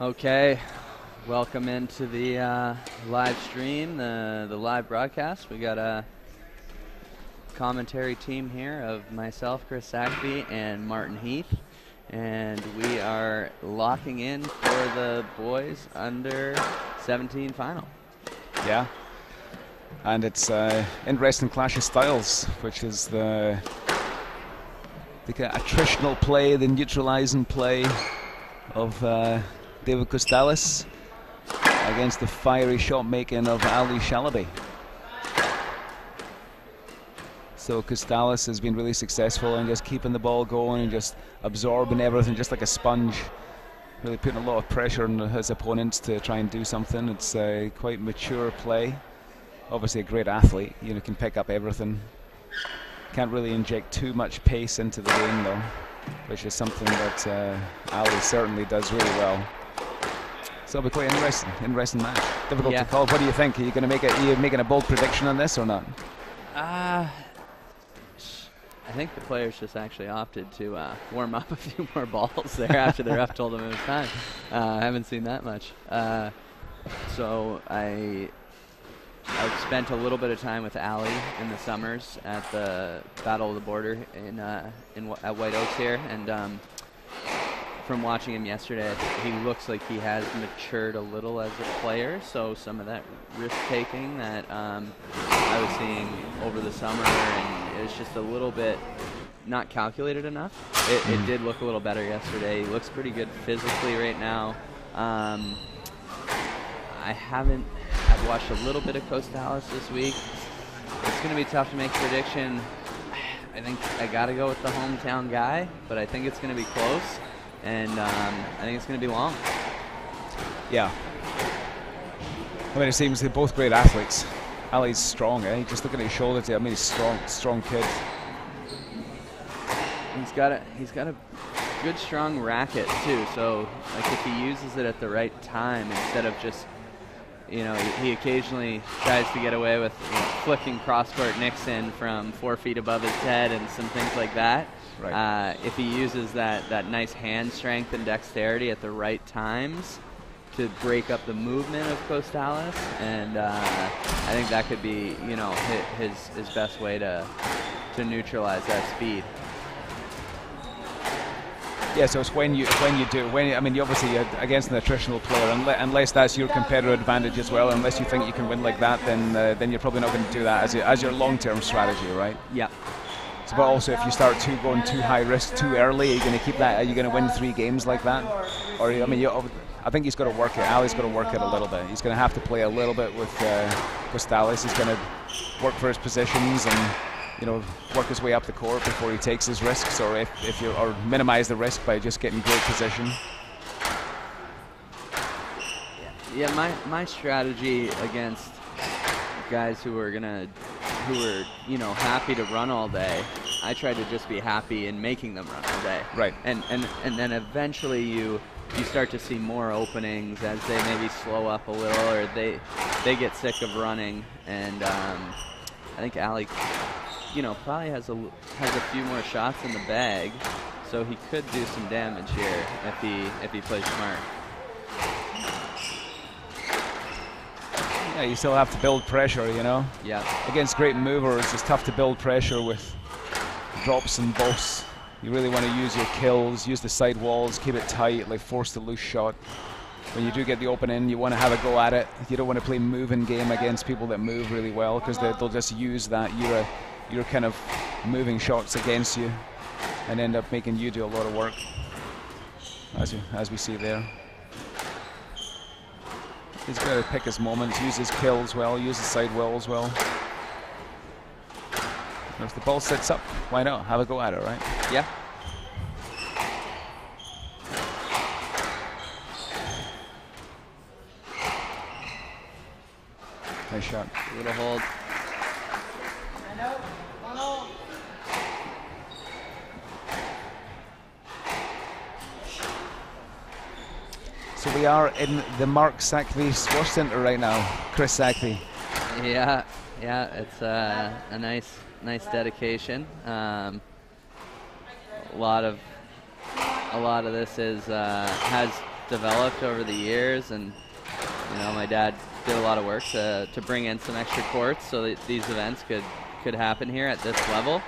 Okay, welcome into the live stream, the live broadcast. We got a commentary team here of myself, Chris Sackby, and Martin Heath, and we are locking in for the boys under 17 final. Yeah, and it's interesting clash of styles, which is the attritional play, the neutralizing play of David Costalis against the fiery shot making of Ali Shalaby. So Costalis has been really successful in just keeping the ball going and just absorbing everything just like a sponge, really putting a lot of pressure on his opponents to try and do something. It's quite mature play. Obviously a great athlete, you know, can pick up everything. Can't really inject too much pace into the game though, which is something that Ali certainly does really well. So it'll be quite interesting match. Difficult to call. What do you think? Are you going to make are you making a bold prediction on this or not? I think the players just actually opted to warm up a few more balls there after the ref told them it was time. I haven't seen that much. So I've spent a little bit of time with Ali in the summers at the Battle of the Border at White Oaks here, and from watching him yesterday, he looks like he has matured a little as a player. So some of that risk-taking that I was seeing over the summer, and it was just a little bit not calculated enough. It did look a little better yesterday. He looks pretty good physically right now. I've watched a little bit of Costalis this week. It's going to be tough to make a prediction. I think I got to go with the hometown guy, but I think it's going to be close, and I think it's going to be long. Yeah. I mean, it seems they're both great athletes. Ali's strong, eh? Just look at his shoulders. I mean, he's strong kid. He's got a good, strong racket too. So, like, if he uses it at the right time instead of just, you know, he occasionally tries to get away with, you know, flicking cross-court nicks in from 4 feet above his head and some things like that. Right. If he uses that nice hand strength and dexterity at the right times to break up the movement of Costalis, and I think that could be, you know, his best way to neutralize that speed. Yeah, so it's I mean, you obviously against an attritional player, unless that's your competitive advantage as well, unless you think you can win like that, then you're probably not going to do that as your long-term strategy, right? Yeah. So, but also, if you start going too high risk too early, are you going to keep that? Are you going to win 3 games like that? Or I mean, I think he's got to work it. Ali's got to work it a little bit. He's going to have to play a little bit with Costalis. He's going to work for his positions and, you know, work his way up the court before he takes his risks, or or minimize the risk by just getting great position. Yeah, my strategy against guys who are you know, happy to run all day, I try to just be happy in making them run all day. Right. And then eventually you start to see more openings as they maybe slow up a little, or they get sick of running, and I think Ali, you know, probably has a few more shots in the bag, so he could do some damage here if he plays smart. Yeah, you still have to build pressure, you know. Yeah. Against great movers, it's tough to build pressure with drops and busts. You really want to use your kills, use the side walls, keep it tight, like force the loose shot. When you do get the opening, you want to have a go at it. You don't want to play moving game against people that move really well, because they'll just use that your kind of moving shots against you and end up making you do a lot of work, as we see there. He's got to pick his moments, use his kills well, use the side walls well. And if the ball sits up, why not? Have a go at it, right? Yeah. Nice shot. A little hold. So we are in the Mark Sackby Squash Center right now. Chris Sackby. Yeah, it's a nice dedication. A lot of this is developed over the years, and my dad did a lot of work to bring in some extra courts so that these events could happen here at this level.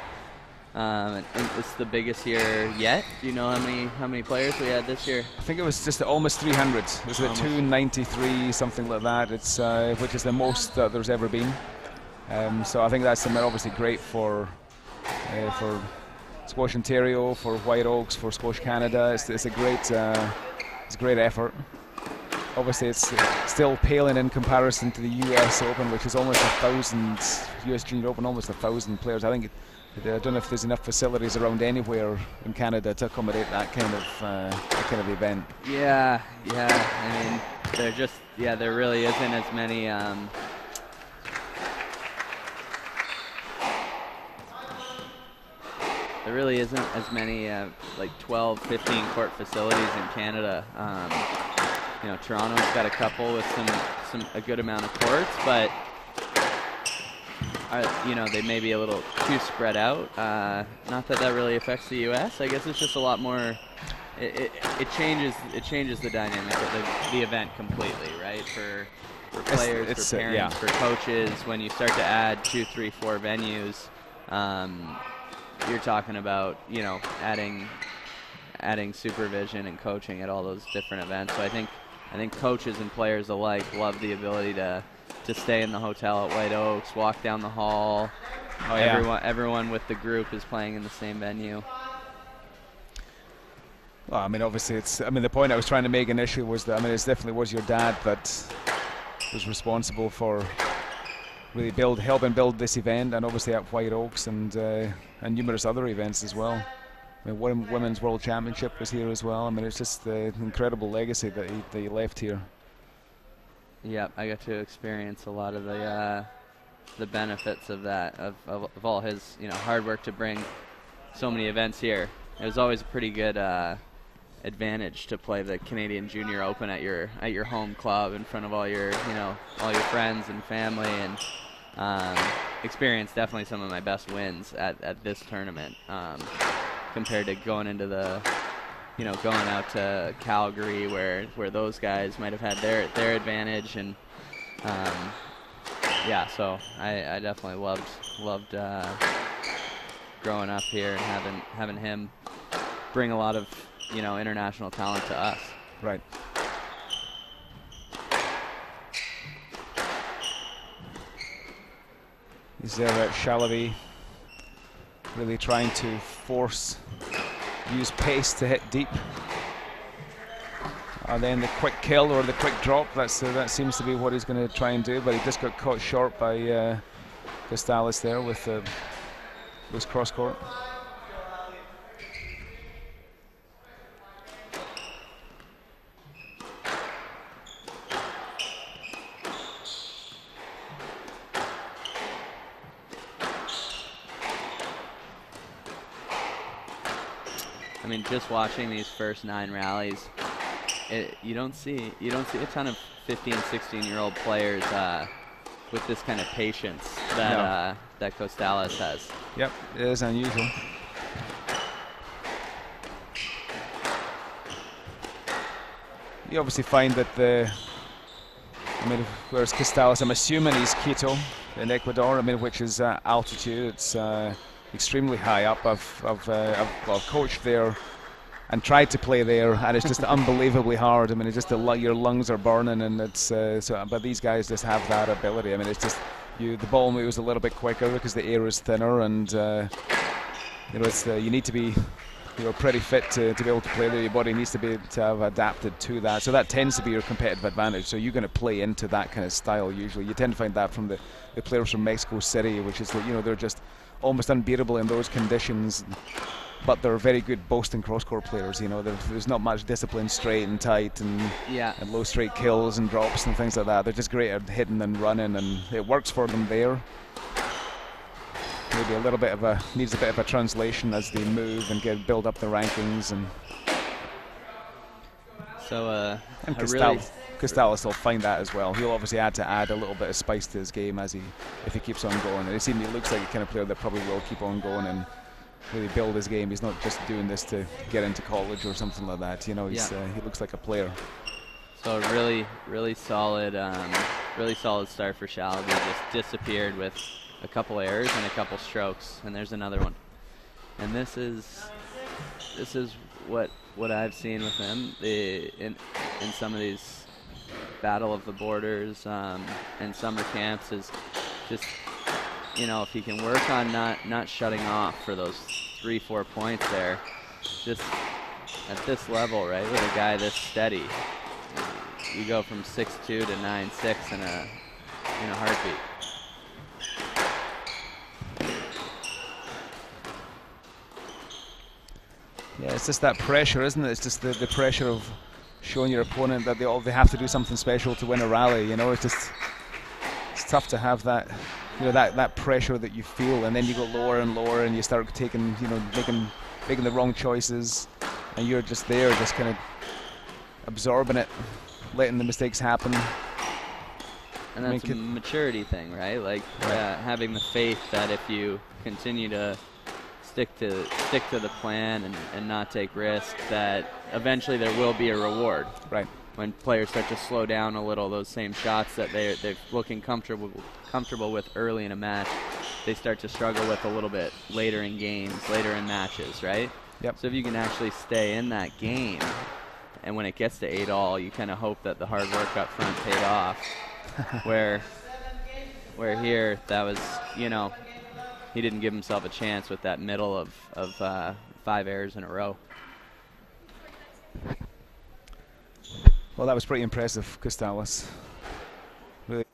And it's the biggest year yet. Do you know how many players we had this year? I think it was just almost 300. It was about 293, something like that. It's which is the most that there's ever been. So I think that's obviously great for Squash Ontario, for White Oaks, for Squash Canada. It's a great effort. Obviously, it's still paling in comparison to the US Open, which is almost 1,000. US Junior Open, almost 1,000 players. I don't know if there's enough facilities around anywhere in Canada to accommodate that kind of event. Yeah. I mean, there really isn't as many. There really isn't as many like 12, 15 court facilities in Canada. Toronto's got a couple with a good amount of courts, but they may be a little too spread out. Not that really affects the U.S. I guess it's just a lot more. It changes the dynamic of the event completely, right? For players, for parents, for coaches. When you start to add 2, 3, 4 venues, you're talking about adding supervision and coaching at all those different events. So I think coaches and players alike love the ability to stay in the hotel at White Oaks, walk down the hall. Everyone with the group is playing in the same venue. Well, I mean, obviously, the point I was trying to make initially was that, it definitely was your dad that was responsible for really helping build this event, and obviously at White Oaks and numerous other events as well. Women's World Championship was here as well. It's just the incredible legacy that he left here. Yeah, I got to experience a lot of the benefits of that, of all his hard work to bring so many events here. It was always a pretty good advantage to play the Canadian Junior Open at your home club in front of all your friends and family, and experience definitely some of my best wins at this tournament, compared to going into going out to Calgary where those guys might have had their advantage. And so I definitely loved growing up here and having him bring a lot of international talent to us. Right. He's there at Shalaby, really trying to use pace to hit deep. And then the quick kill or the quick drop, that seems to be what he's going to try and do, but he just got caught short by Gustalis there with loose cross court. Just watching these first 9 rallies, you don't see a ton of 15, 16-year-old players with this kind of patience that Gustalis has. Yep, it is unusual. You obviously find that whereas Gustalis, I'm assuming he's Quito in Ecuador, which is altitude. It's extremely high up. I've coached there and tried to play there, and it's just unbelievably hard. It's just your lungs are burning, and it's but these guys just have that ability. It's just the ball moves a little bit quicker because the air is thinner, and you need to be pretty fit to be able to play there. Your body needs to have adapted to that, so that tends to be your competitive advantage. So you're going to play into that kind of style. Usually you tend to find that from the players from Mexico City, which is they're just almost unbeatable in those conditions, but they're very good Boston cross-court players. There's not much discipline, straight and tight, and low straight kills and drops and things like that. They're just great at hitting and running, and it works for them there. Maybe needs a bit of a translation as they move and build up the rankings. And so Gustalis will find that as well. He'll obviously add a little bit of spice to his game if he keeps on going. And he looks like a kind of player that probably will keep on going and really build his game. He's not just doing this to get into college or something like that. You know, he looks like a player. So really solid start for Shalaby. Just disappeared with a couple errors and a couple strokes, and there's another one. And this is what I've seen with him in some of these Battle of the Borders and summer camps is just, you know, if he can work on not shutting off for those 3-4 points there, just at this level, right, with a guy this steady, you go from 6-2 to 9-6 in a heartbeat. Yeah, it's just that pressure, isn't it? It's just the pressure of showing your opponent that they have to do something special to win a rally. You know, it's tough to have that, you know, that pressure that you feel, and then you go lower and lower, and you start taking, you know, making the wrong choices, and you're just there, just kind of absorbing it, letting the mistakes happen. And that's a maturity thing, right? Like having the faith that if you continue to stick to the plan and not take risks, that eventually there will be a reward. Right. When players start to slow down a little, those same shots that they're looking comfortable with early in a match, they start to struggle with a little bit later in games, later in matches, right? Yep. So if you can actually stay in that game, and when it gets to 8-all, you kind of hope that the hard work up front paid off. where here, that was, you know, he didn't give himself a chance with that middle of 5 errors in a row. Well, that was pretty impressive, Costalis. Really.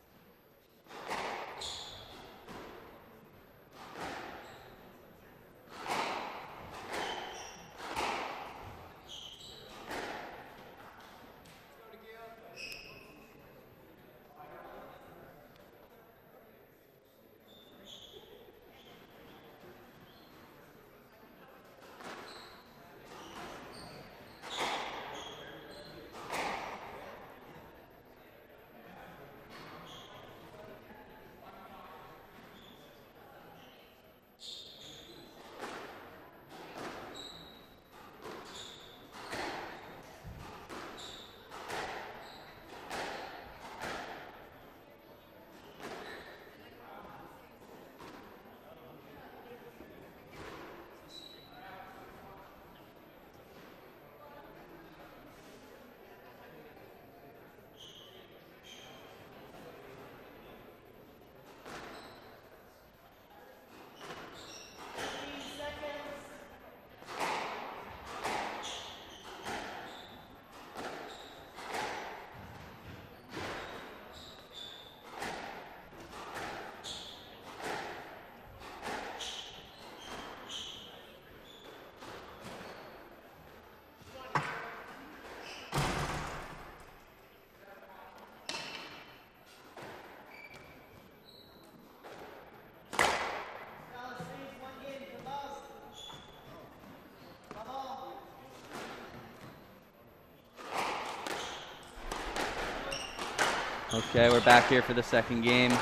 Okay, we're back here for the second game.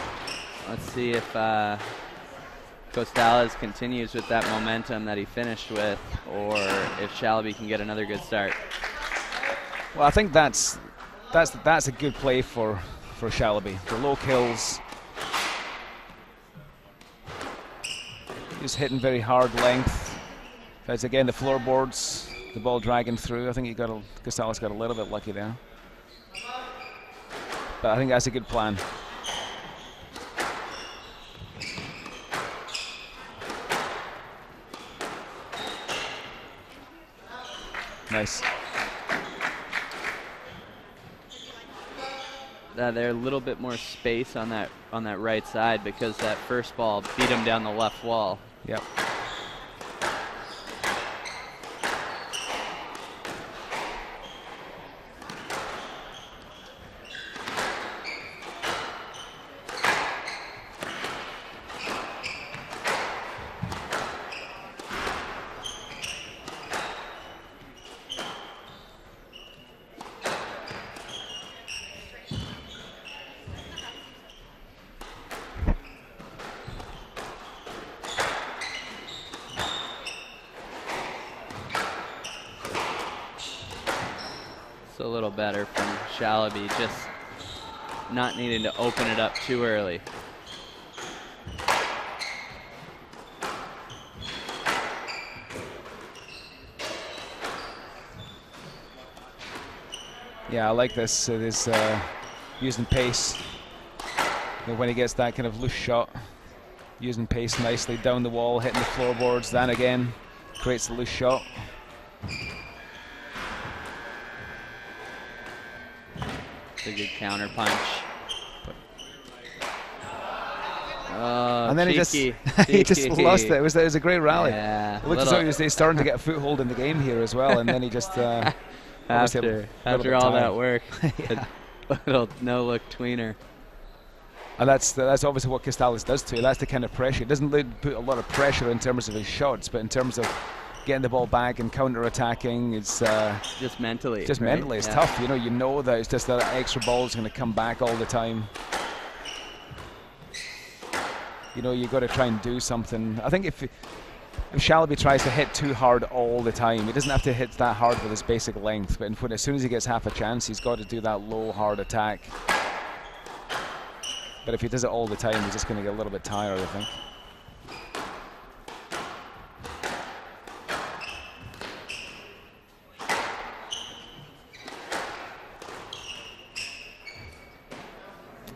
Let's see if Costalis continues with that momentum that he finished with, or if Shalaby can get another good start. Well, I think that's a good play for Shalaby. The low kills, he's hitting very hard length. As again, the floorboards, the ball dragging through. I think Costalis got a little bit lucky there. But I think that's a good plan. Nice. There a little bit more space on that right side because that first ball beat him down the left wall. Yep. better from Shalaby, just not needing to open it up too early. Yeah, I like this. Using pace. When he gets that kind of loose shot, using pace nicely down the wall, hitting the floorboards, then again creates a loose shot. It's a good counter punch. And then cheeky, he just lost it. It was a great rally. Yeah, it looks as though he's starting to get a foothold in the game here as well, and then he just after all that work, yeah. a little no-look tweener. And that's obviously what Costales does to you. That's the kind of pressure. It doesn't put a lot of pressure in terms of his shots, but in terms of getting the ball back and counter-attacking, it's just mentally. Just right? mentally, it's tough. You know that it's just that extra ball is going to come back all the time. You've got to try and do something. I think if Shalaby tries to hit too hard all the time, he doesn't have to hit that hard with his basic length. But as soon as he gets half a chance, he's got to do that low, hard attack. But if he does it all the time, he's just going to get a little bit tired, I think.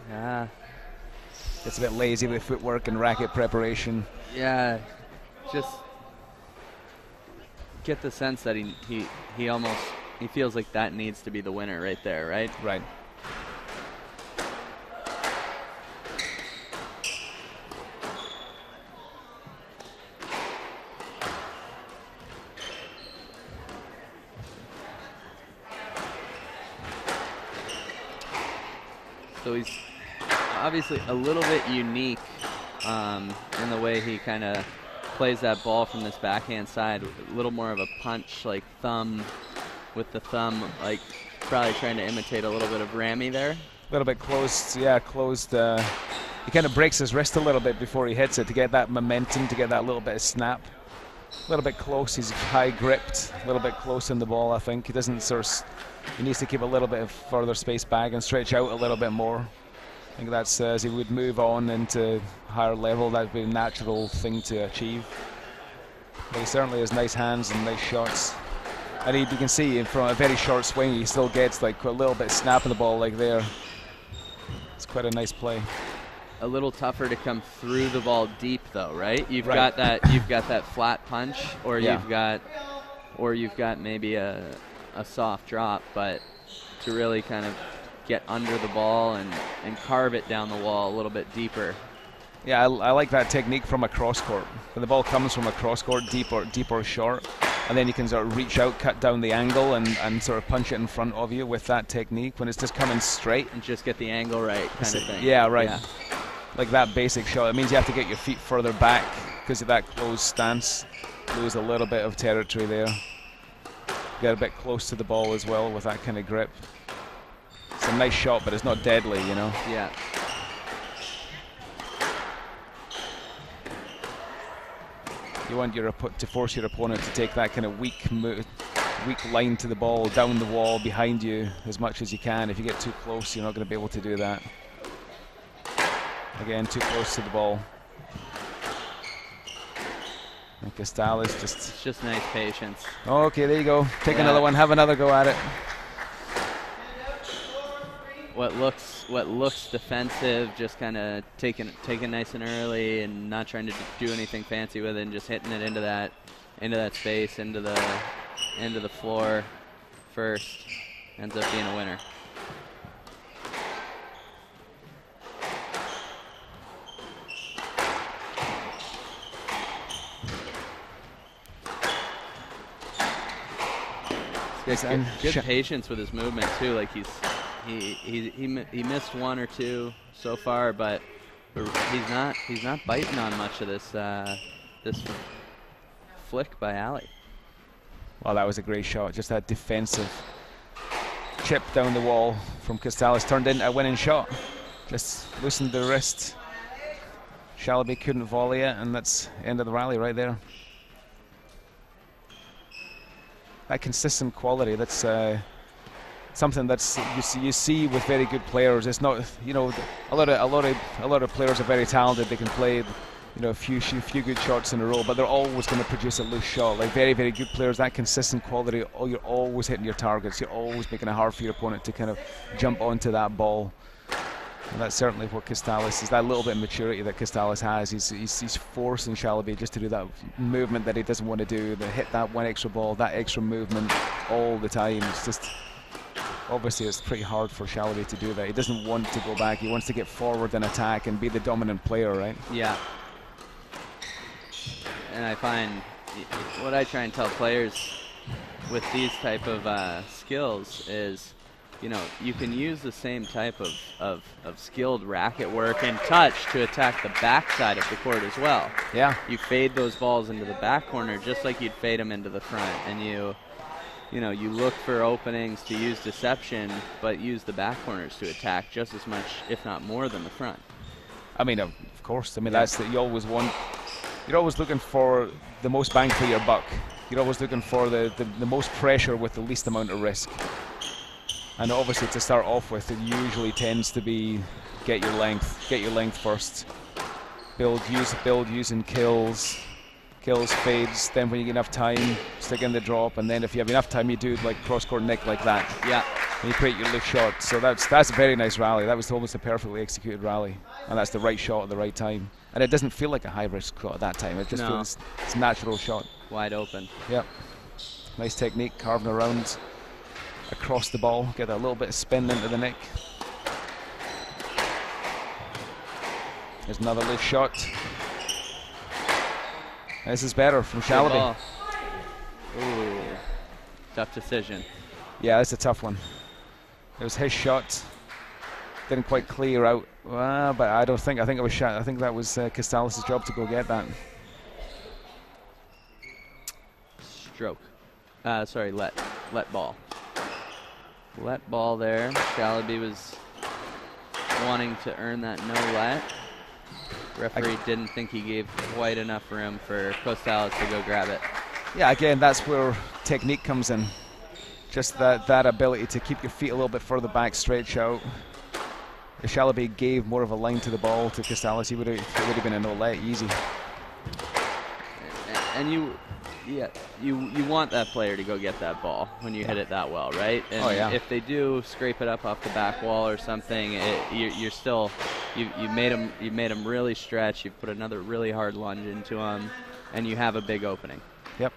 Yeah. It's a bit lazy with footwork and racket preparation. Yeah, just get the sense that he almost feels like that needs to be the winner right there, right? Right. So he's obviously a little bit unique in the way he kind of plays that ball from this backhand side. A little more of a punch, like thumb with the thumb, like probably trying to imitate a little bit of Ramy there. A little bit closed, yeah, closed. He kind of breaks his wrist a little bit before he hits it to get that momentum, to get that little bit of snap. A little bit close, he's high gripped, a little bit close in the ball, I think. He doesn't he needs to keep a little bit of further space back and stretch out a little bit more. I think that's as he would move on into higher level, that would be a natural thing to achieve. But he certainly has nice hands and nice shots. And you can see from a very short swing, he still gets like a little bit of snap in the ball like there. It's quite a nice play. A little tougher to come through the ball deep though, right? You've Right. got that flat punch, or Yeah. you've got maybe a soft drop, but to really kind of get under the ball and carve it down the wall a little bit deeper. Yeah, I like that technique from a cross court. When the ball comes from a cross court, deep or short, and then you can sort of reach out, cut down the angle, and sort of punch it in front of you with that technique. When it's just coming straight, And just get the angle right kind of thing. Yeah, right. Yeah. Like that basic shot. It means you have to get your feet further back because of that closed stance. Lose a little bit of territory there. Get a bit close to the ball as well with that kind of grip. It's a nice shot, but it's not deadly, Yeah. You want to force your opponent to take that kind of weak line to the ball, down the wall, behind you as much as you can. If you get too close, you're not going to be able to do that. Again, too close to the ball. And Costales just... It's just nice patience. Okay, there you go. Take Yeah. another one, have another go at it. What looks defensive, just kind of taking nice and early and not trying to do anything fancy with it, and just hitting it into that space, into the floor first, ends up being a winner. Good patience with his movement too. Like he missed one or two so far, but he's not biting on much of this this flick by Ali. Well, that was a great shot. Just that defensive chip down the wall from Costales turned into a winning shot. Just loosened the wrist. Shalaby couldn't volley it, and that's end of the rally right there. That consistent quality, that's something that's you see with very good players. It's not, you know, a lot of players are very talented. They can play, you know, a few good shots in a row, but they're always going to produce a loose shot. Like very good players, that consistent quality. You're always hitting your targets. You're always making it hard for your opponent to kind of jump onto that ball. And that's certainly what Castalis is. That little bit of maturity that Castalis has. He's forcing Shalaby just to do that movement that he doesn't want to do. To hit that one extra ball, that extra movement all the time. It's just, obviously it's pretty hard for Shalaby to do that. He doesn't want to go back. He wants to get forward and attack and be the dominant player, right? Yeah. And I find what I try and tell players with these type of skills is, you know, you can use the same type of skilled racket work and touch to attack the back side of the court as well. Yeah. You fade those balls into the back corner just like you'd fade them into the front, and you know, you look for openings to use deception, but use the back corners to attack just as much, if not more, than the front. I mean, of course. I mean, that's that you always want. You're always looking for the most bang for your buck. You're always looking for the most pressure with the least amount of risk. And obviously, to start off with, it usually tends to be get your length first. Build using kills, fades. Then when you get enough time, stick in the drop, and then if you have enough time, you do like cross-court nick like that. Yeah. And you create your loose shot. So that's a very nice rally. That was almost a perfectly executed rally, and that's the right shot at the right time. And it doesn't feel like a high-risk shot at that time. It just feels it's a natural shot. Wide open. Yep. Nice technique, carving around across the ball, get a little bit of spin into the nick. There's another loose shot. This is better from Shalaby. Ooh, tough decision. Yeah, that's a tough one. It was his shot. Didn't quite clear out, but I think it was I think that was Castalis' job to go get that. Stroke. Sorry, let ball. Let ball there. Shalaby was wanting to earn that no let. Referee didn't think he gave quite enough room for Castalis to go grab it. Yeah, again, that's where technique comes in. Just that ability to keep your feet a little bit further back, stretch out. If Shalaby gave more of a line to the ball to Castalis, it would have been a no let, easy. And you want that player to go get that ball when you hit it that well, right? And if they do scrape it up off the back wall or something, you're still you made them really stretch. You've put another really hard lunge into them, and you have a big opening. Yep.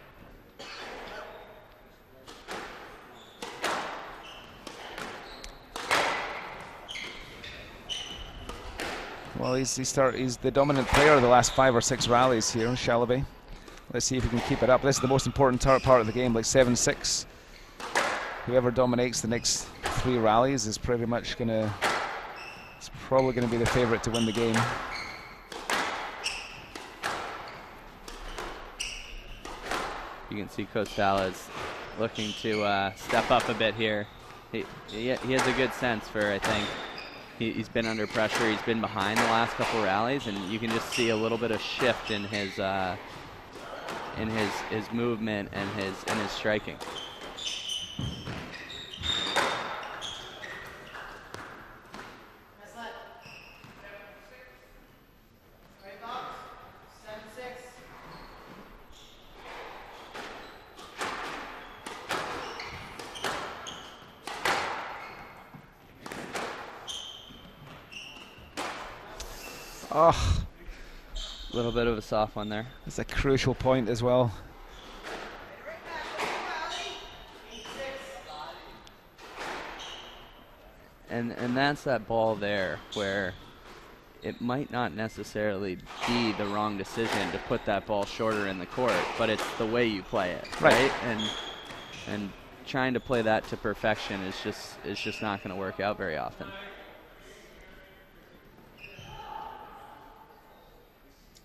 Well, he's the dominant player of the last 5 or 6 rallies here, Shalaby. Let's see if he can keep it up. This is the most important part of the game, like 7-6. Whoever dominates the next 3 rallies is probably going to be the favorite to win the game. You can see Castalis looking to step up a bit here. He has a good sense for, I think, he's been under pressure. He's been behind the last couple rallies, and you can just see a little bit of shift in his movement and his striking. Oh, a little bit of a soft one there. It's a crucial point as well. And that's that ball there where it might not necessarily be the wrong decision to put that ball shorter in the court, but it's the way you play it, right? And trying to play that to perfection is just not going to work out very often.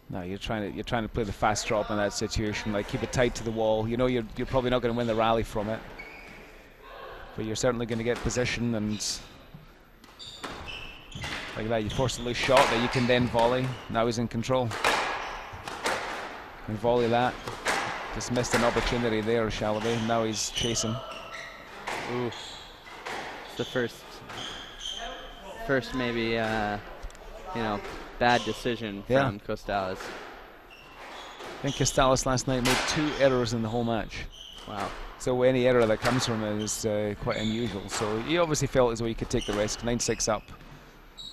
No, you're trying to play the fast drop in that situation, like keep it tight to the wall. You know you're probably not going to win the rally from it, but you're certainly going to get position, and like that you force a loose shot that you can then volley. Now he's in control. And volley that. Just missed an opportunity there, Shalaby. Now he's chasing. Ooh. the first maybe bad decision from Costales. I think Costales last night made 2 errors in the whole match. Wow. So any error that comes from it is quite unusual. So he obviously felt as though he could take the risk. 9-6 up.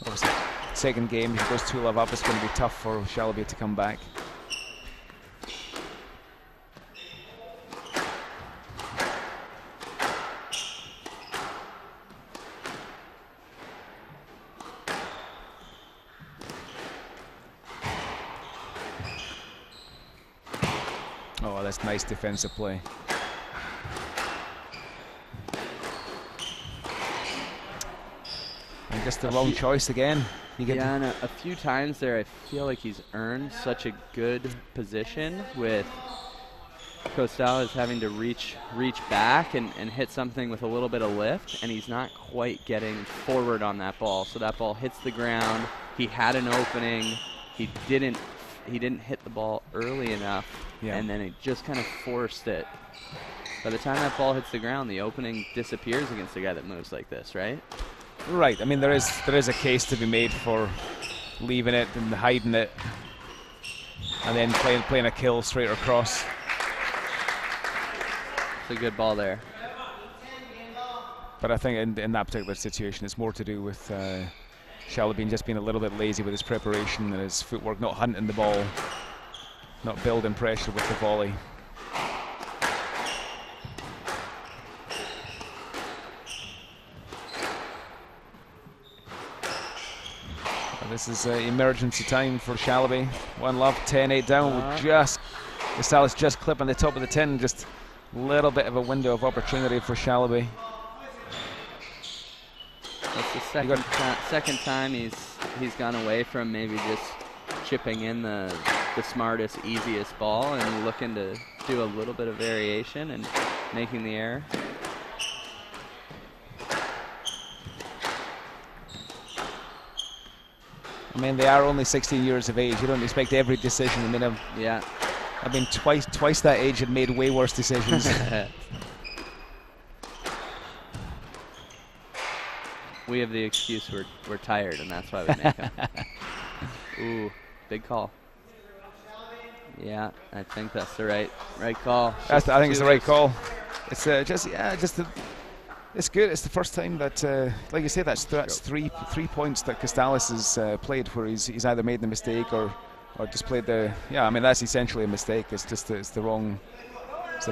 Obviously, second game, if he goes 2-love up, it's going to be tough for Shalaby to come back. Oh, that's nice defensive play. And just the wrong choice again. And a few times there I feel like he's earned such a good position with Costales having to reach back and hit something with a little bit of lift, and he's not quite getting forward on that ball. So that ball hits the ground. He had an opening. He didn't hit the ball early enough, and then he just kind of forced it. By the time that ball hits the ground, the opening disappears against a guy that moves like this, right? Right. I mean, there is a case to be made for leaving it and hiding it, and then playing a kill straight across. It's a good ball there. But I think in that particular situation, it's more to do with Shalaby just being a little bit lazy with his preparation and his footwork, not hunting the ball, not building pressure with the volley. This is emergency time for Shalaby. 1-love, 10-8 down. Costales just clipping the top of the 10. Just a little bit of a window of opportunity for Shalaby. That's the second time he's gone away from maybe just chipping in the smartest, easiest ball and looking to do a little bit of variation and making the error. I mean, they are only 16 years of age. You don't expect every decision. I mean, twice that age and made way worse decisions. We have the excuse we're tired, and that's why we make them. Ooh, big call. Yeah, I think that's the right call. I think it's the right call. It's it's good. It's the first time that, like you say, that's 3 points that Costales has played where he's either made the mistake or just played the. Yeah, I mean that's essentially a mistake. It's just it's a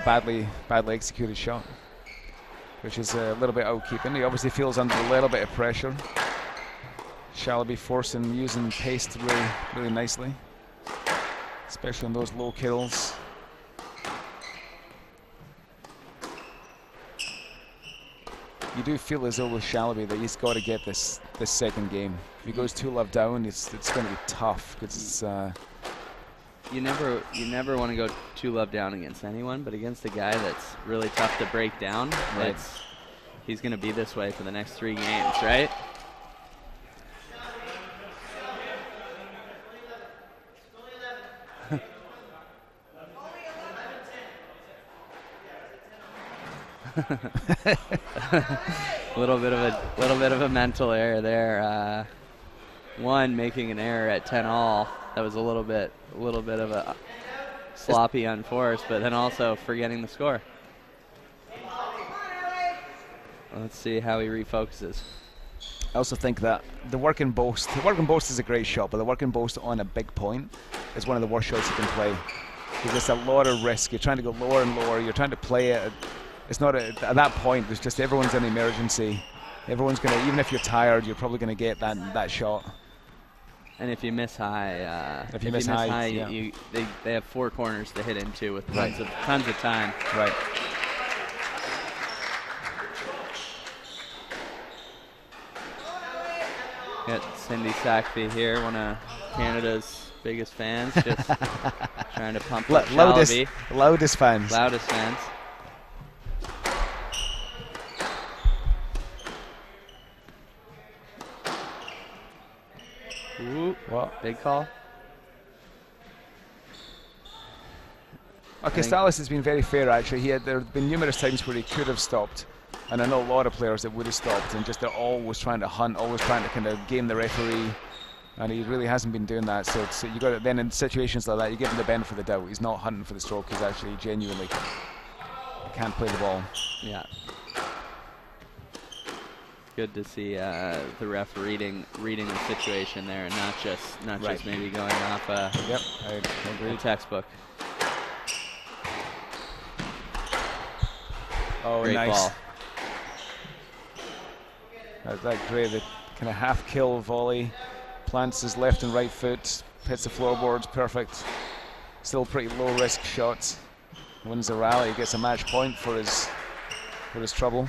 badly executed shot, which is a little bit out keeping. He obviously feels under a little bit of pressure. Shalaby using pace really nicely, especially on those low kills. You do feel as though with Shalaby that he's got to get this second game. If he goes 2-love down, it's going to be tough because it's. You never want to go 2-love down against anyone, but against a guy that's really tough to break down, he's going to be this way for the next 3 games, right? little bit of a mental error there. One making an error at 10-all. That was a little bit of a sloppy unforced, but then also forgetting the score. Let's see how he refocuses. I also think that the working boast is a great shot, but the working boast on a big point is one of the worst shots you can play. There's just a lot of risk. You're trying to go lower and lower. You're trying to play it. It's not at that point. There's just everyone's in emergency. Everyone's gonna, even if you're tired, you're probably gonna get that shot. And if you miss high, if you miss high, they have 4 corners to hit into with tons of time. Right. Got Cindy Sackby here, one of Canada's biggest fans, just trying to pump up Shalaby. Loudest fans. Loudest fans. Ooh, what? Big call. Costales has been very fair, actually. There have been numerous times where he could have stopped, And I know a lot of players that would have stopped and just they're always trying to hunt, always trying to kind of game the referee. And he really hasn't been doing that. So you got it. Then in situations like that, you give him the benefit of the doubt. He's not hunting for the stroke. He's actually genuinely can't play the ball. Yeah. Good to see the ref reading the situation there, and not just maybe going off yep, I agree. a textbook. Oh, great nice ball. That great, the kind of half kill volley. Plants his left and right foot, hits the floorboards, perfect. Still pretty low risk shots. Wins the rally, gets a match point for his trouble.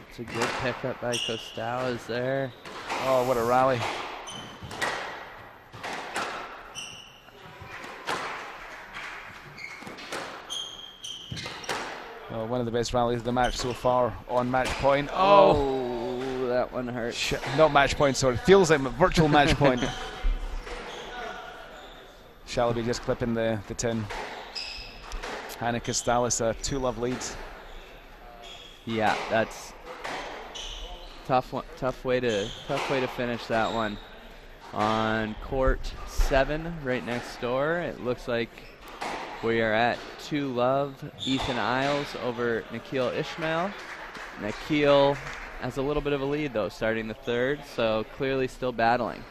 It's a good pickup by Costales there. Oh, what a rally. One of the best rallies of the match so far on match point. Oh, that one hurt. Not match point, sorry. Feels like a virtual match point. Shalaby just clipping the tin. Hannah Costales, a 2-love lead. Yeah, that's tough way to finish that one. On court 7, right next door, it looks like we are at 2-love. Ethan Isles over Nikhil Ishmael. Nikhil has a little bit of a lead though, starting the third, so clearly still battling.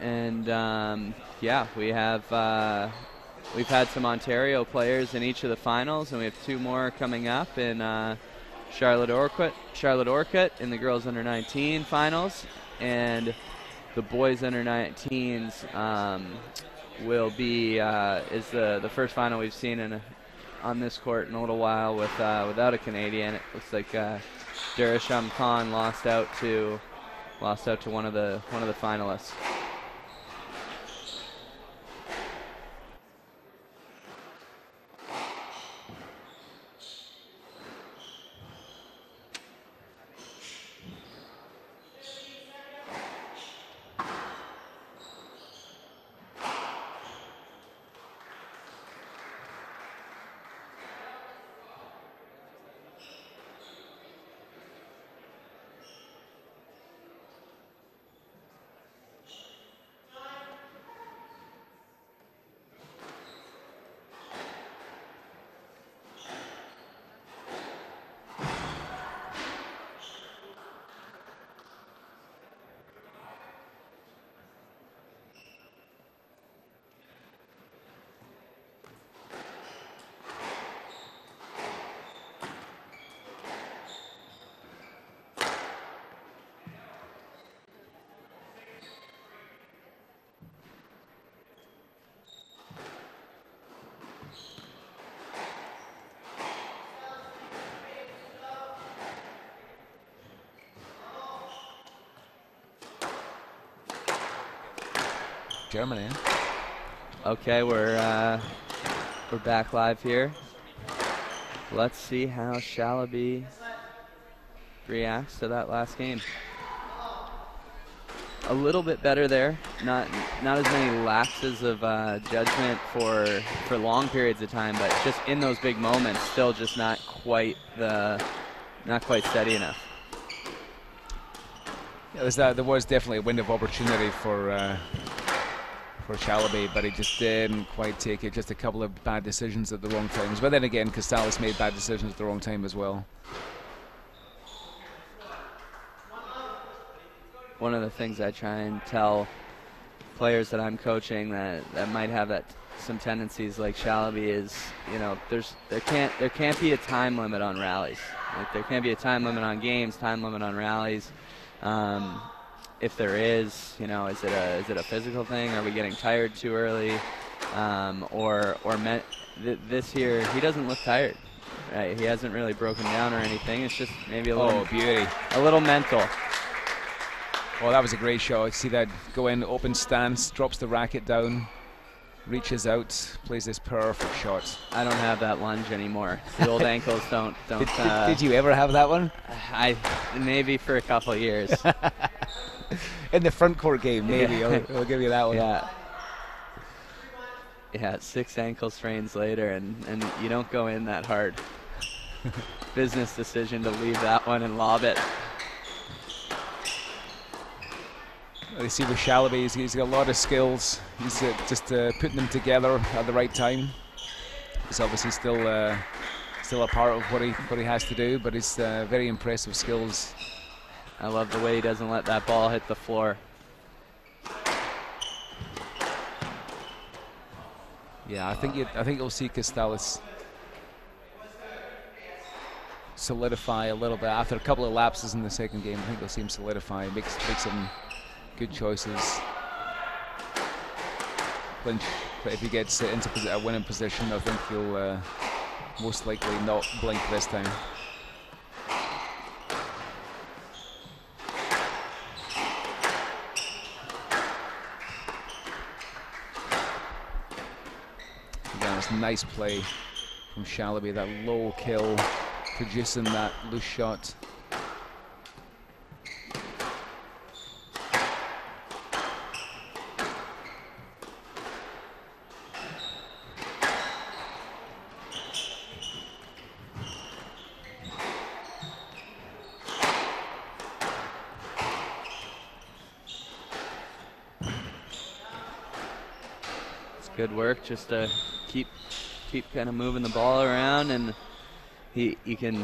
And yeah, we've had some Ontario players in each of the finals, and we have 2 more coming up in Charlotte Orcutt in the girls under 19 finals, and the boys under 19s will be is the first final we've seen on this court in a little while without a Canadian. It looks like Darasham Khan lost out to one of the finalists. Germany. Okay, we're back live here. Let's see how Shalaby reacts to that last game. A little bit better there. Not as many lapses of judgment for long periods of time, but just in those big moments, still just not quite steady enough. Yeah, there was definitely a window of opportunity for Shalaby, but he just didn't quite take it. Just a couple of bad decisions at the wrong times. But then again, Costales made bad decisions at the wrong time as well. One of the things I try and tell players that I'm coaching that might have some tendencies like Shalaby is, there can't be a time limit on rallies. Like, there can't be a time limit on games, time limit on rallies. If there is, is it a physical thing? Are we getting tired too early? This year, he doesn't look tired. Right? He hasn't really broken down or anything. It's just maybe a little mental. Well, that was a great shot. See that go in, open stance, drops the racket down. reaches out, plays this perfect shot. I don't have that lunge anymore. The old ankles don't. Did you ever have that one? Maybe for a couple of years. In the front court game, maybe. Yeah. I'll give you that one. Yeah, 6 ankle strains later, and you don't go in that hard. Business decision to leave that one and lob it. You see with Shalaby, he's got a lot of skills. He's just putting them together at the right time. He's obviously still a part of what he has to do, but he's very impressive skills. I love the way he doesn't let that ball hit the floor. Yeah, I think you'll see Costales solidify a little bit after a couple of lapses in the second game. I think you'll see him solidify, make some good choices. Clinch, but if he gets into a winning position, I think he'll most likely not blink this time. Again, it's a nice play from Shalaby, that low kill, producing that loose shot. Good work, just to keep kind of moving the ball around, and you can,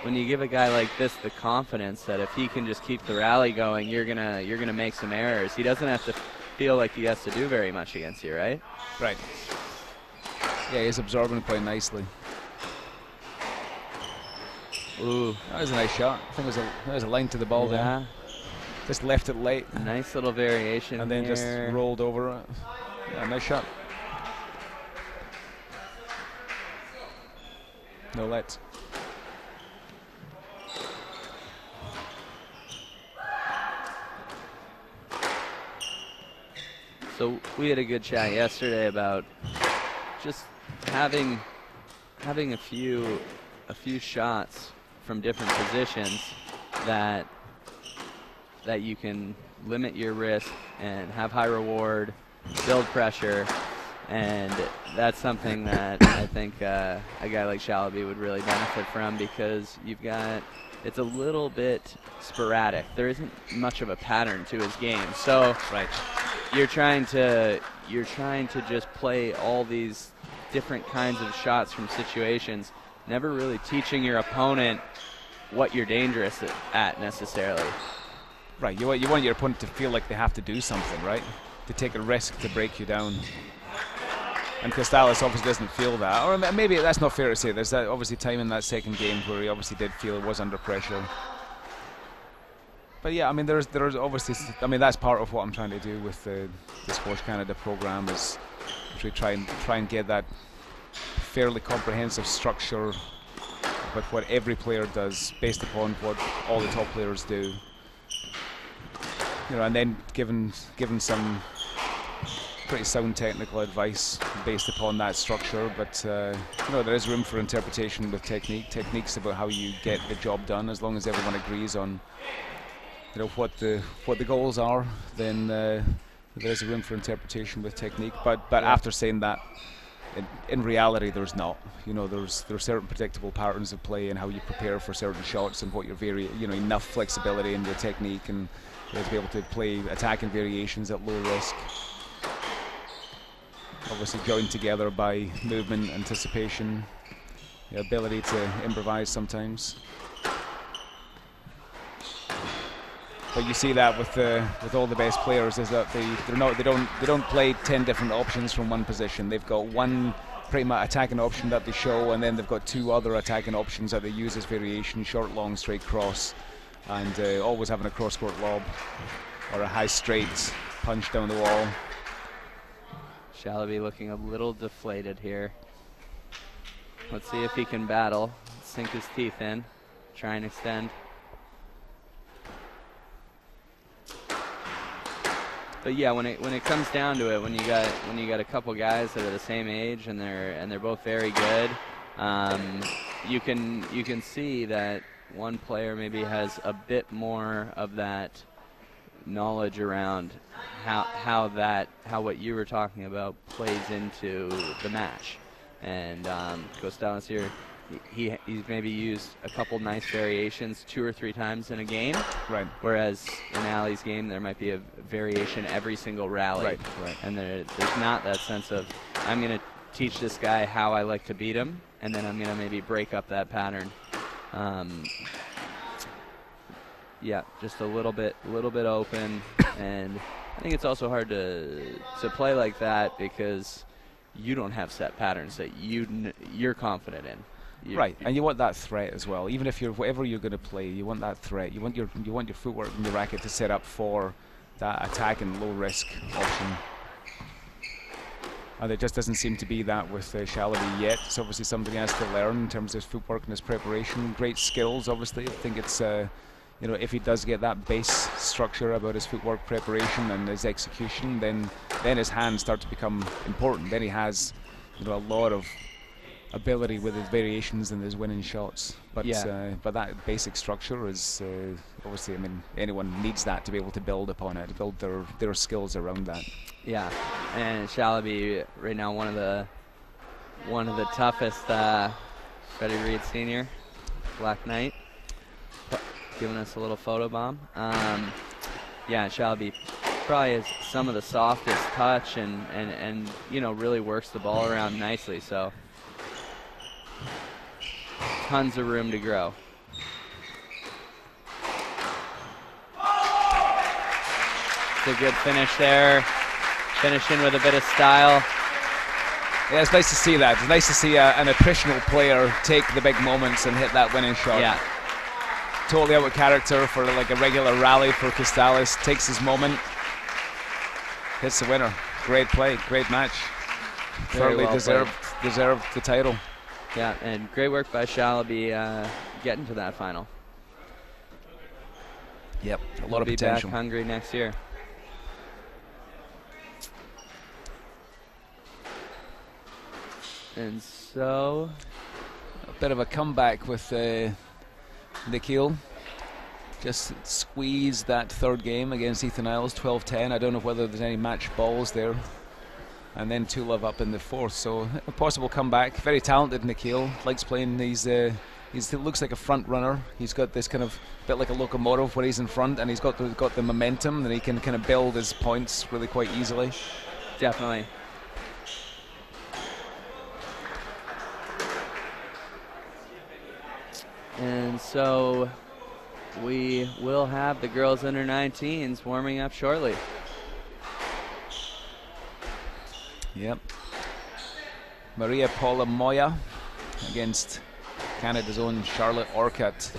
when you give a guy like this the confidence that if he can just keep the rally going, you're gonna make some errors. He doesn't have to feel like he has to do very much against you, right? Right. Yeah, he's absorbing quite nicely. Ooh, that was a nice shot. I think there was a line to the ball there. Just left it late. A nice little variation. And then here. Just rolled over it. Yeah, nice shot. No let. So we had a good chat yesterday about just having a few shots from different positions that you can limit your risk and have high reward, build pressure. And that's something that I think a guy like Shalaby would really benefit from, because it's a little bit sporadic. There isn't much of a pattern to his game. So right. You're trying to just play all these different kinds of shots from situations, never really teaching your opponent what you're dangerous at necessarily. Right. You want your opponent to feel like they have to do something, right? To take a risk to break you down. And Costales obviously doesn't feel that, or maybe that's not fair to say. There's that obviously time in that second game where he obviously did feel he was under pressure. But yeah, I mean, there's obviously, I mean, that's part of what I'm trying to do with the Squash Canada program, is to try and get that fairly comprehensive structure with what every player does based upon what all the top players do. You know, and then given some pretty sound technical advice based upon that structure, but you know, there is room for interpretation with techniques about how you get the job done. As long as everyone agrees on, you know, what the goals are, then there's room for interpretation with technique. But after saying that, in reality, there's not. You know, there's certain predictable patterns of play and how you prepare for certain shots and what your enough flexibility in your technique, and to be able to play attacking variations at low risk. Obviously joined together by movement, anticipation, the ability to improvise sometimes. But you see that with all the best players, is that they don't play 10 different options from one position. They've got one pretty much attacking option that they show, and then they've got 2 other attacking options that they use as variation: short, long, straight, cross, and always having a cross-court lob or a high straight punch down the wall. Shalaby looking a little deflated here. Let's see if he can battle, sink his teeth in, try and extend. But yeah, when it comes down to it, when you got a couple guys that are the same age and they're both very good, you can see that one player maybe has a bit more of that knowledge around how what you were talking about plays into the match. And Costales here, he's maybe used a couple nice variations 2 or 3 times in a game. Right. Whereas in Ali's game, there might be a variation every single rally. Right. Right. And there's not that sense of, I'm going to teach this guy how I like to beat him, and then I'm going to maybe break up that pattern. Yeah, just a little bit open. And I think it's also hard to play like that because you don't have set patterns that you're confident in. Right, and you want that threat as well. Even if whatever you're going to play, you want that threat. You want your footwork and your racket to set up for that attack and low risk option. And it just doesn't seem to be that with Shalaby yet. It's obviously something he has to learn in terms of his footwork and his preparation. Great skills, obviously. I think it's if he does get that base structure about his footwork preparation and his execution, then his hands start to become important. Then he has a lot of ability with his variations and his winning shots. But but that basic structure is obviously, anyone needs that to be able to build upon it, to build their skills around that. Yeah, and Shalaby right now one of the toughest. Freddie Reed Sr., Black Knight, giving us a little photo bomb. Shalaby probably has some of the softest touch and really works the ball around nicely. So tons of room to grow. It's a good finish there. Finishing with a bit of style. Yeah, it's nice to see that. It's nice to see an attritional player take the big moments and hit that winning shot. Yeah. Totally out of character for like a regular rally for Costales. Takes his moment. Hits the winner. Great play. Great match. Thoroughly well deserved the title. Yeah, and great work by Shalaby getting to that final. Yep, a lot He'll of be potential. Back hungry next year. And so, a bit of a comeback with Nikhil. Just squeezed that third game against Ethan Isles, 12-10. I don't know whether there's any match balls there. And then 2-love up in the fourth. So a possible comeback. Very talented Nikhil. Likes playing these. He looks like a front runner. He's got this kind of bit like a locomotive where he's in front, and he's got the momentum, and he can kind of build his points really quite easily. Definitely. And so we will have the girls under 19s warming up shortly. Yep. Maria Paula Moya against Canada's own Charlotte Orcutt.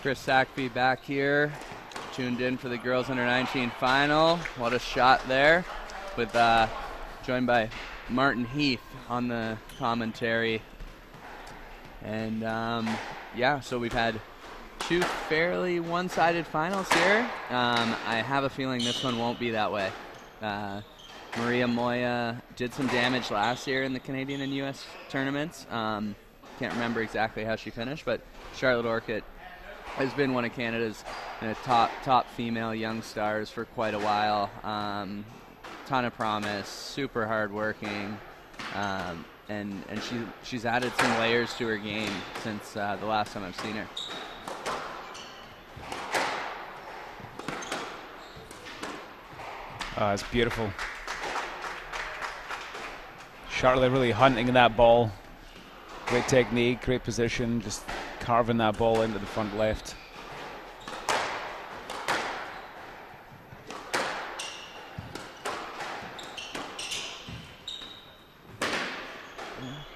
Chris Sackby back here, tuned in for the girls under 19 final. What a shot there, with joined by Martin Heath on the commentary. And yeah, so we've had 2 fairly one-sided finals here. I have a feeling this one won't be that way. Maria Moya did some damage last year in the Canadian and U.S. tournaments. Can't remember exactly how she finished, but Charlotte Orcutt has been one of Canada's top female young stars for quite a while. Ton of promise, super hardworking, and she's added some layers to her game since the last time I've seen her. It's beautiful. Charlotte really hunting that ball. Great technique, great position, just carving that ball into the front left.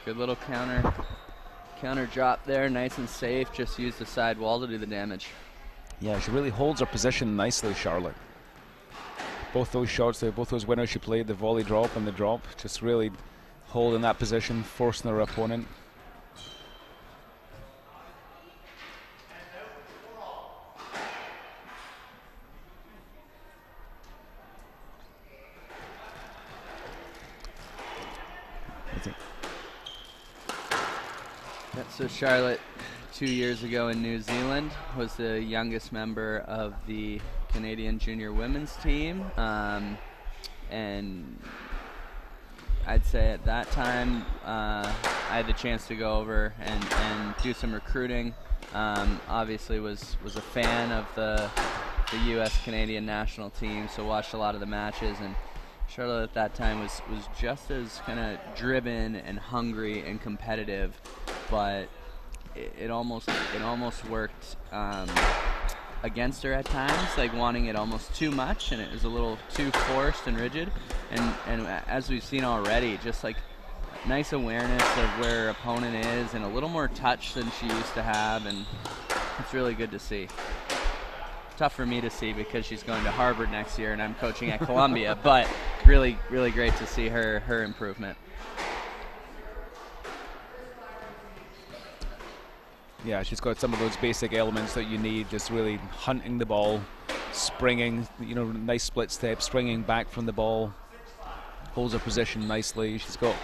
Good little counter drop there, nice and safe. Just used the side wall to do the damage. Yeah, she really holds her position nicely, Charlotte. Both those shots, both those winners she played, the volley drop and the drop, just really holding that position, forcing her opponent. Yeah, so Charlotte, 2 years ago in New Zealand, was the youngest member of the Canadian junior women's team, and I'd say at that time I had the chance to go over and do some recruiting. Obviously was a fan of the U.S. Canadian national team, so watched a lot of the matches, and Charlotte at that time was just as kind of driven and hungry and competitive, but it almost worked against her at times, like wanting it almost too much, and it was a little too forced and rigid. And as we've seen already, just like nice awareness of where her opponent is, and a little more touch than she used to have, and it's really good to see. Tough for me to see because she's going to Harvard next year and I'm coaching at Columbia, but really, really great to see her improvement. Yeah, she's got some of those basic elements that you need, just really hunting the ball, springing, nice split step, springing back from the ball, holds her position nicely. She's got,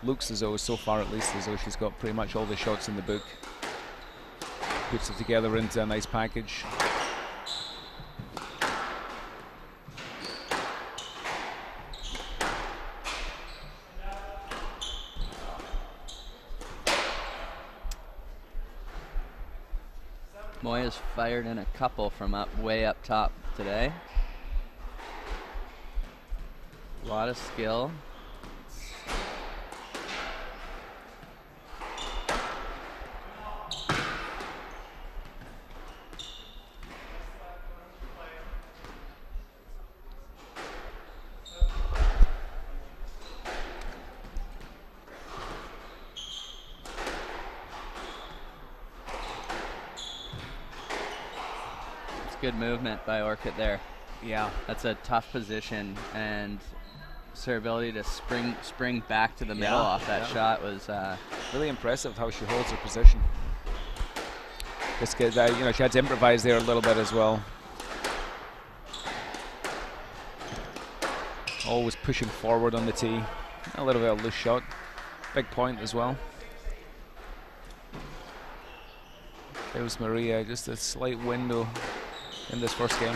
looks as though, so far at least, as though she's got pretty much all the shots in the book. Puts it together into a nice package. Moya's fired in a couple from way up top today. A lot of skill. Good movement by Orcutt there. Yeah, that's a tough position, and her ability to spring back to the middle off that shot was really impressive how she holds her position. Just get she had to improvise there a little bit as well. Always pushing forward on the tee. A little bit of a loose shot. Big point as well. There's Maria, just a slight window in this first game.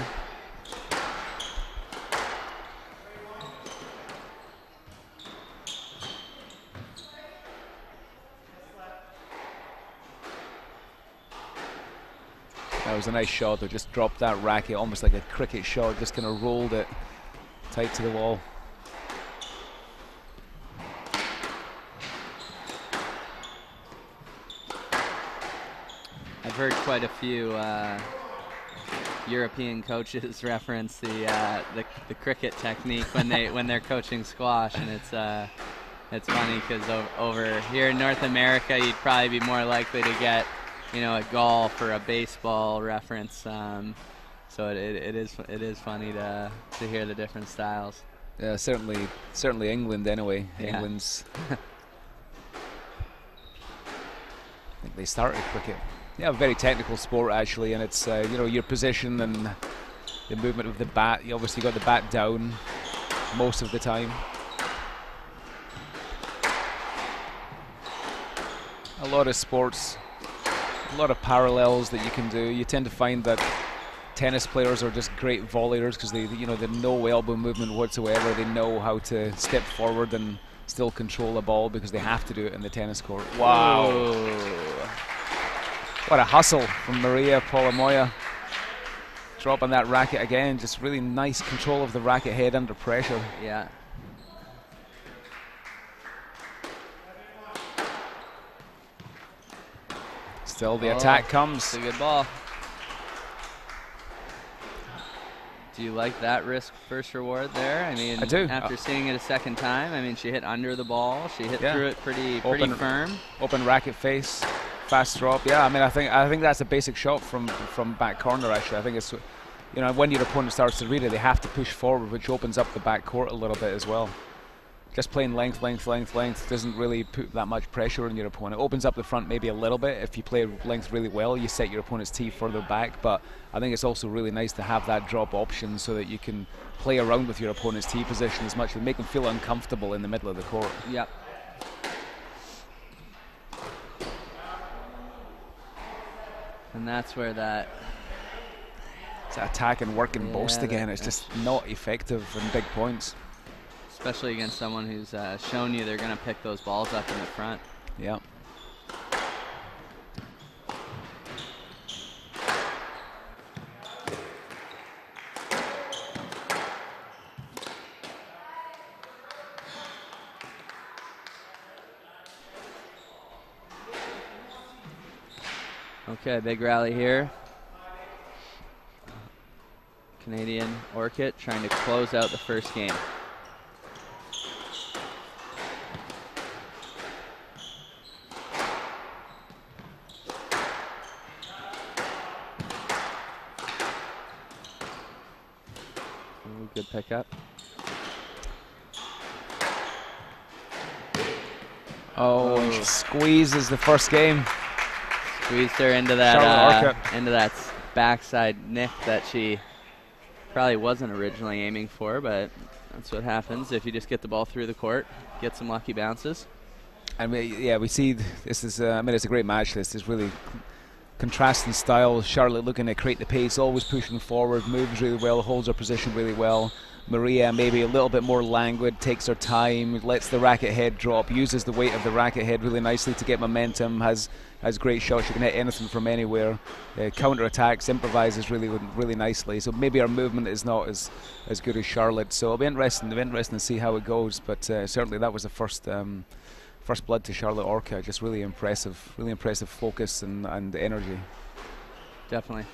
That was a nice shot. They just dropped that racket almost like a cricket shot, just kind of rolled it tight to the wall. I've heard quite a few European coaches reference the cricket technique when they're coaching squash, and it's funny because over here in North America you'd probably be more likely to get a golf or a baseball reference. So it is funny to hear the different styles. Yeah, certainly England anyway. Yeah. England's. I think they started cricket. Yeah, a very technical sport actually, and it's your position and the movement of the bat. You obviously got the bat down most of the time. A lot of sports, a lot of parallels that you can do. You tend to find that tennis players are just great volleyers because they no elbow movement whatsoever. They know how to step forward and still control the ball because they have to do it in the tennis court. Wow. Whoa. What a hustle from Maria Polomoya. Dropping that racket again. Just really nice control of the racket head under pressure. Yeah. Still the attack comes. It's a good ball. Do you like that risk first reward there? I mean, I do. After seeing it a second time, I mean, she hit under the ball. She hit through it pretty firm. Open racket face, fast drop. Yeah, I mean, I think that's a basic shot from back corner. Actually, I think it's when your opponent starts to read it, they have to push forward, which opens up the back court a little bit as well. Just playing length doesn't really put that much pressure on your opponent. It opens up the front maybe a little bit. If you play length really well, you set your opponent's tee further back. But I think it's also really nice to have that drop option so that you can play around with your opponent's tee position as much and make them feel uncomfortable in the middle of the court. Yep. And that's where that attack and work and boast again. It's just not effective in big points. Especially against someone who's shown you they're going to pick those balls up in the front. Yeah. Okay, big rally here. Canadian Orchid trying to close out the first game. Good pickup. Oh, she squeezes the first game. Squeezed her into that backside nick that she probably wasn't originally aiming for, but that's what happens if you just get the ball through the court, get some lucky bounces. And we see this is it's a great match. This is really contrasting style. Charlotte looking to create the pace, always pushing forward, moves really well, holds her position really well. Maria maybe a little bit more languid, takes her time, lets the racket head drop, uses the weight of the racket head really nicely to get momentum, has great shots. She can hit anything from anywhere, counter attacks, improvises really nicely. So maybe her movement is not as good as Charlotte. So it'll be interesting to see how it goes. But certainly that was the first blood to Charlotte Orca. Just really impressive focus and energy. Definitely.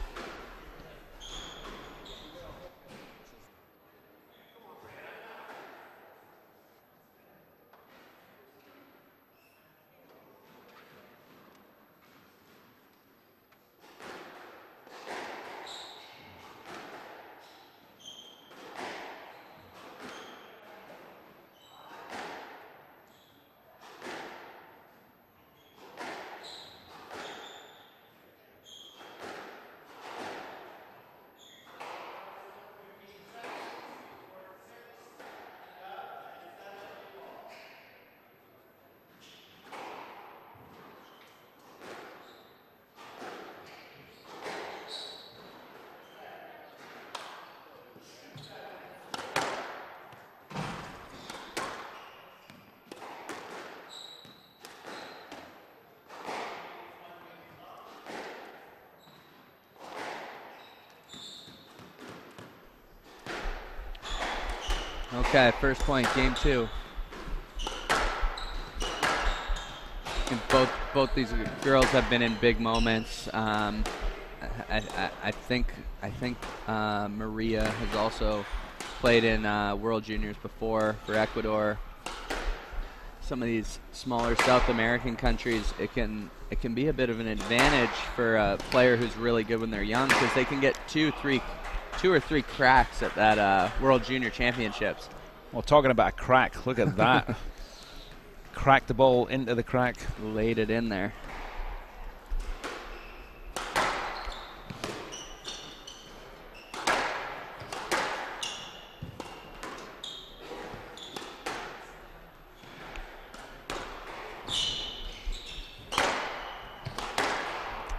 Okay, first point, game two. And both these girls have been in big moments. I think Maria has also played in World Juniors before for Ecuador. some of these smaller South American countries, it can be a bit of an advantage for a player who's really good when they're young, because they can get two or three cracks at that World Junior Championships. Well, talking about a crack, look at that. Cracked the ball into the crack. Laid it in there.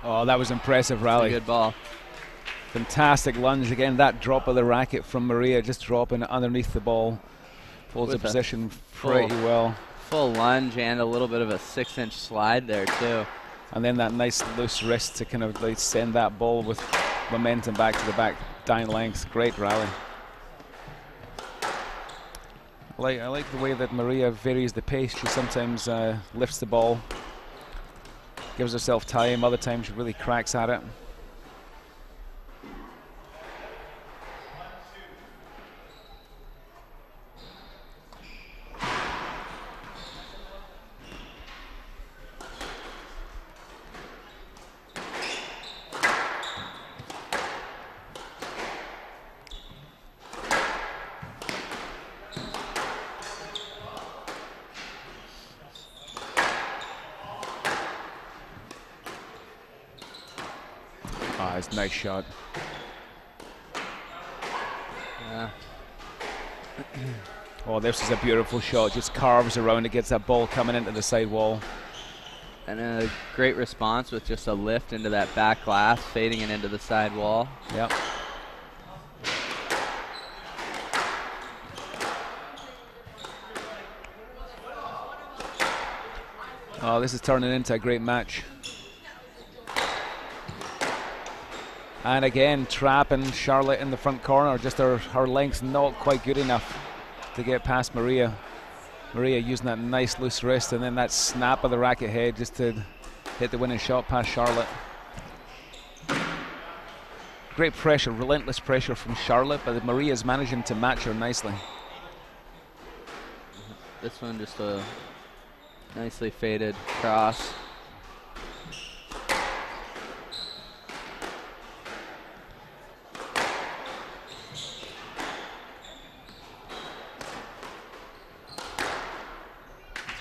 Oh, that was impressive rally. Good ball. Fantastic lunge again. That drop of the racket from Maria, just dropping it underneath the ball. Holds the position pretty well. Full lunge and a little bit of a 6-inch slide there too. And then that nice loose wrist to kind of like send that ball with momentum back to the back down length. Great rally. I like the way that Maria varies the pace. She sometimes lifts the ball, gives herself time. Other times she really cracks at it. It's a nice shot. Yeah. Oh, this is a beautiful shot. Just carves around it, gets that ball coming into the side wall. And a great response with just a lift into that back glass, fading it into the side wall. Yep. Oh, this is turning into a great match. And again, trapping Charlotte in the front corner. Just her length's not quite good enough to get past Maria. Maria using that nice loose wrist and then that snap of the racket head just to hit the winning shot past Charlotte. Great pressure, relentless pressure from Charlotte, but Maria's managing to match her nicely. This one just a nicely faded cross.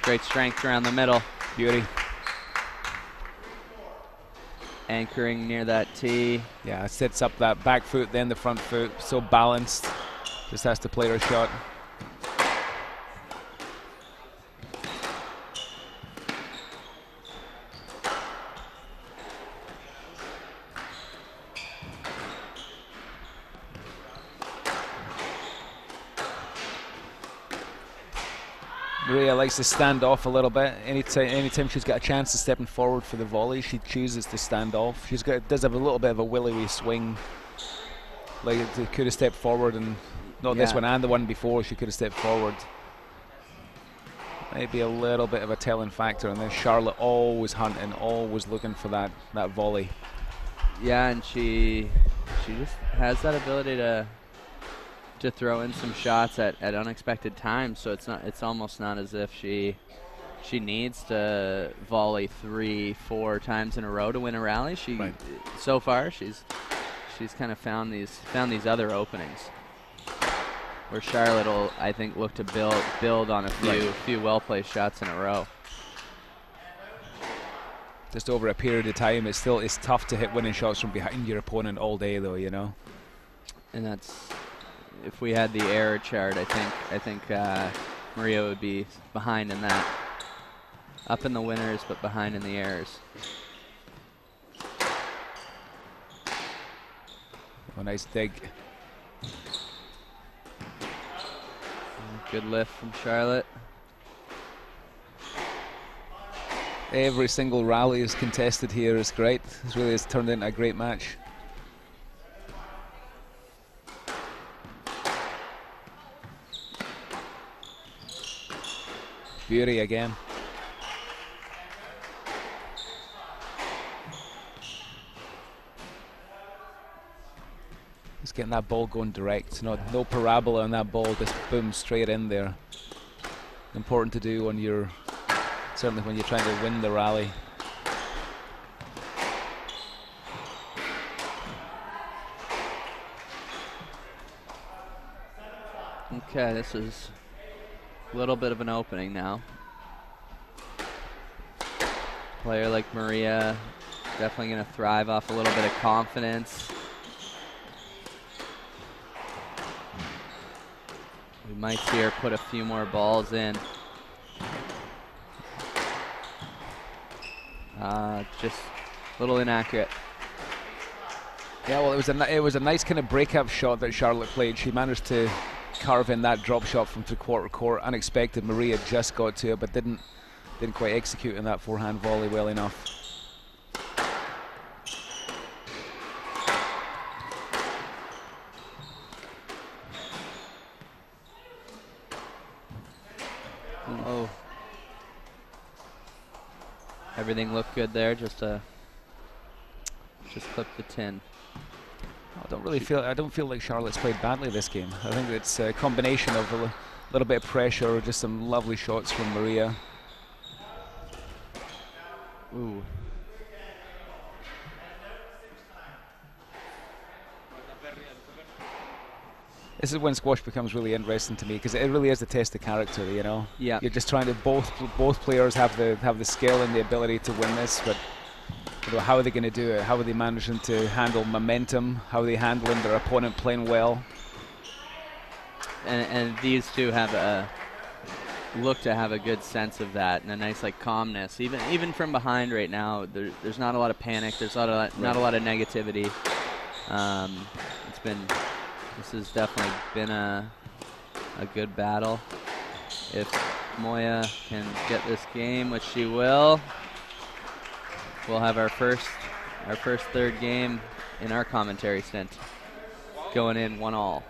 Great strength around the middle. Beauty. Anchoring near that tee. Yeah, it sets up that back foot, then the front foot. So balanced. Just has to play her shot. Maria likes to stand off a little bit. Anytime she's got a chance of stepping forward for the volley, she chooses to stand off. Does have a little bit of a willy swing. Like it could have stepped forward, and not this one and the one before, she could have stepped forward. Maybe a little bit of a telling factor, and then Charlotte always hunting, always looking for that volley. Yeah, and she just has that ability to throw in some shots at unexpected times, so it's almost not as if she needs to volley 3-4 times in a row to win a rally. So far she's kind of found these other openings where Charlotte will, I think, look to build on a few well placed shots in a row. Just over a period of time, it's tough to hit winning shots from behind your opponent all day, though, you know. And that's, if we had the error chart, I think Maria would be behind in that. Up in the winners, but behind in the errors. Oh, nice dig. Good lift from Charlotte. Every single rally is contested here. It's great. This really has turned into a great match. Beauty again. Just getting that ball going direct. No parabola on that ball, just boom, straight in there. important to do when you're certainly when you're trying to win the rally. Okay, this is a little bit of an opening now. Player like Maria definitely going to thrive off a little bit of confidence. We might see her put a few more balls in. Just a little inaccurate. Yeah, well, it was a nice kind of breakup shot that Charlotte played. She managed to carve in that drop shot from three-quarter court. Unexpected. Maria just got to it, but didn't quite execute in that forehand volley well enough. Oh, everything looked good there. Just clip the tin. I don't feel like Charlotte's played badly this game. I think it's a combination of a little bit of pressure, just some lovely shots from Maria. Ooh. This is when squash becomes really interesting to me, because it really is the test of character, you know. Yeah. You're just trying to both players have the skill and the ability to win this, but you know, how are they going to do it? How are they managing to handle momentum? How are they handling their opponent playing well? And these two have look to have a good sense of that and a nice calmness. Even from behind right now, there's not a lot of panic. There's not a lot of negativity. This has definitely been a good battle. If Moya can get this game, which she will, we'll have our first third game in our commentary stint going in 1-1.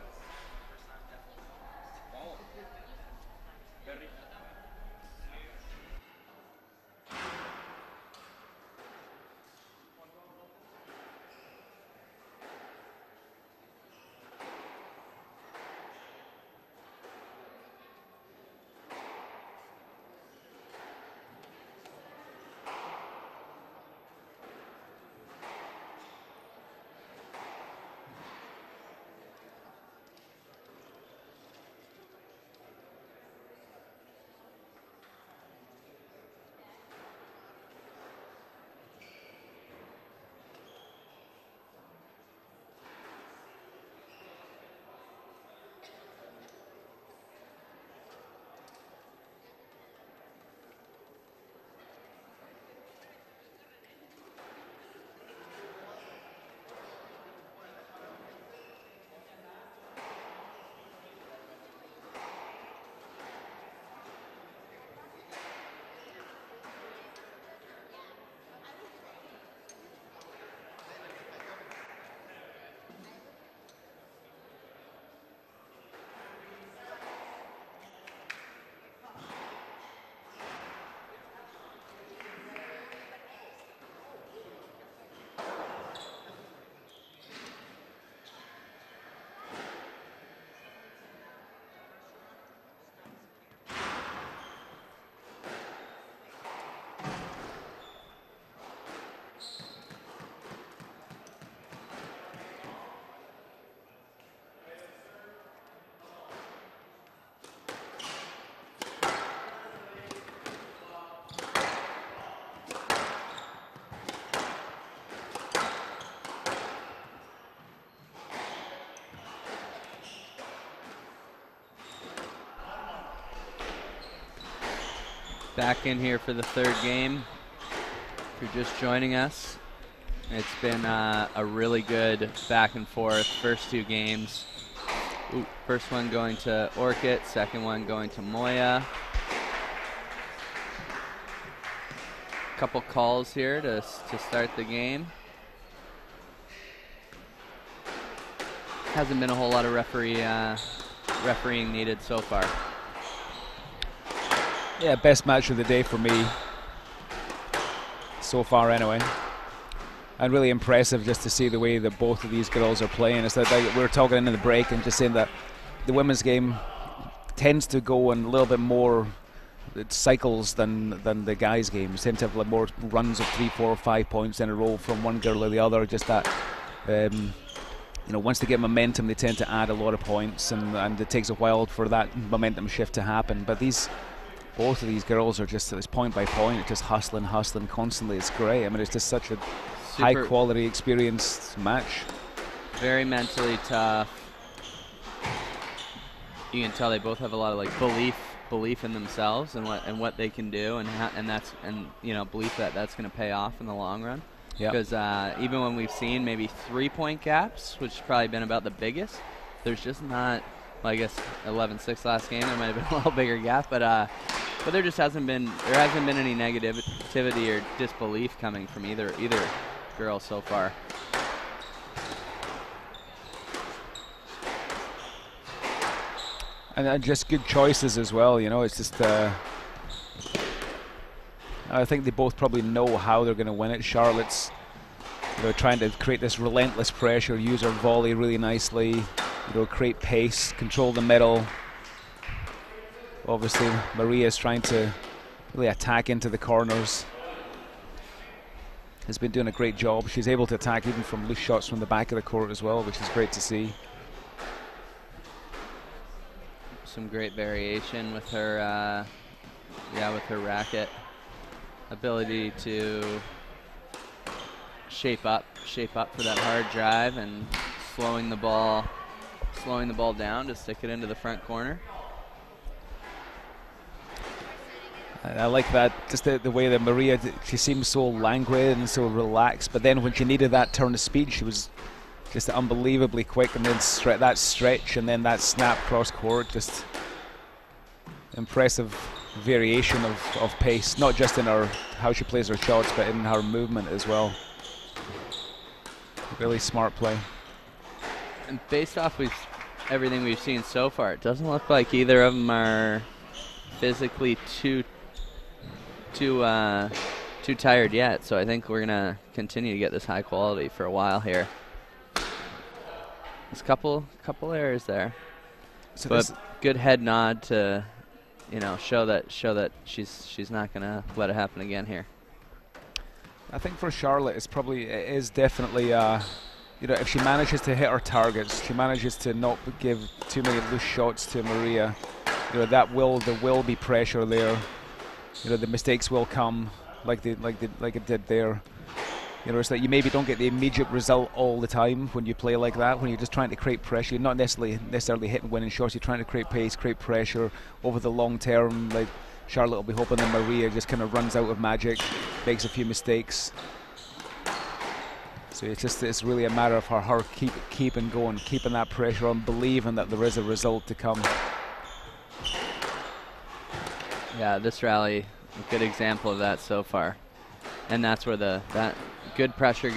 Back in here for the third game. If you're just joining us, it's been a really good back and forth first two games. First one going to Orchid, second one going to Moya. Couple calls here to start the game. Hasn't been a whole lot of refereeing needed so far. Yeah, best match of the day for me so far anyway. And really impressive just to see the way that both of these girls are playing. It's that we were talking into the break and just saying that the women's game tends to go in a little bit more cycles than the guys' games. Tend to have like more runs of 3, 4, 5 points in a row from one girl or the other. Just that, once they get momentum, they tend to add a lot of points, and it takes a while for that momentum shift to happen. But both of these girls are just, it's point by point, just hustling constantly. It's great. I mean, it's just such a high quality, experienced match. Very mentally tough. You can tell they both have a lot of like belief in themselves and what they can do, and belief that that's going to pay off in the long run. Because even when we've seen maybe 3-point gaps, which has probably been about the biggest, there's just not. Well, I guess 11-6 last game, there might have been a little bigger gap, but there just hasn't been any negativity or disbelief coming from either girl so far. And just good choices as well, it's just I think they both probably know how they're going to win it. Charlotte's trying to create this relentless pressure, use her volley really nicely, create pace, control the middle. Obviously Maria's trying to really attack into the corners. Has been doing a great job. She's able to attack even from loose shots from the back of the court as well, which is great to see. Some great variation with her with her racket. Ability to shape up for that hard drive and slowing the ball down to stick it into the front corner. I like that, just the way that Maria, she seems so languid and so relaxed, but then when she needed that turn of speed, she was just unbelievably quick, and then that stretch and then that snap cross court, just impressive variation of pace, not just in how she plays her shots, but in her movement as well. Really smart play. And based off everything we've seen so far, it doesn't look like either of them are physically too tired yet. So I think we're gonna continue to get this high quality for a while here. There's a couple errors there, so but good head nod to show that she's not gonna let it happen again here. I think for Charlotte, it is definitely if she manages to hit her targets, she manages to not give too many loose shots to Maria, there will be pressure there. The mistakes will come like it did there. It's that you maybe don't get the immediate result all the time when you play like that, when you're just trying to create pressure. You're not necessarily hitting winning shots, you're trying to create pace, create pressure over the long term. Like Charlotte will be hoping that Maria just kind of runs out of magic, makes a few mistakes. So it's really a matter of her keeping going, keeping that pressure on, believing that there is a result to come. Yeah, this rally, a good example of that so far. And that's where that good pressure,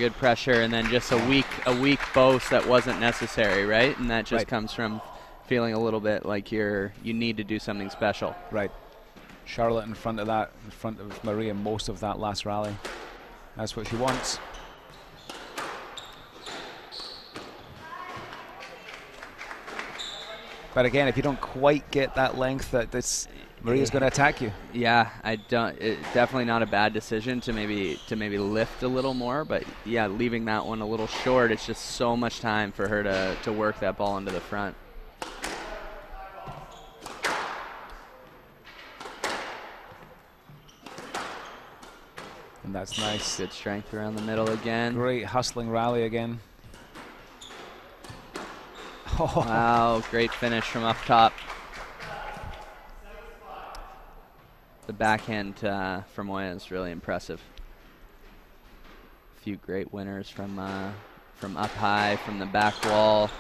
and then just a weak boast that wasn't necessary, right? And that just comes from feeling a little bit like you need to do something special. Right. Charlotte in front of Maria most of that last rally. That's what she wants. But again, if you don't quite get that length, Maria's going to attack you. Yeah, definitely not a bad decision to maybe lift a little more, but yeah, leaving that one a little short. It's just so much time for her to work that ball into the front. And that's nice. Good strength around the middle again. Great hustling rally again. Wow, great finish from up top. The backhand from Moya is really impressive. A few great winners from up high, from the back wall.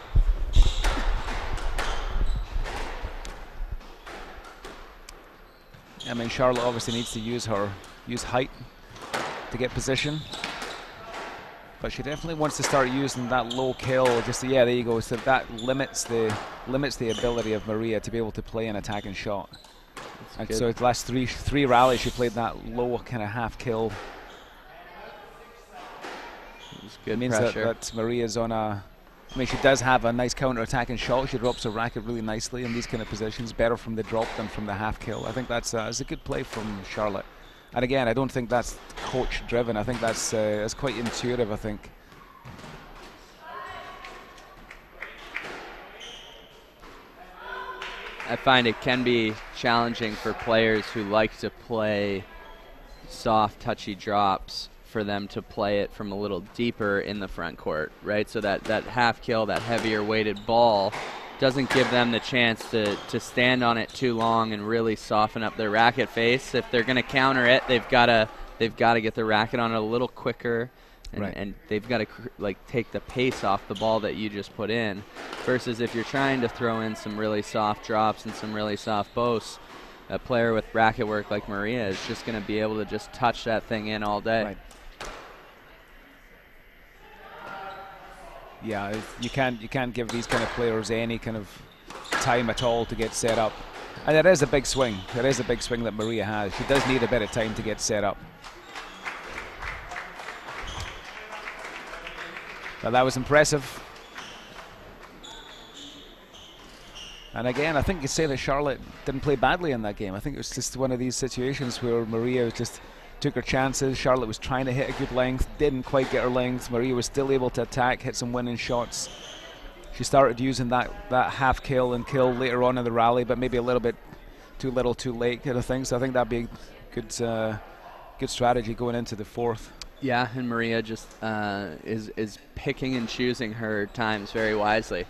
I mean, Charlotte obviously needs to use height to get position, but she definitely wants to start using that low kill. There you go. So that limits the ability of Maria to be able to play an attacking shot. And so the last three rallies, she played that low kind of half kill. Good pressure. That Maria's on a I mean, she does have a nice counter-attacking shot. She drops her racket really nicely in these kind of positions, better from the drop than from the half kill. I think that's a good play from Charlotte. And again, I don't think that's coach-driven. I think that's quite intuitive, I think. I find it can be challenging for players who like to play soft, touchy drops for them to play it from a little deeper in the front court, right? So that half kill, that heavier weighted ball doesn't give them the chance to stand on it too long and really soften up their racket face. If they're going to counter it, they've got to get the racket on it a little quicker. And they've got to take the pace off the ball that you just put in, versus if you're trying to throw in some really soft drops and some really soft boasts, a player with racket work like Maria is just going to be able to just touch that thing in all day. Right. Yeah, you can't give these kind of players any kind of time at all to get set up. And it is a big swing. It is a big swing that Maria has. She does need a bit of time to get set up. Well, that was impressive. And again, I think you could say that Charlotte didn't play badly in that game. I think it was just one of these situations where Maria just took her chances. Charlotte was trying to hit a good length, didn't quite get her length. Maria was still able to attack, hit some winning shots. She started using that half kill and kill later on in the rally, but maybe a little bit too little, too late kind of thing. So I think that'd be a good strategy going into the fourth. Yeah, and Maria just is picking and choosing her times very wisely.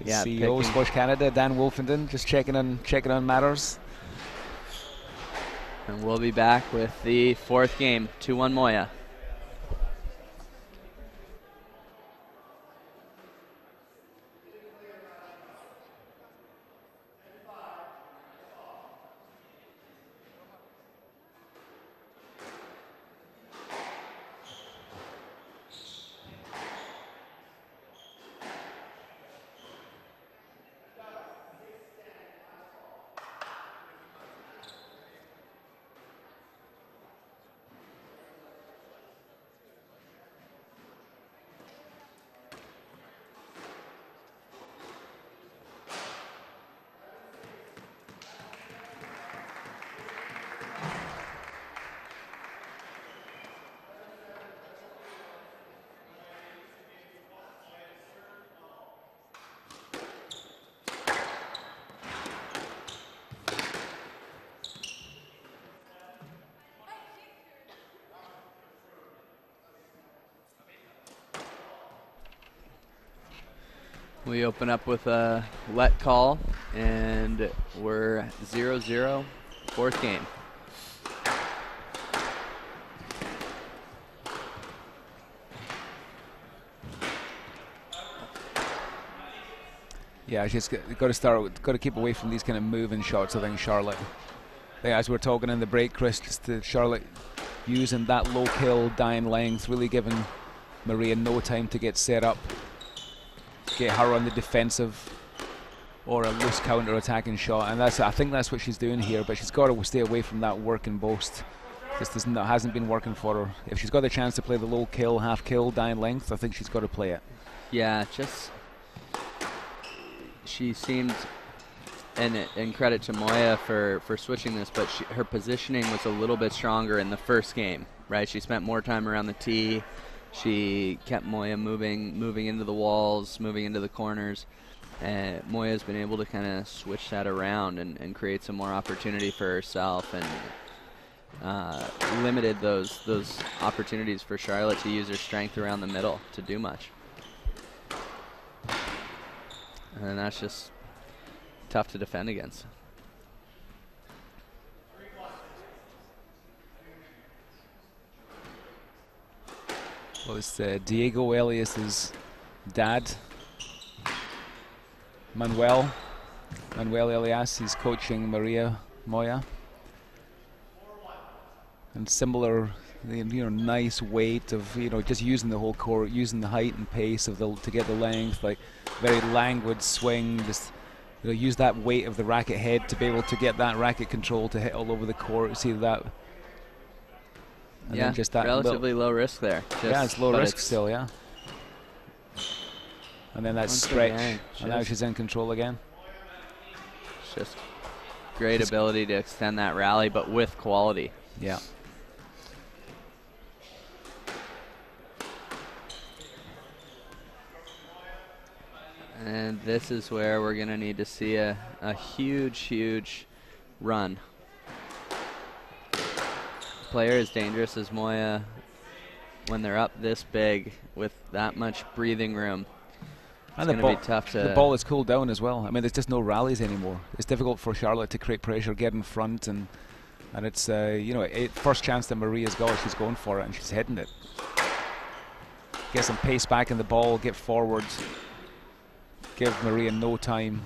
Yeah, CEO Squash Canada, Dan Wolfenden, just checking on matters. And we'll be back with the fourth game, 2-1 Moya. We open up with a let call, and we're 0-0, fourth game. Yeah, she's got to keep away from these kind of moving shots. I think Charlotte. As we were talking in the break, Chris, just Charlotte using that low kill, dying length, really giving Maria no time to get set up. Get her on the defensive or a loose counter-attacking shot, and I think that's what she's doing here. But she's got to stay away from that working boast. Just hasn't been working for her. If she's got the chance to play the low kill, half kill, dying length, I think she's got to play it. Yeah, she seemed, and credit to Moya for switching this, but her positioning was a little bit stronger in the first game, right? She spent more time around the tee. She kept Moya moving into the walls, moving into the corners. And Moya's been able to kind of switch that around and create some more opportunity for herself, and limited those opportunities for Charlotte to use her strength around the middle to do much. And that's just tough to defend against. Well, it's Diego Elias's dad, Manuel Elias. He's coaching Maria Moya, and similar, nice weight of just using the whole court, using the height and pace of to get the length, like very languid swing. Just use that weight of the racket head to be able to get that racket control to hit all over the court. See that And yeah, then just that relatively low risk there. Yeah, it's low risk still, yeah. And then that stretch, and now she's in control again. It's just great ability to extend that rally, but with quality. Yeah. And this is where we're going to need to see a huge run. Player as dangerous as Moya, when they're up this big with that much breathing room, it's going to be tough to... The ball is cooled down as well. I mean, there's just no rallies anymore. It's difficult for Charlotte to create pressure, get in front, and it's, you know, first chance that Maria's got, she's going for it, and she's hitting it. Get some pace back in the ball, get forward, give Maria no time.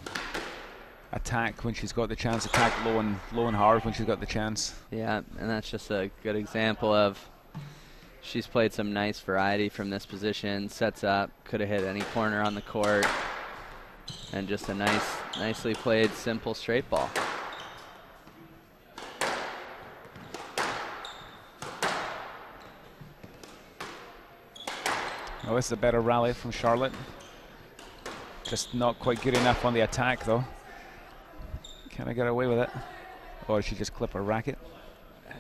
Attack when she's got the chance, attack low and hard when she's got the chance. Yeah, and that's just a good example of she's played some nice variety from this position, sets up, could have hit any corner on the court, and just a nicely played simple straight ball. Oh, this is a better rally from Charlotte. Just not quite good enough on the attack though. Can I get away with it? Or did she just clip her racket? I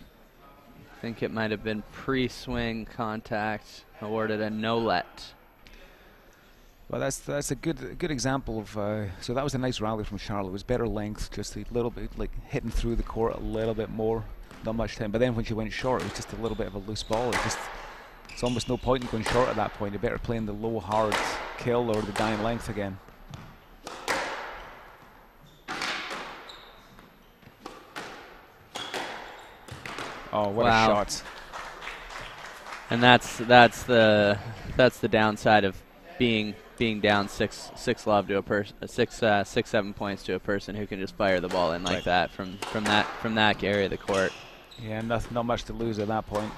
think it might have been pre-swing contact, awarded a no-let. Well, that's a good example of. So that was a nice rally from Charlotte. It was better length, just a little bit like hitting through the court a little bit more, not much time. But then when she went short, it was just a little bit of a loose ball. It's almost no point in going short at that point. You're better playing the low hard kill or the dying length again. Oh, what a shot! And that's the downside of being down six love to a person, 6-7 points to a person who can just fire the ball in like that from that area of the court. Yeah, not much to lose at that point.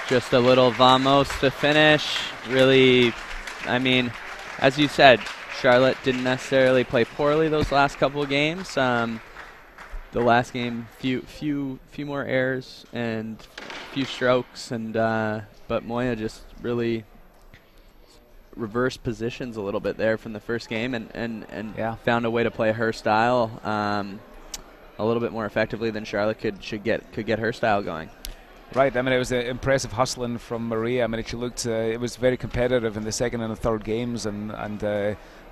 Just a little vamos to finish. Really, I mean, as you said, Charlotte didn't necessarily play poorly those last couple of games. The last game, few more errors and few strokes, and but Moya just really reversed positions a little bit there from the first game, and found a way to play her style a little bit more effectively than Charlotte could get her style going. Right, I mean, it was impressive hustling from Maria. I mean, she looked, it was very competitive in the second and the third games, and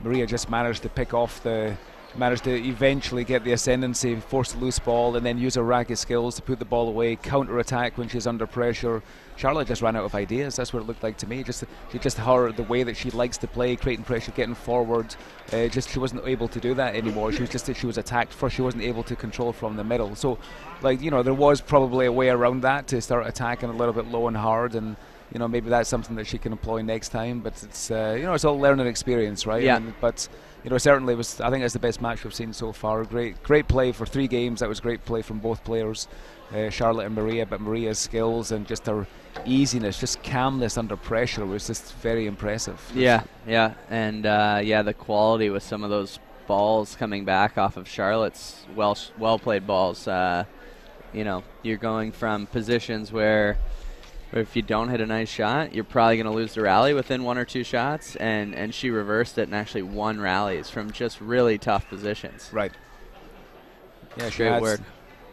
Maria just managed to managed to eventually get the ascendancy, force the loose ball, and then use her racket skills to put the ball away, counter-attack when she's under pressure. Charlotte just ran out of ideas. That's what it looked like to me. The way that she likes to play, creating pressure, getting forward. She wasn't able to do that anymore. She was attacked first. She wasn't able to control from the middle. So, there was probably a way around that to start attacking a little bit low and hard, and maybe that's something that she can employ next time. But it's it's all learning experience, right? Yeah. But certainly was. I think it's the best match we've seen so far. Great play for 3 games. That was great play from both players, Charlotte and Maria. But Maria's skills and just her easiness, just calmness under pressure was just very impressive. Yeah, and the quality with some of those balls coming back off of Charlotte's well played balls. You're going from positions where if you don't hit a nice shot, you're probably going to lose the rally within 1 or 2 shots, and she reversed it and actually won rallies from just really tough positions. Right. Yeah, great work.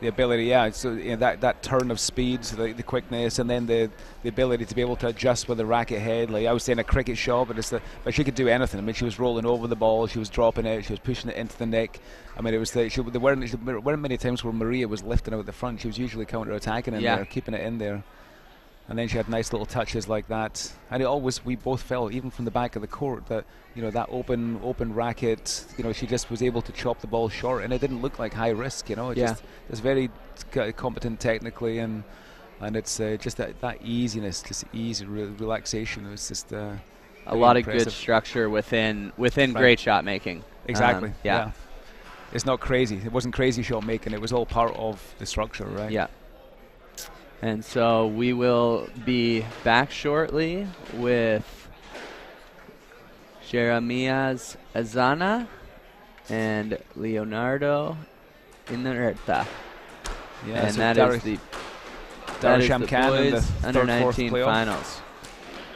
The ability, so that turn of speed, the quickness, and then the ability to be able to adjust with the racket head. Like I was saying, a cricket shot, but she could do anything. I mean, she was rolling over the ball, she was dropping it, she was pushing it into the neck. I mean, there weren't many times where Maria was lifting out the front. She was usually counter-attacking in there, keeping it in there. And then she had nice little touches like that. And we both felt, even from the back of the court, that that open racket, she just was able to chop the ball short, and it didn't look like high risk. It's very competent technically, and it's just that easiness, just easy relaxation. It was just a lot impressive. of good structure within great shot making. Exactly. Yeah. It's not crazy. It wasn't crazy shot making. It was all part of the structure, right? Yeah. And so we will be back shortly with Jeremias Azana and Leonardo Inarreta. Yeah, and so that is the Darushamkhan in the boys third, under fourth 19 playoff. finals.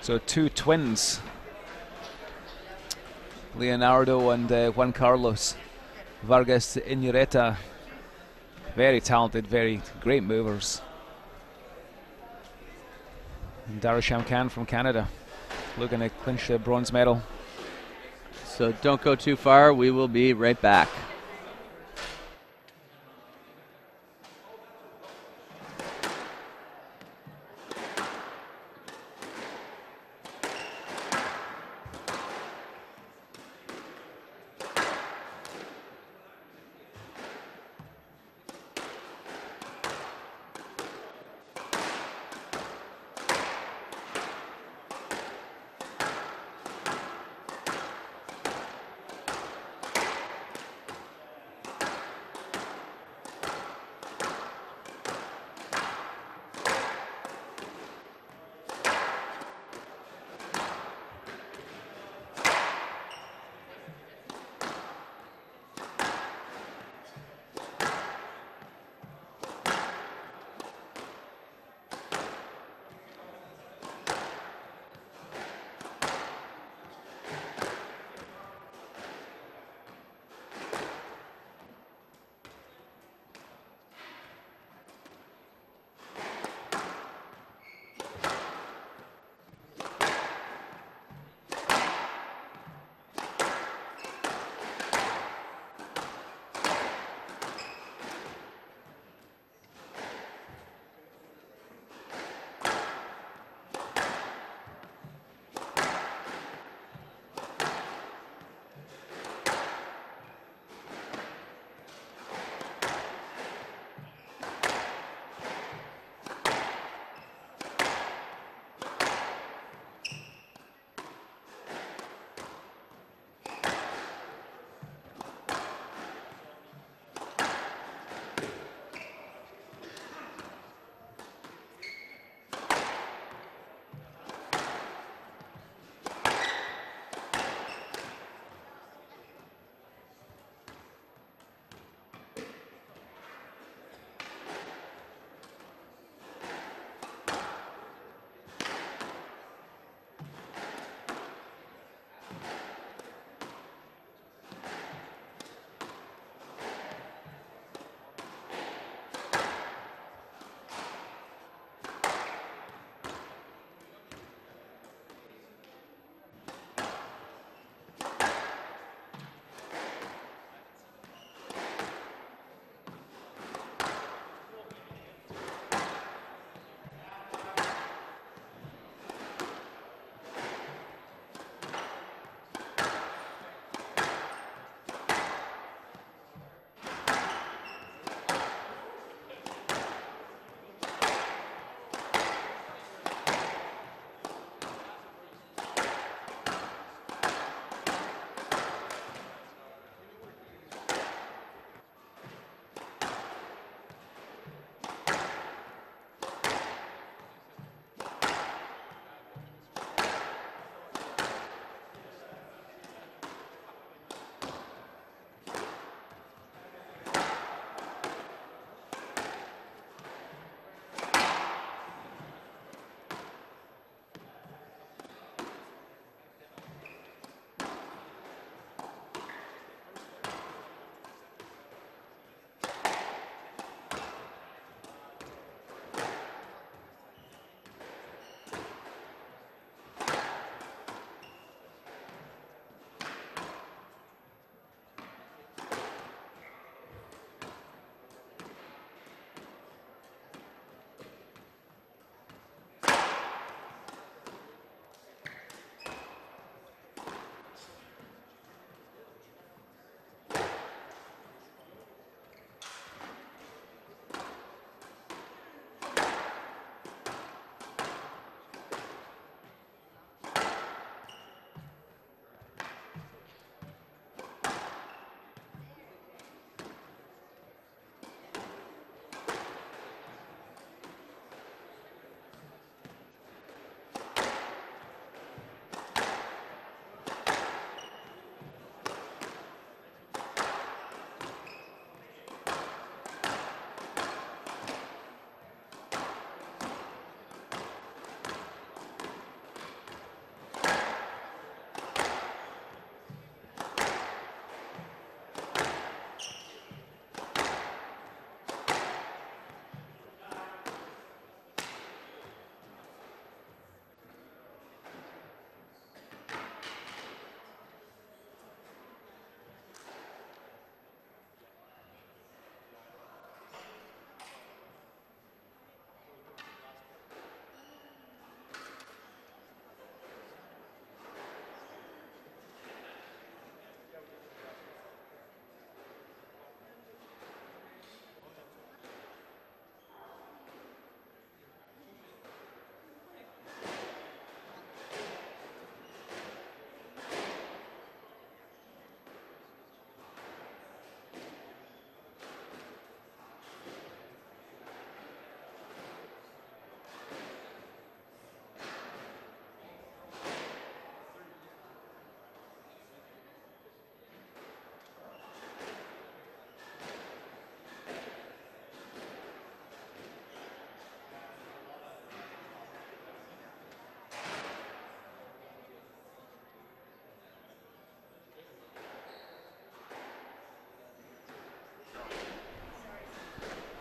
So 2 twins, Leonardo and Juan Carlos Vargas Inureta. Very talented, very great movers. And Darushamkhan from Canada, looking to clinch the bronze medal. So don't go too far. We will be right back.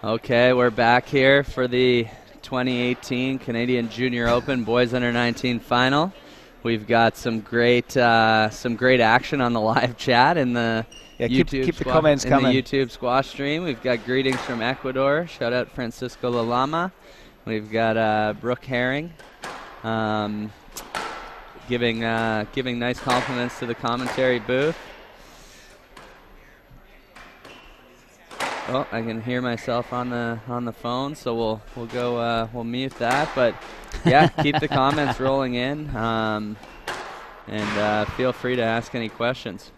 Okay, we're back here for the 2018 Canadian Junior Open Boys Under 19 Final. We've got some great action on the live chat in the YouTube keep the comments coming. The YouTube squash stream. We've got greetings from Ecuador. Shout out Francisco Lalama. We've got Brooke Herring giving nice compliments to the commentary booth. Oh, I can hear myself on the phone, so we'll mute that. But yeah, keep the comments rolling in, and feel free to ask any questions.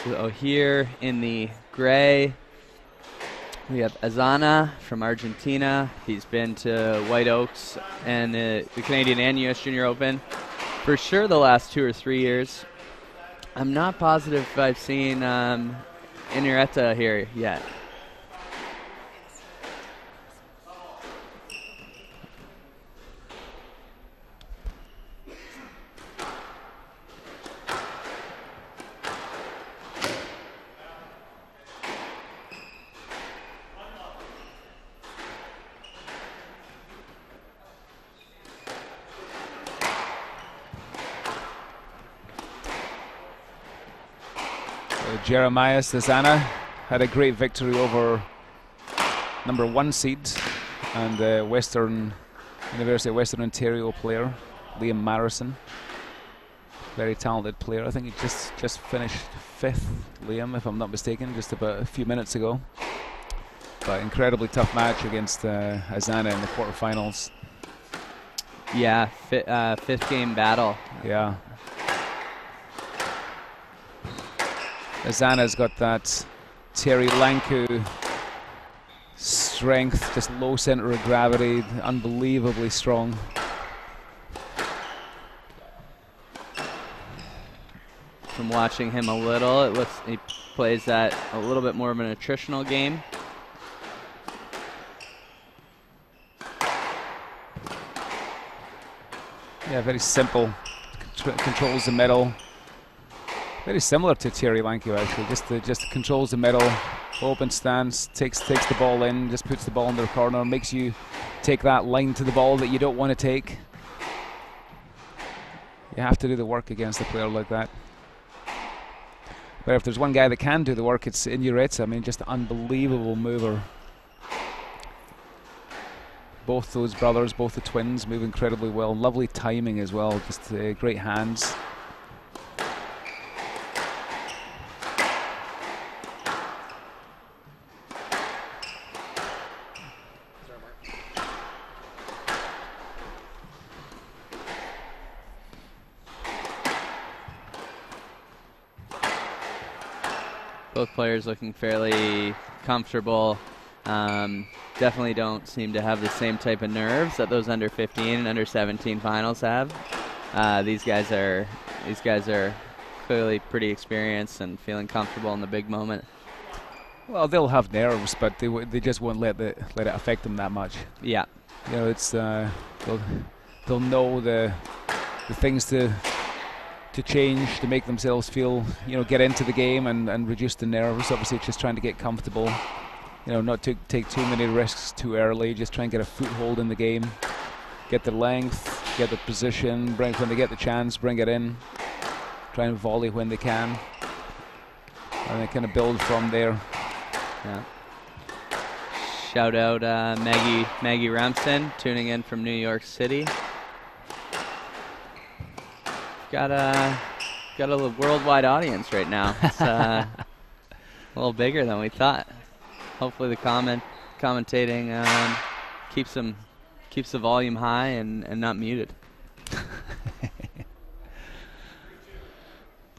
So here in the gray, we have Azana from Argentina. He's been to White Oaks and the Canadian and U.S. Junior Open for sure the last 2 or 3 years. I'm not positive if I've seen Inureta here yet. Jeremiah Azana had a great victory over number 1 seed and University of Western Ontario player Liam Marison. Very talented player. I think he just finished 5th, Liam, if I'm not mistaken, just about a few minutes ago. But incredibly tough match against Azana in the quarterfinals. Yeah, 5th game battle. Yeah. Azana's got that Terry Lanku strength, just low center of gravity, unbelievably strong. From watching him a little, it looks he plays that a little bit more of an attritional game. Yeah, very simple. Controls the middle. Very similar to Terry Lanku, actually. Just controls the middle, open stance, takes the ball in, just puts the ball in the corner, makes you take that line to the ball that you don't want to take. You have to do the work against a player like that. But if there's one guy that can do the work, it's Inureta. I mean, just an unbelievable mover. Both those brothers, both the twins, move incredibly well. Lovely timing as well. Just great hands. Both players looking fairly comfortable. Definitely don't seem to have the same type of nerves that those under 15 and under 17 finals have. These guys are clearly pretty experienced and feeling comfortable in the big moment. Well, they'll have nerves, but they just won't let it affect them that much. Yeah. You know, it's they'll know the things to change to make themselves feel, you know, get into the game and reduce the nerves. Obviously, it's just trying to get comfortable. You know, not to take too many risks too early. Just try and get a foothold in the game, get the length, get the position. When they get the chance, bring it in. Try and volley when they can, and they kind of build from there. Yeah. Shout out Maggie Ramsden tuning in from New York City. Got a worldwide audience right now. It's a little bigger than we thought. Hopefully the commentating keeps the volume high and not muted.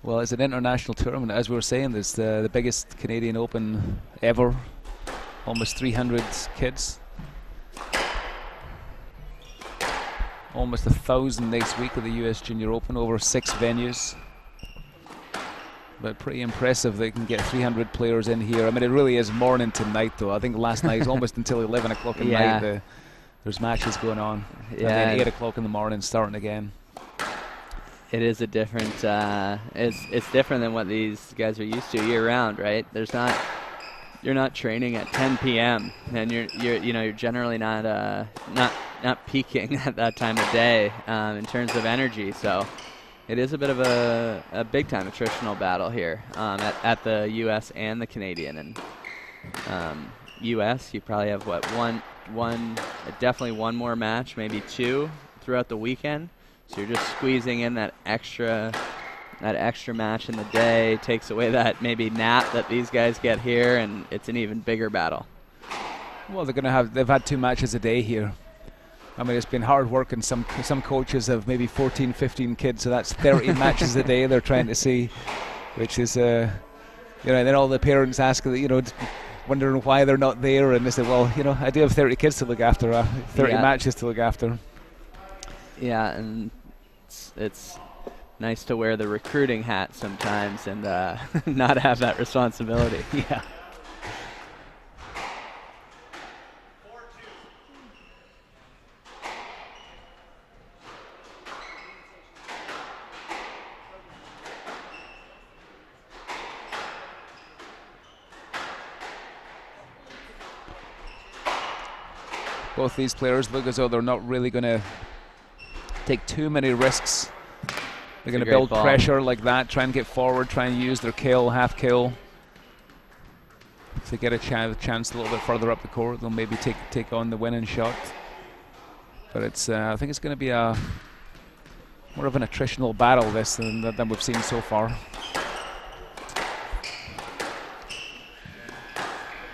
Well, it's an international tournament, as we were saying. It's the biggest Canadian Open ever. Almost 300 kids. Almost 1,000 next week at the US Junior Open, over 6 venues. But pretty impressive they can get 300 players in here. I mean, it really is morning to night, though. I think last night almost until 11 o'clock at night. There's matches going on. Yeah. And then 8 o'clock in the morning starting again. It is a different. It's different than what these guys are used to year round, right? You're not training at 10 p.m. and you're generally not peaking at that time of day in terms of energy. So it is a bit of a big time attritional battle here at the U.S. and the Canadian. And U.S. you probably have definitely one more match, maybe two throughout the weekend. So you're just squeezing in that extra match in the day, takes away that maybe nap that these guys get here, and it's an even bigger battle. Well, they've had 2 matches a day here. I mean, it's been hard work, and some coaches have maybe 14, 15 kids, so that's 30 matches a day they're trying to see, which is, and then all the parents ask, wondering why they're not there, and they say, well, I do have 30 kids to look after, 30 matches to look after. Yeah, and it's nice to wear the recruiting hat sometimes and not have that responsibility. Yeah. Both these players look as though they're not really going to take too many risks. They're going to build pressure like that, try and get forward, try and use their half kill. If they get a chance a little bit further up the court, they'll maybe take on the winning shot. But I think it's going to be more of an attritional battle than we've seen so far.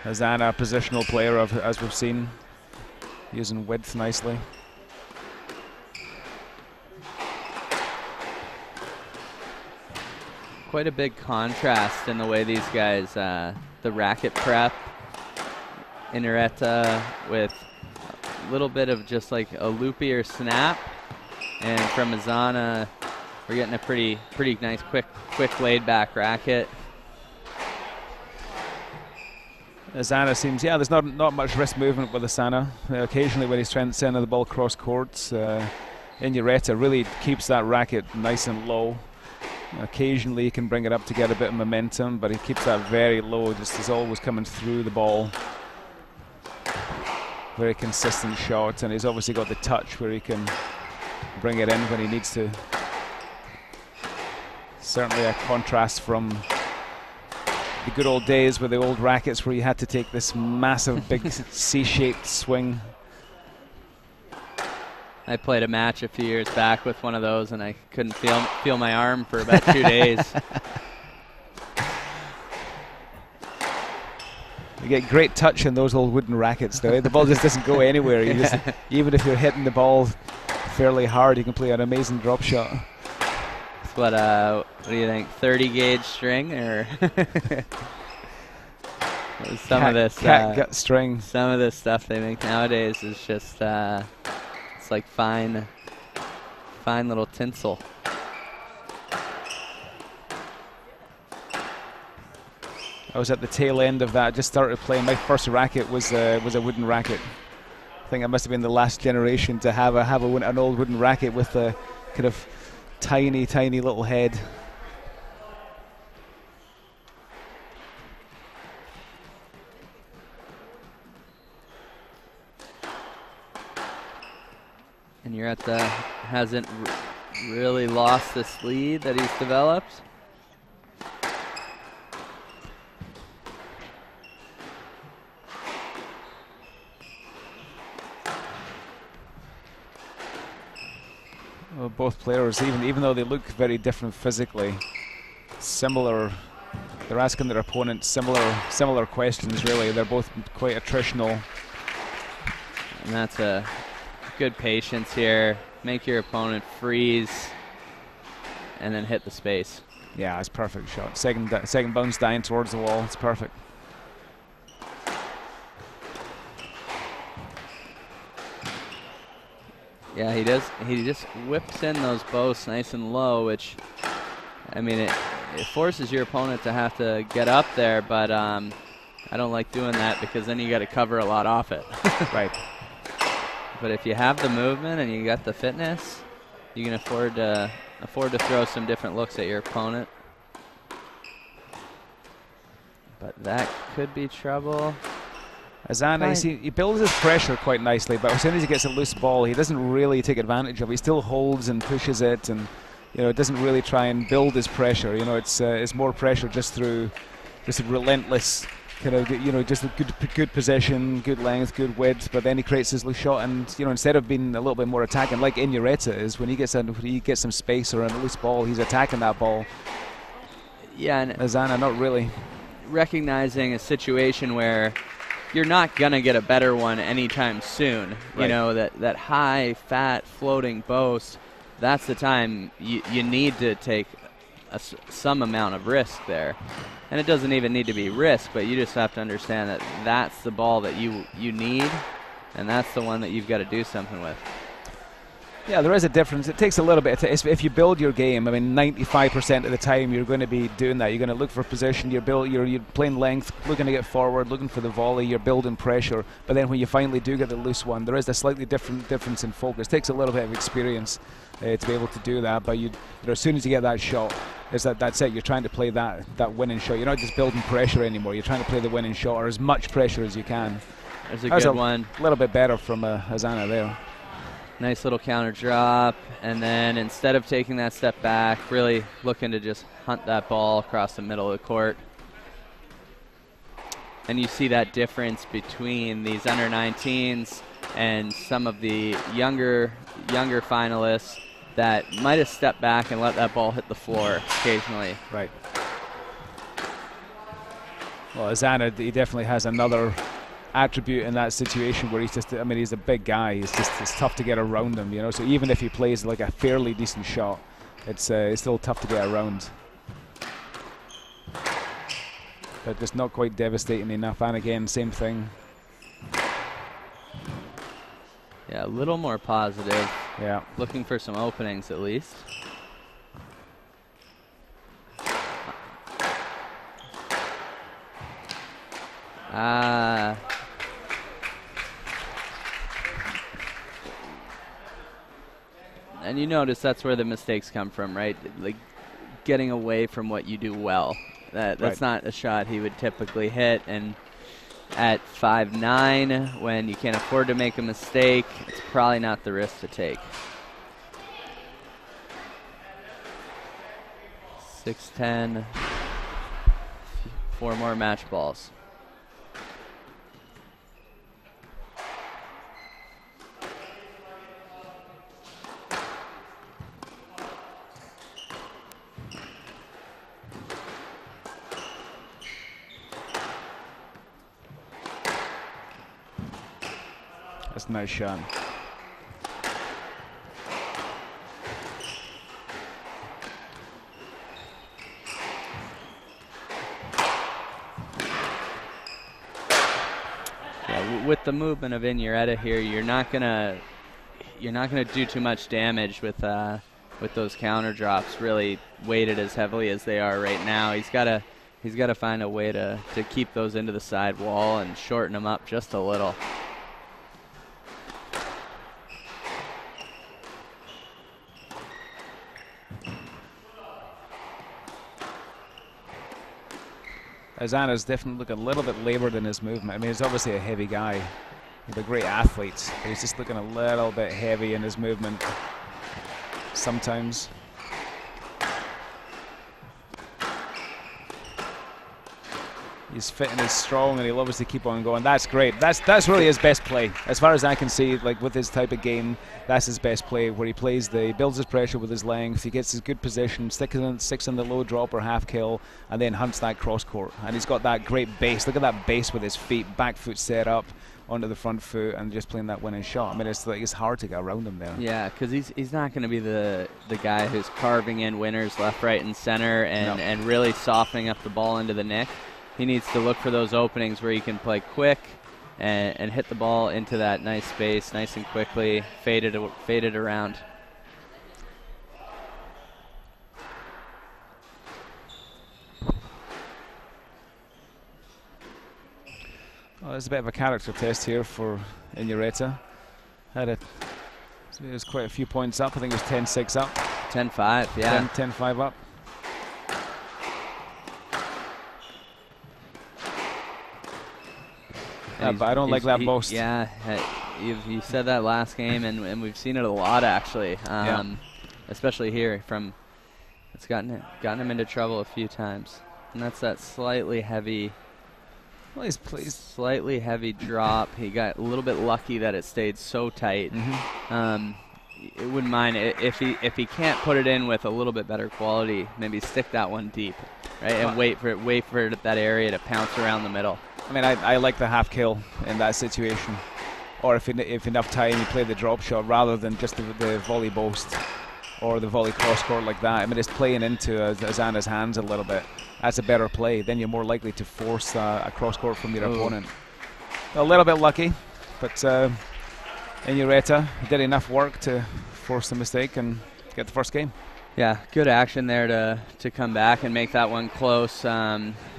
Hazana, a positional player, as we've seen, using width nicely. Quite a big contrast in the way these guys, the racket prep, Inareta with a little bit of just like a loopier snap, and from Hazana, we're getting a pretty nice, quick laid back racket. Hazana seems, there's not much wrist movement with Hazana. Occasionally when he's trying to send the ball cross courts, Inareta really keeps that racket nice and low. Occasionally he can bring it up to get a bit of momentum, but he keeps that very low, just is always coming through the ball. Very consistent shot, and he's obviously got the touch where he can bring it in when he needs to. Certainly a contrast from the good old days with the old rackets where you had to take this massive big C-shaped swing. I played a match a few years back with one of those, and I couldn't feel my arm for about 2 days. You get great touch in those old wooden rackets, though. The ball just doesn't go anywhere. Even if you're hitting the ball fairly hard, you can play an amazing drop shot. What do you think? 30 gauge string or some of this catgut string? Some of this stuff they make nowadays is just it's like fine little tinsel. I was at the tail end of that. I just started playing. My first racket was a wooden racket. I think I must have been the last generation to have an old wooden racket with a kind of tiny little head. And Inareta hasn't really lost this lead that he's developed. Well, both players, even though they look very different physically, similar. They're asking their opponents similar questions. Really, they're both quite attritional. And that's a good patience here. Make your opponent freeze, and then hit the space. Yeah, it's perfect shot. Second bounce down towards the wall. It's perfect. Yeah, he does. He just whips in those boasts nice and low, which, I mean, it forces your opponent to have to get up there, but I don't like doing that because then you got to cover a lot off it. Right. But if you have the movement and you got the fitness, you can afford to afford to throw some different looks at your opponent. But that could be trouble. Azana, he builds his pressure quite nicely, but as soon as he gets a loose ball, he doesn't really take advantage of it. He still holds and pushes it, and it doesn't really try and build his pressure. It's more pressure just through just a relentless kind of, just a good possession, good length, good width. But then he creates his loose shot, and instead of being a little bit more attacking, like Inureta is, when he gets some space or a loose ball, he's attacking that ball. Yeah, and Azana, not really. Recognizing a situation where you're not going to get a better one anytime soon. Right. That high, fat, floating boast, that's the time you need to take some amount of risk there. And it doesn't even need to be risk, but you just have to understand that that's the ball that you need, and that's the one that you've got to do something with. Yeah, there is a difference. It takes a little bit. If you build your game, 95% of the time you're going to be doing that. You're going to look for position. You're playing length, looking to get forward, looking for the volley. You're building pressure. But then when you finally do get the loose one, there is a slightly different difference in focus. It takes a little bit of experience to be able to do that. But as soon as you get that shot, that's it. You're trying to play that winning shot. You're not just building pressure anymore. You're trying to play the winning shot, or as much pressure as you can. There's a good one. A little bit better from Azana there. Nice little counter drop, and then instead of taking that step back, really looking to just hunt that ball across the middle of the court. And you see that difference between these under-19s and some of the younger finalists that might have stepped back and let that ball hit the floor occasionally. Right. Well, Azana, he definitely has another attribute in that situation where he's a big guy. It's tough to get around him, So even if he plays like a fairly decent shot, it's still tough to get around. But just not quite devastating enough. And again, same thing. Yeah, a little more positive. Yeah. Looking for some openings at least. And you notice that's where the mistakes come from, right? Like getting away from what you do well. That's right. Not a shot he would typically hit. And at 5'9", when you can't afford to make a mistake, it's probably not the risk to take. 6'10", 4 more match balls. That's a nice shot. Yeah, with the movement of Inureta here, you're not gonna do too much damage with those counter drops. Really weighted as heavily as they are right now. He's got to find a way to keep those into the side wall and shorten them up just a little. Azana's definitely looking a little bit laboured in his movement. He's obviously a heavy guy. He's a great athlete, but he's just looking a little bit heavy in his movement sometimes. He's fit and he's strong, and he'll obviously keep on going. That's great. That's really his best play, as far as I can see. Like with his type of game, that's his best play, where he builds his pressure with his length. He gets his good position, sticks in the low drop or half kill, and then hunts that cross court. And he's got that great base. Look at that base with his feet, back foot set up onto the front foot, and just playing that winning shot. It's hard to get around him there. Yeah, because he's not going to be the guy who's carving in winners left, right, and center, and really softening up the ball into the nick. He needs to look for those openings where he can play quick and hit the ball into that nice space, nice and quickly, faded around. Well, there's a bit of a character test here for Inureta. It was quite a few points up. I think it was 10-6 up. 10-5, yeah. 10-5 up. But I don't like that boast. Yeah, you said that last game, and we've seen it a lot actually. Especially here it's gotten him into trouble a few times, and that's that slightly heavy. Well, he's slightly heavy drop. He got a little bit lucky that it stayed so tight. It wouldn't mind if he can't put it in with a little bit better quality. Maybe stick that one deep, right, and wait for that area to pounce around the middle. I mean, I like the half kill in that situation, or if enough time you play the drop shot rather than just the volley boast or the volley cross court like that. I mean, it's playing into Ozana's hands a little bit. That's a better play. Then you're more likely to force a cross court from your opponent. A little bit lucky, but Inureta did enough work to force the mistake and get the first game. Yeah, good action there to come back and make that one close.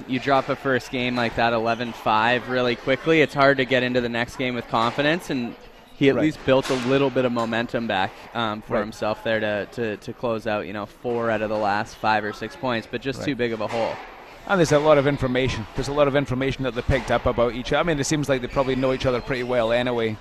You drop a first game like that, 11-5, really quickly. It's hard to get into the next game with confidence, and he at least built a little bit of momentum back for himself there to close out, 4 out of the last 5 or 6 points, but just too big of a hole. And there's a lot of information. There's a lot of information that they picked up about each other. I mean, it seems like they probably know each other pretty well anyway,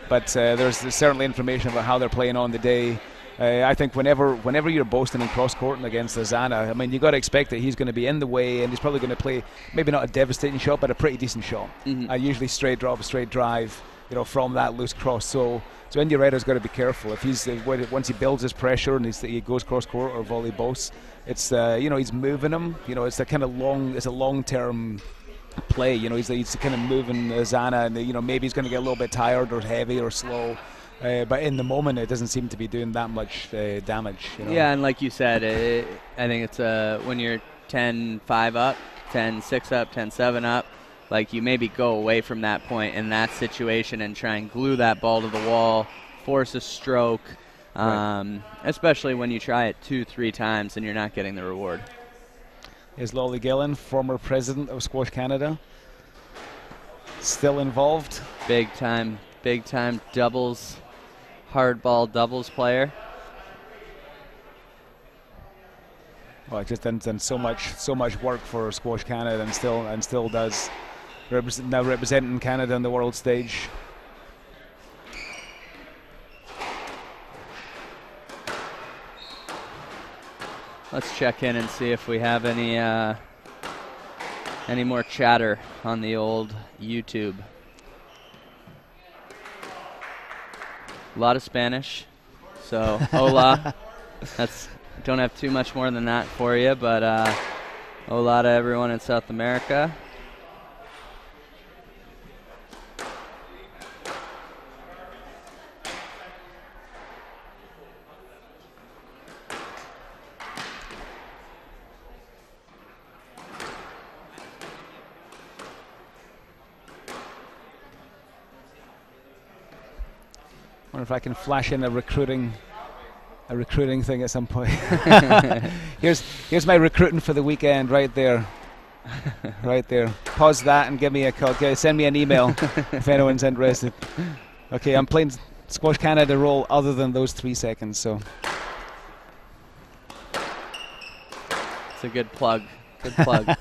but there's certainly information about how they're playing on the day. I think whenever you're boasting and cross-courting against Ozana, I mean, you've got to expect that he's going to be in the way, and he's probably going to play maybe not a devastating shot, but a pretty decent shot. Usually straight drop, straight drive, from that loose cross. So Inureta's got to be careful. If once he builds his pressure and he goes cross-court or volley boasts, it's he's moving him. It's a kind of long-term play. He's kind of moving Ozana, and maybe he's going to get a little bit tired or heavy or slow. But in the moment, it doesn't seem to be doing that much damage. Yeah, and like you said, I think it's when you're 10-5 up, 10-6 up, 10-7 up, like you maybe go away from that point in that situation and try and glue that ball to the wall, force a stroke, especially when you try it 2-3 times and you're not getting the reward. Is Lolly Gillen, former president of Squash Canada, still involved? Big time doubles. Hardball doubles player. Well, just done so much work for Squash Canada, and still does. Now representing Canada on the world stage. Let's check in and see if we have any more chatter on the old YouTube. A lot of Spanish, so hola. Don't have too much more than that for you, but hola to everyone in South America. Wonder if I can flash in a recruiting thing at some point. here's my recruiting for the weekend right there. Right there. Pause that and give me a call. Okay, send me an email if anyone's interested. Okay, I'm playing Squash Canada role other than those 3 seconds, so. It's a good plug. Good plug.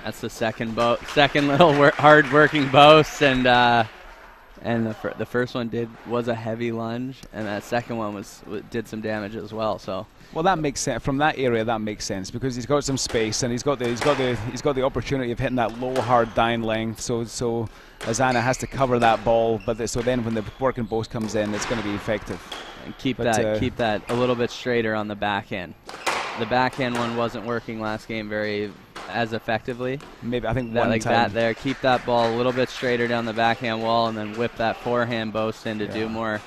That's the second little hard-working boast, and the first one was a heavy lunge, and that second one did some damage as well. So. Well, that makes sense. From that area, that makes sense because he's got some space and he's got the opportunity of hitting that low hard down length. So Ozana has to cover that ball, so then when the working boast comes in, it's going to be effective. And keep that a little bit straighter on the backhand. The backhand one wasn't working last game as effectively. Maybe I think one time. That there. Keep that ball a little bit straighter down the backhand wall, and then whip that forehand boast in to do more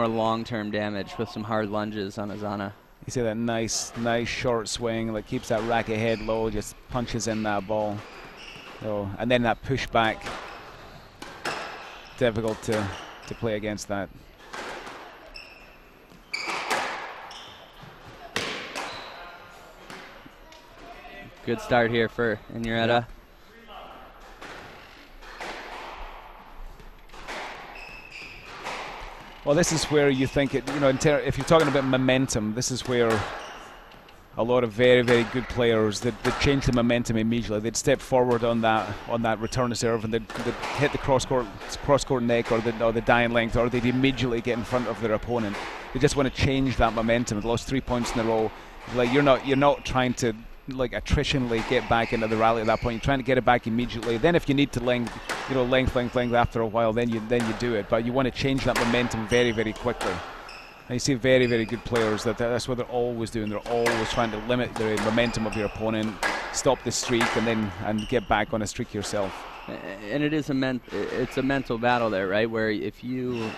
long-term damage with some hard lunges on Ozana. You see that nice short swing that keeps that racket head low, just punches in that ball. So, and then that push back, difficult to play against that. Good start here for Inureta. Well, this is where you think it, you know, if you're talking about momentum, this is where a lot of very, very good players that change the momentum immediately. They'd step forward on that return to serve, and they'd hit the cross court neck or the dying length, or they'd immediately get in front of their opponent. They just want to change that momentum. They lost 3 points in a row. Like you're not trying to like attritionally get back into the rally at that point. You're trying to get it back immediately. Then if you need to length after a while, then you do it. But you want to change that momentum very, very quickly. And you see very, very good players that's what they're always doing. They're always trying to limit the momentum of your opponent, stop the streak, and get back on a streak yourself. And it is it's a mental battle there, right? Where if you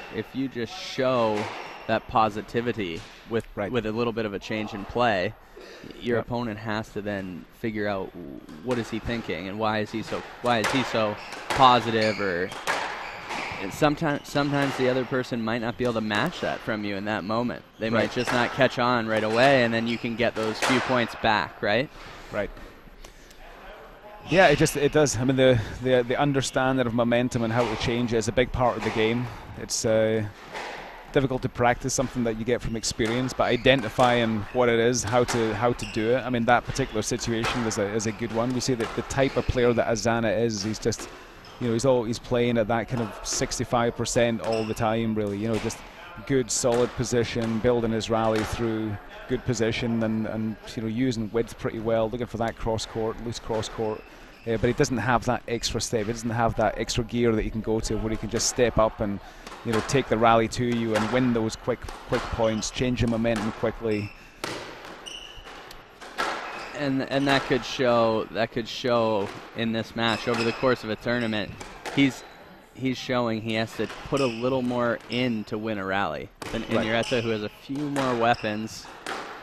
just show that positivity with a little bit of a change in play, your opponent has to then figure out what is he thinking and why is he so positive, or sometimes the other person might not be able to match that from you in that moment. They might just not catch on right away, and then you can get those few points back, right? Right. Yeah, it does. I mean, the understanding of momentum and how to change it is a big part of the game. It's difficult to practice, something that you get from experience, but identifying what it is, how to do it. I mean, that particular situation is a good one. We see that the type of player that Azana is, he's just, you know, he's playing at that kind of 65% all the time, really. You know, just good, solid position, building his rally through good position, and you know, using width pretty well, looking for that cross court, loose cross court. But he doesn't have that extra step. He doesn't have that extra gear that he can go to, where he can just step up and, you know, take the rally to you and win those quick points, change the momentum quickly. And that could show in this match over the course of a tournament. He's showing he has to put a little more in to win a rally than Inureta, who has a few more weapons.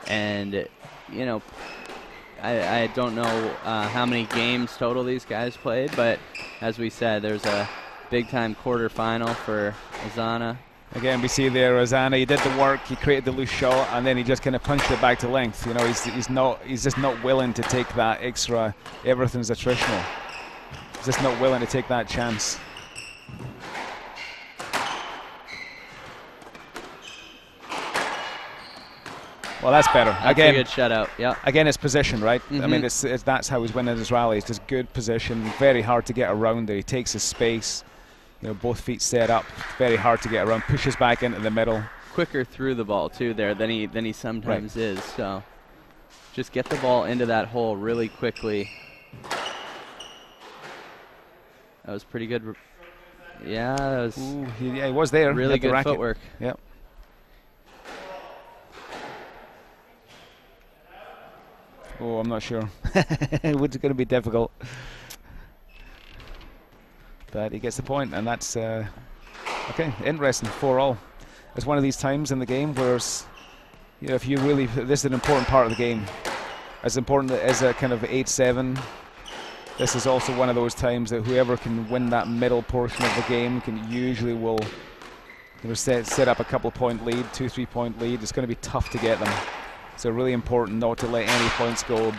And, you know, I don't know how many games total these guys played, but as we said, there's a big-time quarterfinal for Azana. Again, we see there Azana, he did the work, he created the loose shot, and then he just kind of punched it back to length. You know, he's just not willing to take that extra, everything's attritional. He's just not willing to take that chance. Well, that's better. That's again, a good shutout. Yeah. Again, it's position, right? I mean, that's how he's winning his rally. It's just good position. Very hard to get around there. He takes his space. You know, both feet set up. Very hard to get around. Pushes back into the middle. Quicker through the ball too there than he sometimes is. So just get the ball into that hole really quickly. That was pretty good. Yeah, that was. Ooh, he was there. Really good footwork. Yep. Oh, I'm not sure. It's going to be difficult. But he gets the point, and that's okay. Interesting. 4-all. It's one of these times in the game where, you know, if you really, this is an important part of the game. As important as a kind of 8-7. This is also one of those times that whoever can win that middle portion of the game will, you know, set up a couple-point lead, 2-3 point lead. It's going to be tough to get them. So really important not to let any points go.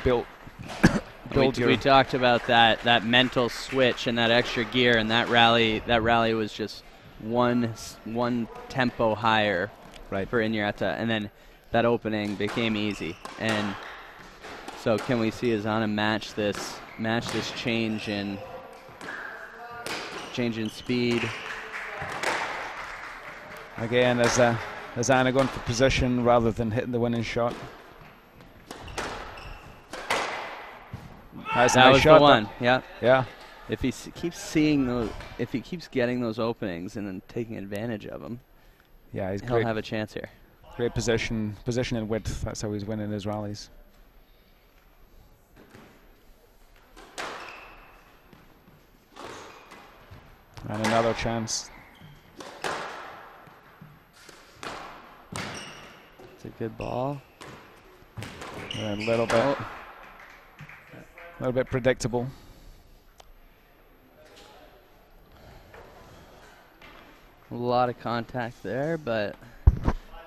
We talked about that mental switch and that extra gear, and that rally was just one tempo higher for Inureta, and then that opening became easy. And so can we see Azana match this change in speed? Again, Azana going for position rather than hitting the winning shot. That was the one. Yeah. Yeah. If he keeps seeing those, if he keeps getting those openings and then taking advantage of them, yeah, he'll have a chance here. Great position and width. That's how he's winning his rallies. And another chance. It's a good ball. And a little bit predictable. A lot of contact there, but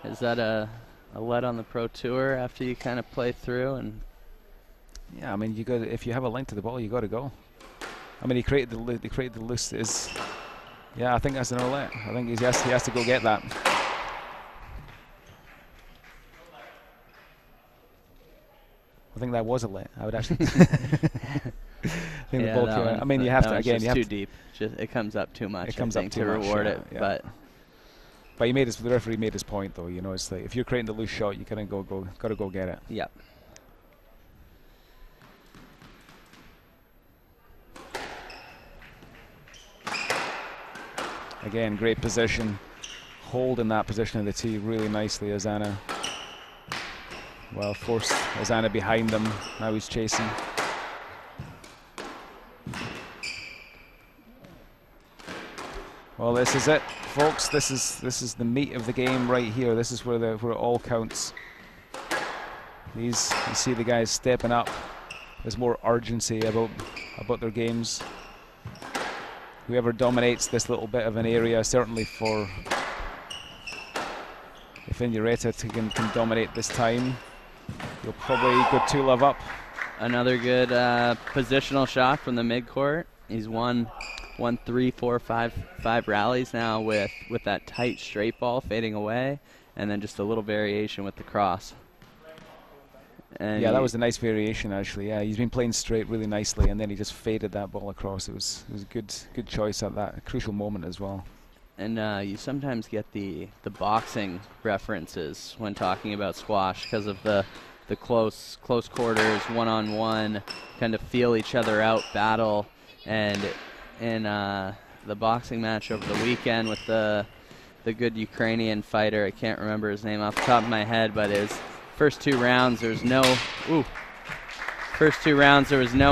is that a let on the Pro Tour after you kind of play through? And Yeah, I mean, you got if you have a link to the ball, you got to go. I mean, he created the loose. Yeah, I think that's an outlet. I think he has to go get that. I think that was a lit. I would actually. I think the ball came out. I mean, you have to again. You have too deep. It comes up too much. It comes up too to much, reward it, yeah. but. But the referee made his point, though. You know, it's like if you're creating the loose shot, you kind of got to go get it. Yep. Again, great position, holding that position of the tee really nicely. Ozana. Well, forced Ozana behind them. Now he's chasing. Well, this is it, folks. This is the meat of the game right here. This is where it all counts. You see the guys stepping up. There's more urgency about their games. Whoever dominates this little bit of an area, certainly if Inureta can dominate this time, you'll probably go 2-love up. Another good positional shot from the midcourt. He's won 3, 4, 5 rallies now with that tight straight ball fading away, and then just a little variation with the cross. And yeah, that was a nice variation actually. Yeah, he's been playing straight really nicely, and then he just faded that ball across. It was a good choice at that crucial moment as well. And you sometimes get the boxing references when talking about squash because of the close quarters, one-on-one, kind of feel each other out battle. And in the boxing match over the weekend with the good Ukrainian fighter, I can't remember his name off the top of my head, but his first 2 rounds there was no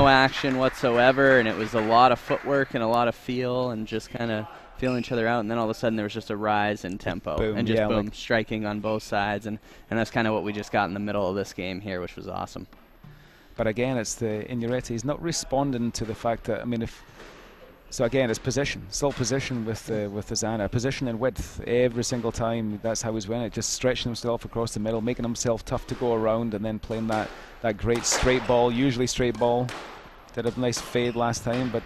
action whatsoever, and it was a lot of footwork and a lot of feel and just kind of feeling each other out, and then all of a sudden there was just a rise in tempo. Boom, and just yeah, boom, like striking on both sides, and that's kind of what we just got in the middle of this game here, which was awesome. But again, it's the Inureta. He's not responding to the fact that, I mean, so again, it's position, still position with Ozana, position and width every single time. That's how he's winning. Just stretching himself across the middle, making himself tough to go around, and then playing that great straight ball, usually straight ball. Did a nice fade last time, but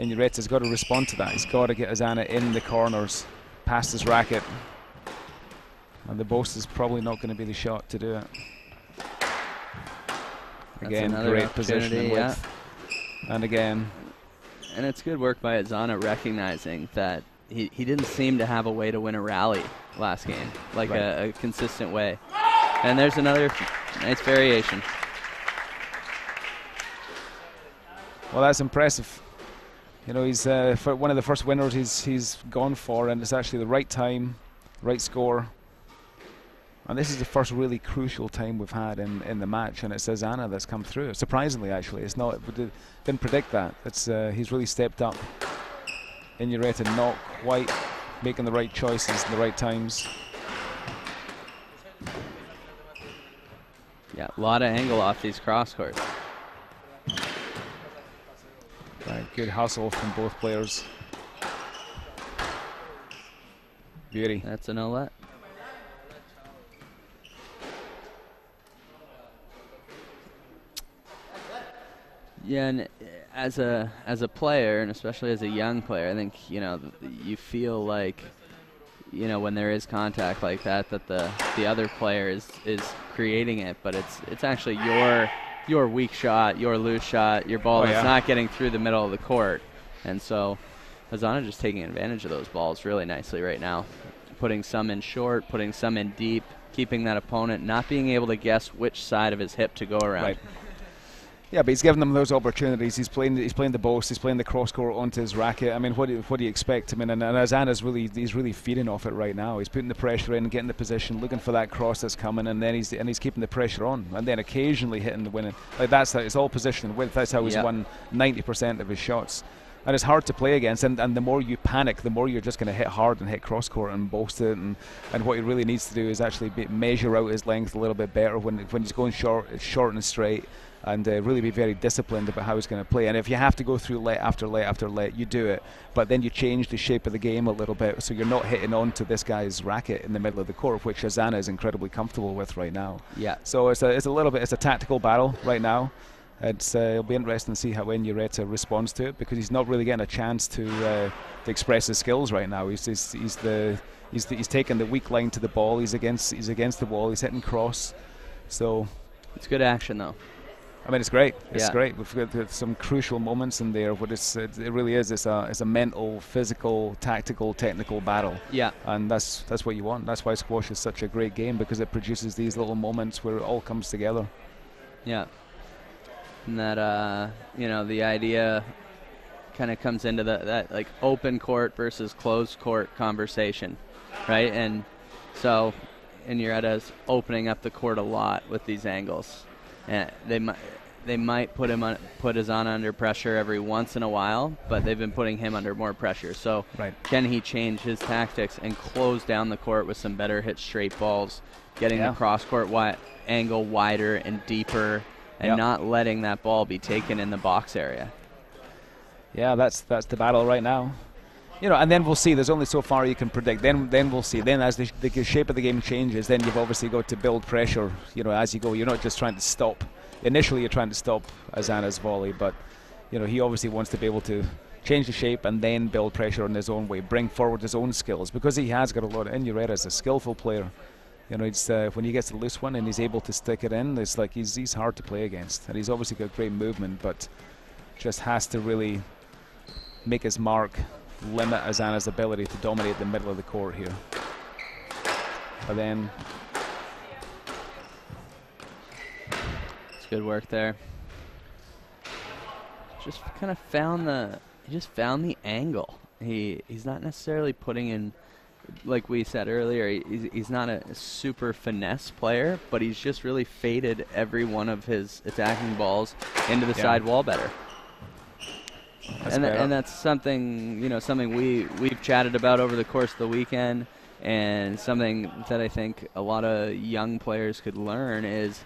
Inureta's got to respond to that. He's got to get Ozana in the corners, past his racket, and the Boast is probably not going to be the shot to do it. Again, great position and width, and again. And it's good work by Ozana recognizing that he didn't seem to have a way to win a rally last game, like a consistent way. And there's another nice variation. Well, that's impressive. You know, he's for one of the first winners he's gone for, and it's actually the right time, right score. And this is the first really crucial time we've had in the match, and it's Ozana that's come through. Surprisingly, actually, it's not. We didn't predict that. It's he's really stepped up. Inureta not quite making the right choices in the right times. Yeah, a lot of angle off these cross courts. Good hustle from both players. Beauty. That's an outlet. Yeah, and as a player, and especially as a young player, I think, you know, you feel like, you know, when there is contact like that the other player is creating it, but it's actually your weak shot, your loose shot, your ball that's not getting through the middle of the court. And so Ozana just taking advantage of those balls really nicely right now, putting some in short, putting some in deep, keeping that opponent not being able to guess which side of his hip to go around. Right. Yeah, but he's giving them those opportunities. He's playing the Boast. He's playing the cross court onto his racket. I mean, what do you expect? I mean, and Ozana's he's really feeding off it right now. He's putting the pressure in, getting the position, looking for that cross that's coming, and then he's keeping the pressure on, and then occasionally hitting the winning. Like that's how it's all position and width. That's how he's won 90% of his shots. And it's hard to play against, and the more you panic, the more you're just going to hit hard and hit cross court and boast it. And what he really needs to do is actually measure out his length a little bit better when he's going short and straight. And really be very disciplined about how he's going to play. And if you have to go through let after let after let, you do it. But then you change the shape of the game a little bit, so you're not hitting onto this guy's racket in the middle of the court, which Ozana is incredibly comfortable with right now. Yeah. So it's a little bit, it's a tactical battle right now. It'll be interesting to see how Inureta responds to it, because he's not really getting a chance to express his skills right now. He's taking the weak line to the ball. He's against the wall. He's hitting cross. So it's good action, though. I mean, it's great. It's great. We've got some crucial moments in there. But it really is. It's a mental, physical, tactical, technical battle. Yeah. And that's what you want. That's why squash is such a great game, because it produces these little moments where it all comes together. Yeah. And that the idea kind of comes into that like open court versus closed court conversation, right? And so Inureta's opening up the court a lot with these angles. And they might put Azana under pressure every once in a while, but they've been putting him under more pressure. So Can he change his tactics and close down the court with some better hit straight balls, getting the cross court angle wider and deeper, and not letting that ball be taken in the box area? Yeah, that's the battle right now. And then we'll see. There's only so far you can predict. Then we'll see. Then as the shape of the game changes, then you've obviously got to build pressure. As you go, you're not just trying to stop. Initially, you're trying to stop Azana's volley, but he obviously wants to be able to change the shape and then build pressure in his own way, bring forward his own skills, because he has got a lot. Inureta is a skillful player. It's when he gets the loose one and he's able to stick it in, it's like he's hard to play against, and he's obviously got great movement, but just has to really make his mark, limit Azana's ability to dominate the middle of the court here. But then it's good work there. Just kind of found the angle. He's not necessarily putting in, like we said earlier, he's not a super finesse player, but he's just really faded every one of his attacking balls into the side wall better. And that's something something we've chatted about over the course of the weekend, and something that I think a lot of young players could learn is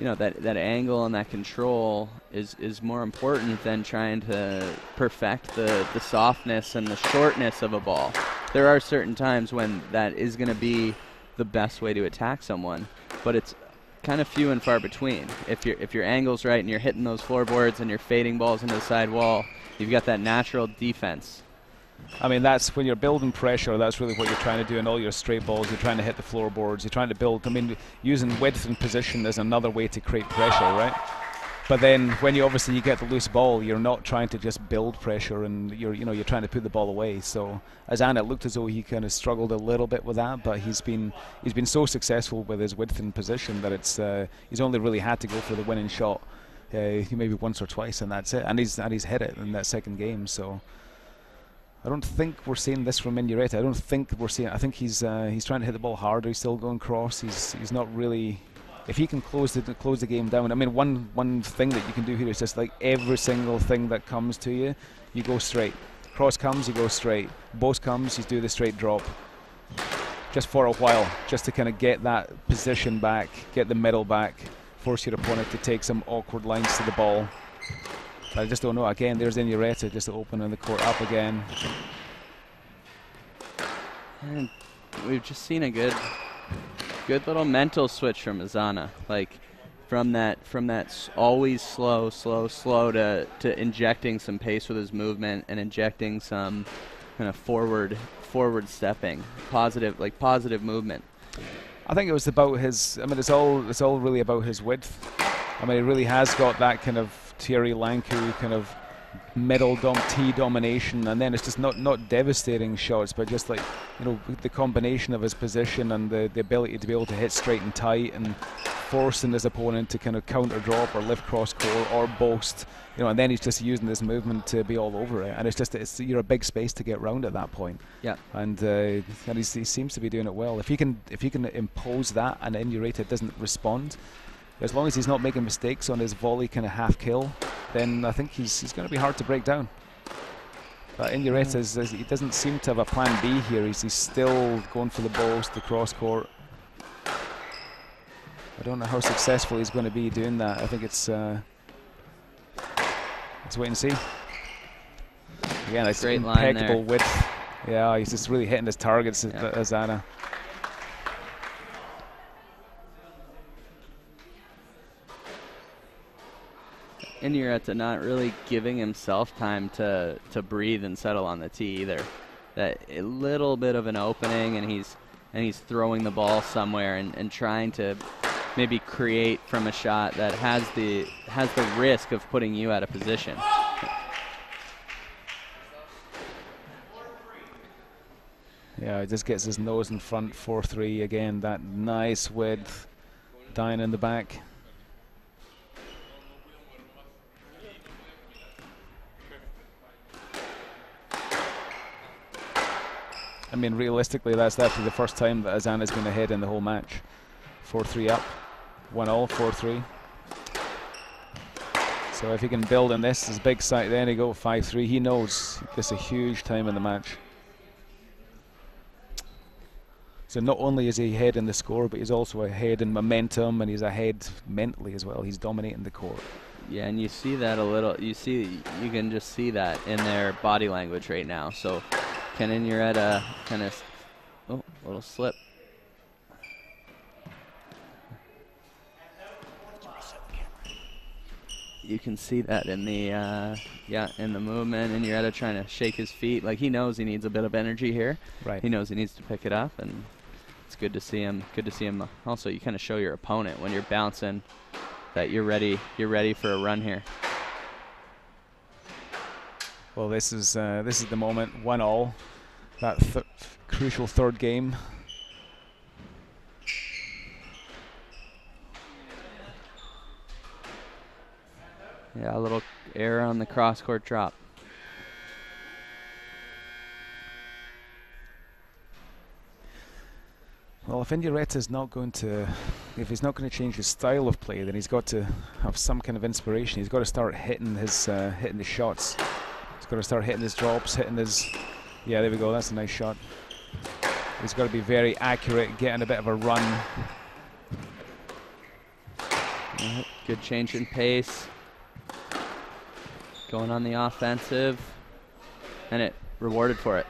that angle and that control is more important than trying to perfect the softness and the shortness of a ball. There are certain times when that is going to be the best way to attack someone, but it's kind of few and far between. If your angle's right and you're hitting those floorboards and you're fading balls into the side wall, you've got that natural defense. I mean, that's when you're building pressure, that's really what you're trying to do in all your straight balls. You're trying to hit the floorboards. You're trying to build, using width and position is another way to create pressure, right? But then when you get the loose ball, you're not trying to just build pressure, and you're trying to put the ball away. So Azana, it looked as though he kind of struggled a little bit with that, but he's been so successful with his width and position that he's only really had to go for the winning shot maybe once or twice, and that's it. And he's hit it in that second game. So I don't think we're seeing this from Inureta. I think he's trying to hit the ball harder. He's still going cross. He's not really. If he can close the game down, I mean, one thing that you can do here is just like every single thing that comes to you, you go straight. Cross comes, you go straight. Both comes, you do the straight drop. Just for a while, just to kind of get that position back, get the middle back, force your opponent to take some awkward lines to the ball. But I just don't know. Again, there's Inureta just opening the court up again. And we've just seen a good little mental switch from Azana, like from that always slow to injecting some pace with his movement and injecting some kind of forward stepping, positive movement. I think it was about his. I mean, it's all really about his width. I mean, he really has got that kind of Thierry Lanku kind of middle T domination, and then it's just not devastating shots, but just like the combination of his position and the ability to be able to hit straight and tight and forcing his opponent to kind of counter drop or lift cross court or boast, and then he's just using this movement to be all over it, and you're a big space to get round at that point. Yeah. And he seems to be doing it well. If he can impose that and Inureta doesn't respond, as long as he's not making mistakes on his volley kind of half kill, then I think he's going to be hard to break down. But Inureta he doesn't seem to have a plan B here. He's still going for the balls, the cross court. I don't know how successful he's going to be doing that. I think let's wait and see. Again, it's great line impeccable there. width. Yeah, he's just really hitting his targets, Azana. Inureta not really giving himself time to breathe and settle on the tee either. That a little bit of an opening, and he's throwing the ball somewhere and trying to maybe create from a shot that has the risk of putting you out of position. Yeah, he just gets his nose in front. 4-3 again. That nice width down in the back. I mean, realistically, that's actually the first time that Azana's been ahead in the whole match. 4-3 up, 1-all, 4-3. So if he can build on this, his big side, then he go 5-3. He knows this is a huge time in the match. So not only is he ahead in the score, but he's also ahead in momentum, and he's ahead mentally as well. He's dominating the court. Yeah, and you see that a little. You can just see that in their body language right now. So Ken Inureta kind of, a little slip. You can see that in the in the movement. Inureta trying to shake his feet, like he knows he needs a bit of energy here. Right. He knows he needs to pick it up, and it's good to see him. Good to see him. Also, you kind of show your opponent when you're bouncing that you're ready. You're ready for a run here. Well, this is the moment. 1-all. That crucial third game. Yeah, a little error on the cross-court drop. Well, if Inureta's not going to, if he's not going to change his style of play, then he's got to have some kind of inspiration. He's got to start hitting his shots. He's got to start hitting his drops, hitting his. Yeah, there we go. That's a nice shot. He's got to be very accurate, getting a bit of a run. Good change in pace. Going on the offensive, and it rewarded for it.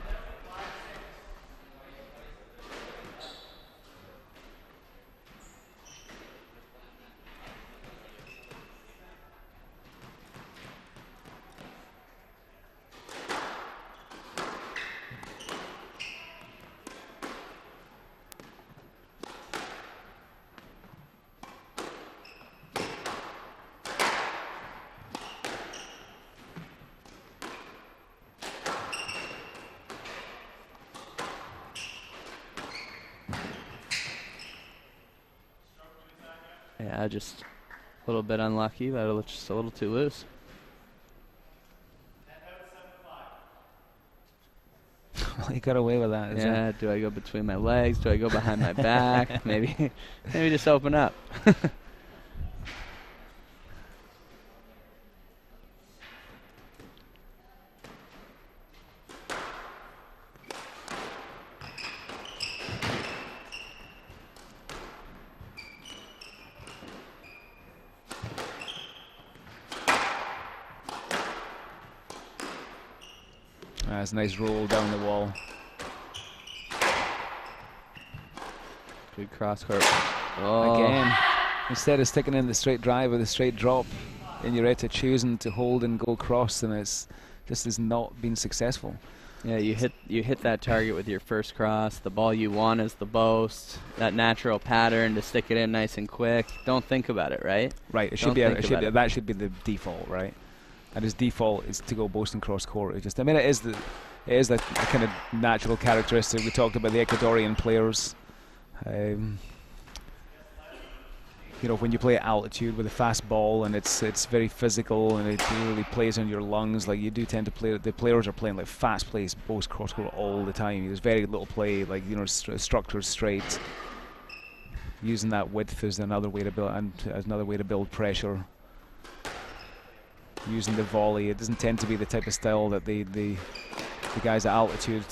Yeah, just a little bit unlucky, but just a little too loose. Well, he got away with that. Yeah, do I go between my legs? Do I go behind my back? Maybe just open up. That's a nice roll down the wall. Good cross court. Again, instead of sticking in the straight drive or the straight drop, Inureta choosing to hold and go cross, and it's just has not been successful. Yeah, you hit that target with your first cross. The ball you want is the boast. That natural pattern to stick it in nice and quick. Don't think about it, right? Right. It should be. That should be the default, right? And his default is to go boast and cross court. It just, I mean, it is the kind of natural characteristic. We talked about the Ecuadorian players. You know, when you play at altitude with a fast ball and it's very physical and it really plays on your lungs, like you do tend to play. The players are playing like fast plays, both cross court all the time. There's very little play, like, you know, structured straight. Using that width is another way to build, and as another way to build pressure. Using the volley, it doesn't tend to be the type of style that the guys at altitude.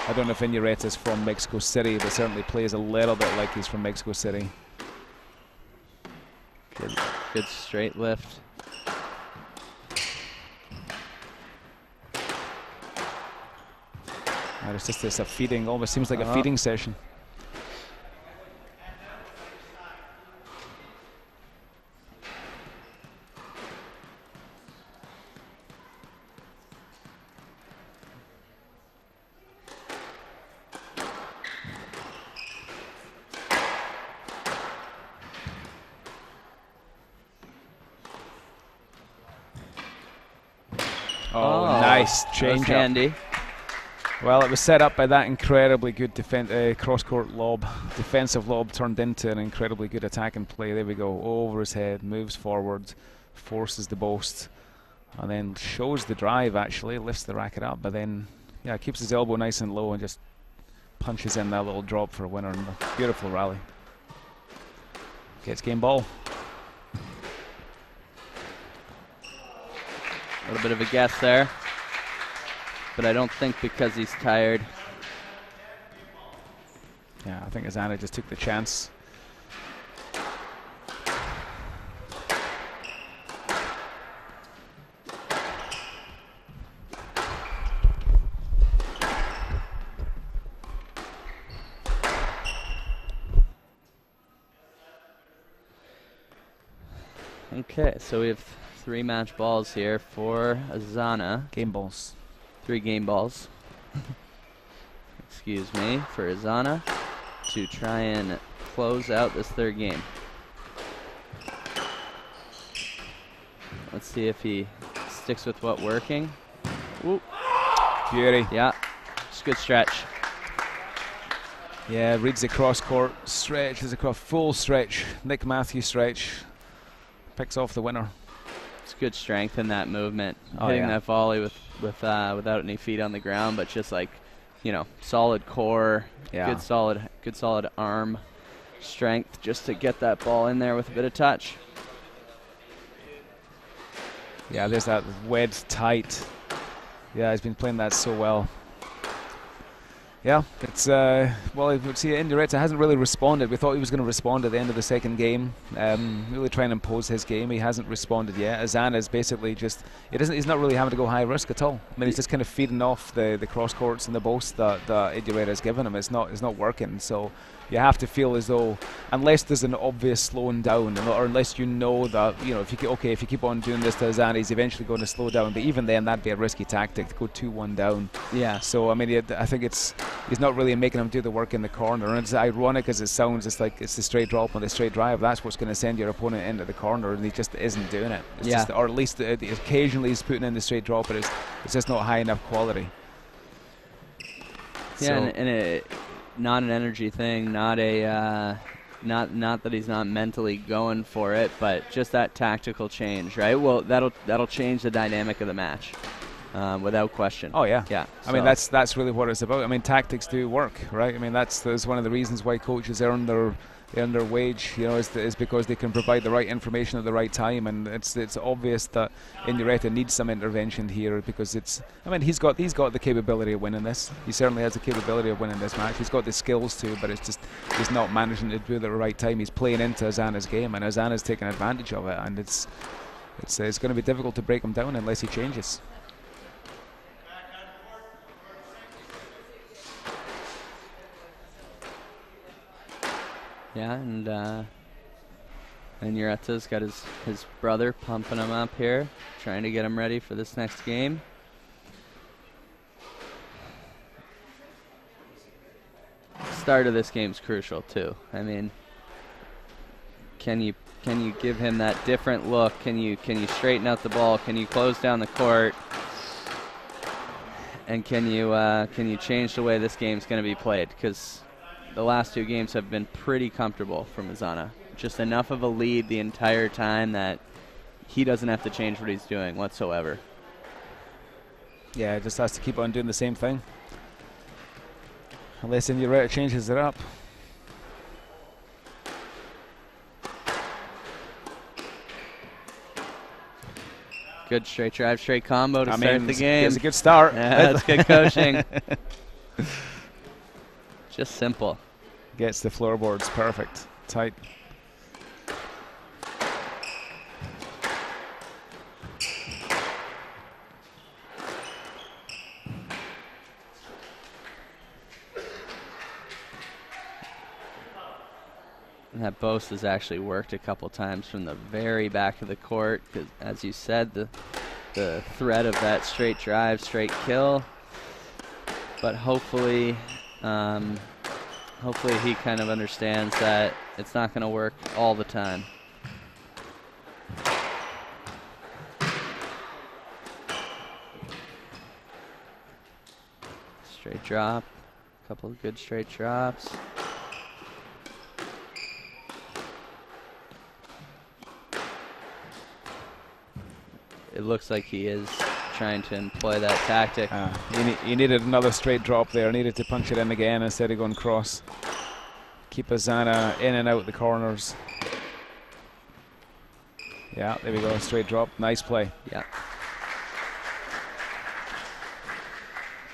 I don't know if Inureta's from Mexico City, but certainly plays a little bit like he's from Mexico City. Good straight lift. And it's just a feeding, almost seems like a feeding session. Nice change up. Handy. Well, it was set up by that incredibly good cross-court lob. Defensive lob turned into an incredibly good attacking play. There we go. Over his head, moves forward, forces the post, and then shows the drive, actually. Lifts the racket up, but then, yeah, keeps his elbow nice and low and just punches in that little drop for a winner. And a beautiful rally. Gets game ball. A little bit of a guess there, but I don't think because he's tired. Yeah, I think Azana just took the chance. Okay, so we have 3 match balls here for Azana. Game balls. 3 game balls. Excuse me, for Azana to try and close out this 3rd game. Let's see if he sticks with what working. Ooh. Beauty. Yeah, it's a good stretch. Yeah, reads the cross court, stretches across, full stretch, Nick Matthews stretch, picks off the winner. It's good strength in that movement. Oh, Hitting yeah. that volley without any feet on the ground, but just like, you know, solid core, Yeah. good solid arm strength just to get that ball in there with a bit of touch. Yeah, there's that wed tight. Yeah, he's been playing that so well. Yeah, it's well, you see, Indirecta hasn't really responded. We thought he was going to respond at the end of the 2nd game, really trying to impose his game. He hasn't responded yet. Azana is basically just he's not really having to go high risk at all. I mean, he's just kind of feeding off the cross courts and the post that Indirecta has given him. It's not working. So you have to feel as though, unless there's an obvious slowing down, or unless you know that, you know, if you keep on doing this to Azana, he's eventually going to slow down. But even then, that'd be a risky tactic to go 2-1 down. Yeah. So I mean, I think he's not really making him do the work in the corner. And it's ironic as it sounds. It's like it's the straight drop and the straight drive. That's what's going to send your opponent into the corner, and he just isn't doing it. It's Yeah. just, or at least occasionally he's putting in the straight drop, but it's just not high enough quality. Yeah, So and it, not an energy thing, not a not that he's not mentally going for it, but just that tactical change, right? Well, that'll change the dynamic of the match, without question. Oh yeah, Yeah. I mean, that's really what it's about. I mean, tactics do work, right? I mean, that's one of the reasons why coaches earn their wage, you know, is because they can provide the right information at the right time. And it's obvious that Indirecta needs some intervention here, because he's got the capability of winning this. He certainly has the capability of winning this match. He's got the skills to, but it's just he's not managing to do it at the right time. He's playing into Azana's game, and Azana's taking advantage of it. And it's going to be difficult to break him down unless he changes. Yeah, and Indirecta's got his brother pumping him up here, trying to get him ready for this next game. Start of this game's crucial too. I mean, can you give him that different look? Can you straighten out the ball? Can you close down the court? And can you change the way this game's going to be played? Because the last 2 games have been pretty comfortable for Azana. Just enough of a lead the entire time that he doesn't have to change what he's doing whatsoever. Yeah, just has to keep on doing the same thing. Unless Indirecta changes it up. Good straight drive, straight combo to start the game. It's a good start. Yeah, that's good coaching. Just simple. Gets the floorboards perfect. Tight. And that Bose has actually worked a couple times from the very back of the court, because as you said, the threat of that straight drive, straight kill. But hopefully he kind of understands that it's not going to work all the time. Straight drop. Couple of good straight drops. It looks like he is trying to employ that tactic. He needed another straight drop there. Needed to punch it in again instead of going cross. Keep Ozana in and out the corners. Yeah, there we go. Straight drop. Nice play. Yeah.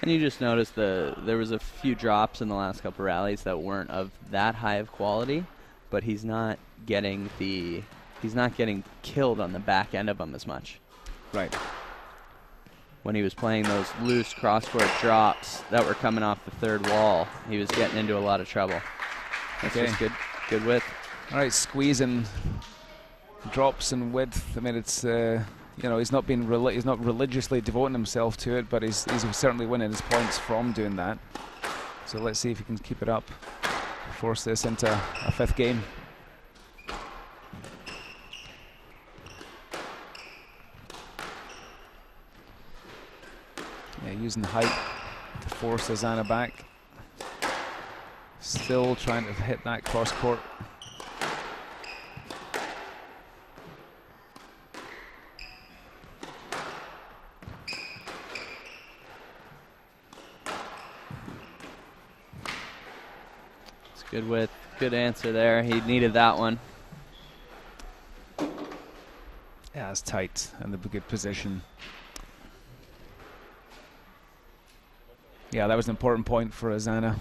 And you just noticed there was a few drops in the last couple rallies that weren't of that high of quality, but he's not getting killed on the back end of them as much. Right. When he was playing those loose cross-court drops that were coming off the third wall, he was getting into a lot of trouble. That's just good width. All right, squeezing drops and width. I mean, it's he's not religiously devoting himself to it, but he's certainly winning his points from doing that. So let's see if he can keep it up, force this into a fifth game. Yeah, using height to force Ozana back. Still trying to hit that cross court. It's good width, good answer there. He needed that one. Yeah, it's tight and the good position. Yeah, that was an important point for Ozana.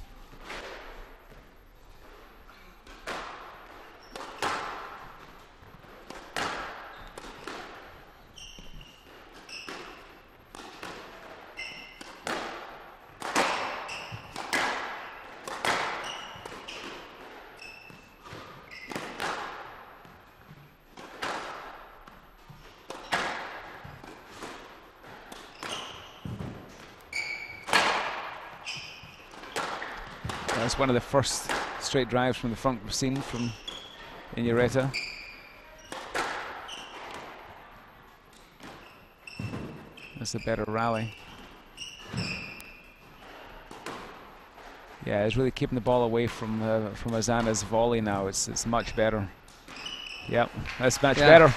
That's one of the first straight drives from the front we've seen from Inureta. That's a better rally. Yeah, he's really keeping the ball away from Ozana's volley now. It's much better. Yep, that's much better.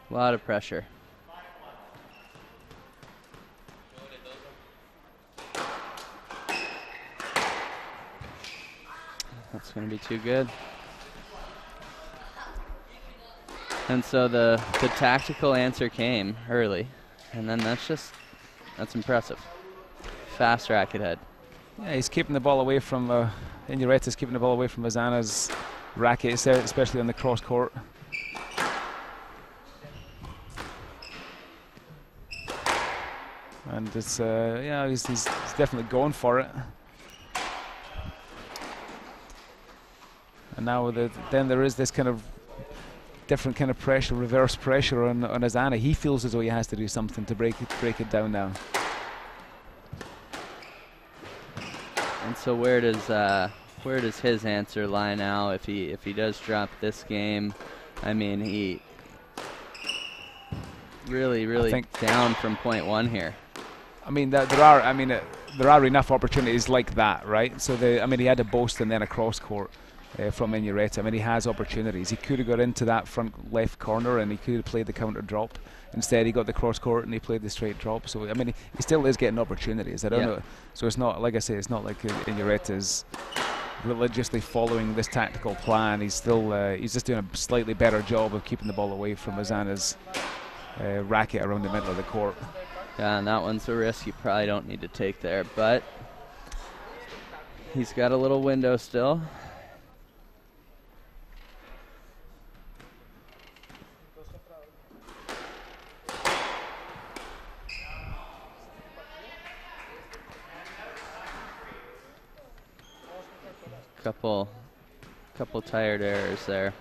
A lot of pressure. That's going to be too good. And so the tactical answer came early, and then that's impressive. Fast racket head. Yeah, he's keeping the ball away from Inureta's keeping the ball away from Ozana's racket, especially on the cross court. And it's he's definitely going for it. And now then there is this kind of different kind of pressure, reverse pressure on Ozana. He feels as though he has to do something to break it down now. And so where does his answer lie now if he does drop this game? I mean, he really down from point one here. I mean, there are enough opportunities like that, right? So he had a boast and then a cross court from Inureta. I mean, he has opportunities. He could have got into that front left corner and he could have played the counter drop. Instead, he got the cross court and he played the straight drop. So I mean, he still is getting opportunities. I don't know. So it's not, like I say, it's not like Inureta is religiously following this tactical plan. He's still he's just doing a slightly better job of keeping the ball away from Ozana's racket around the middle of the court. Yeah, and that one's a risk you probably don't need to take there, but he's got a little window still. Couple tired errors there.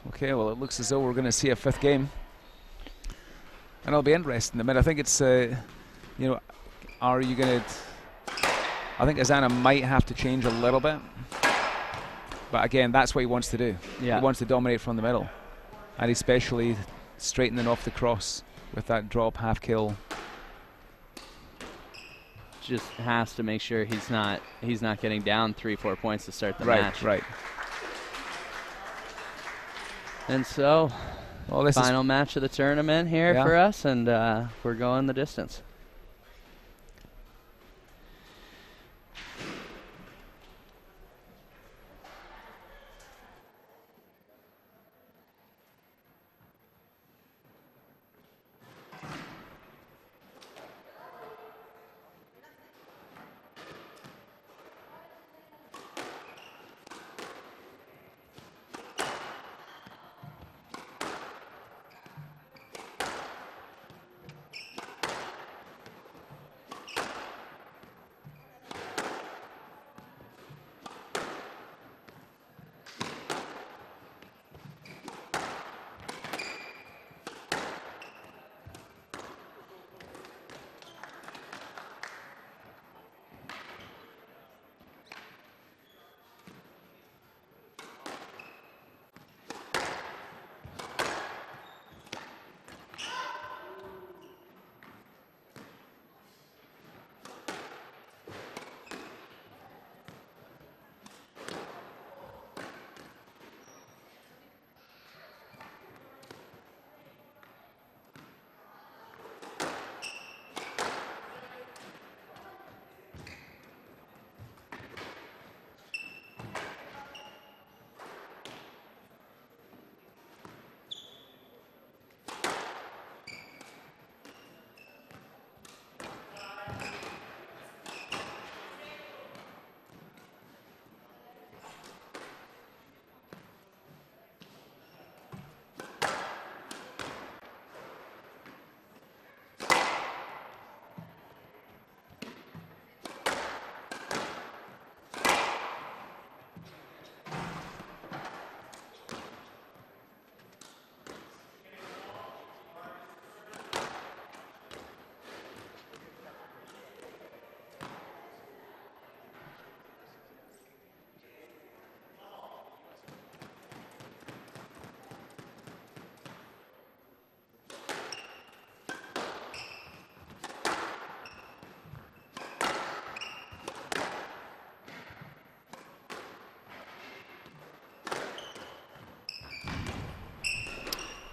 Okay, well, it looks as though we're going to see a fifth game. And it'll be interesting. I mean, I think it's, you know, are you going to... I think Azana might have to change a little bit. But again, that's what he wants to do. Yeah. He wants to dominate from the middle. And especially straightening off the cross with that drop half kill. Just has to make sure he's not getting down 3-4 points to start the Right, match. right. And so, Well, this final match of the tournament here for us, and we're going the distance.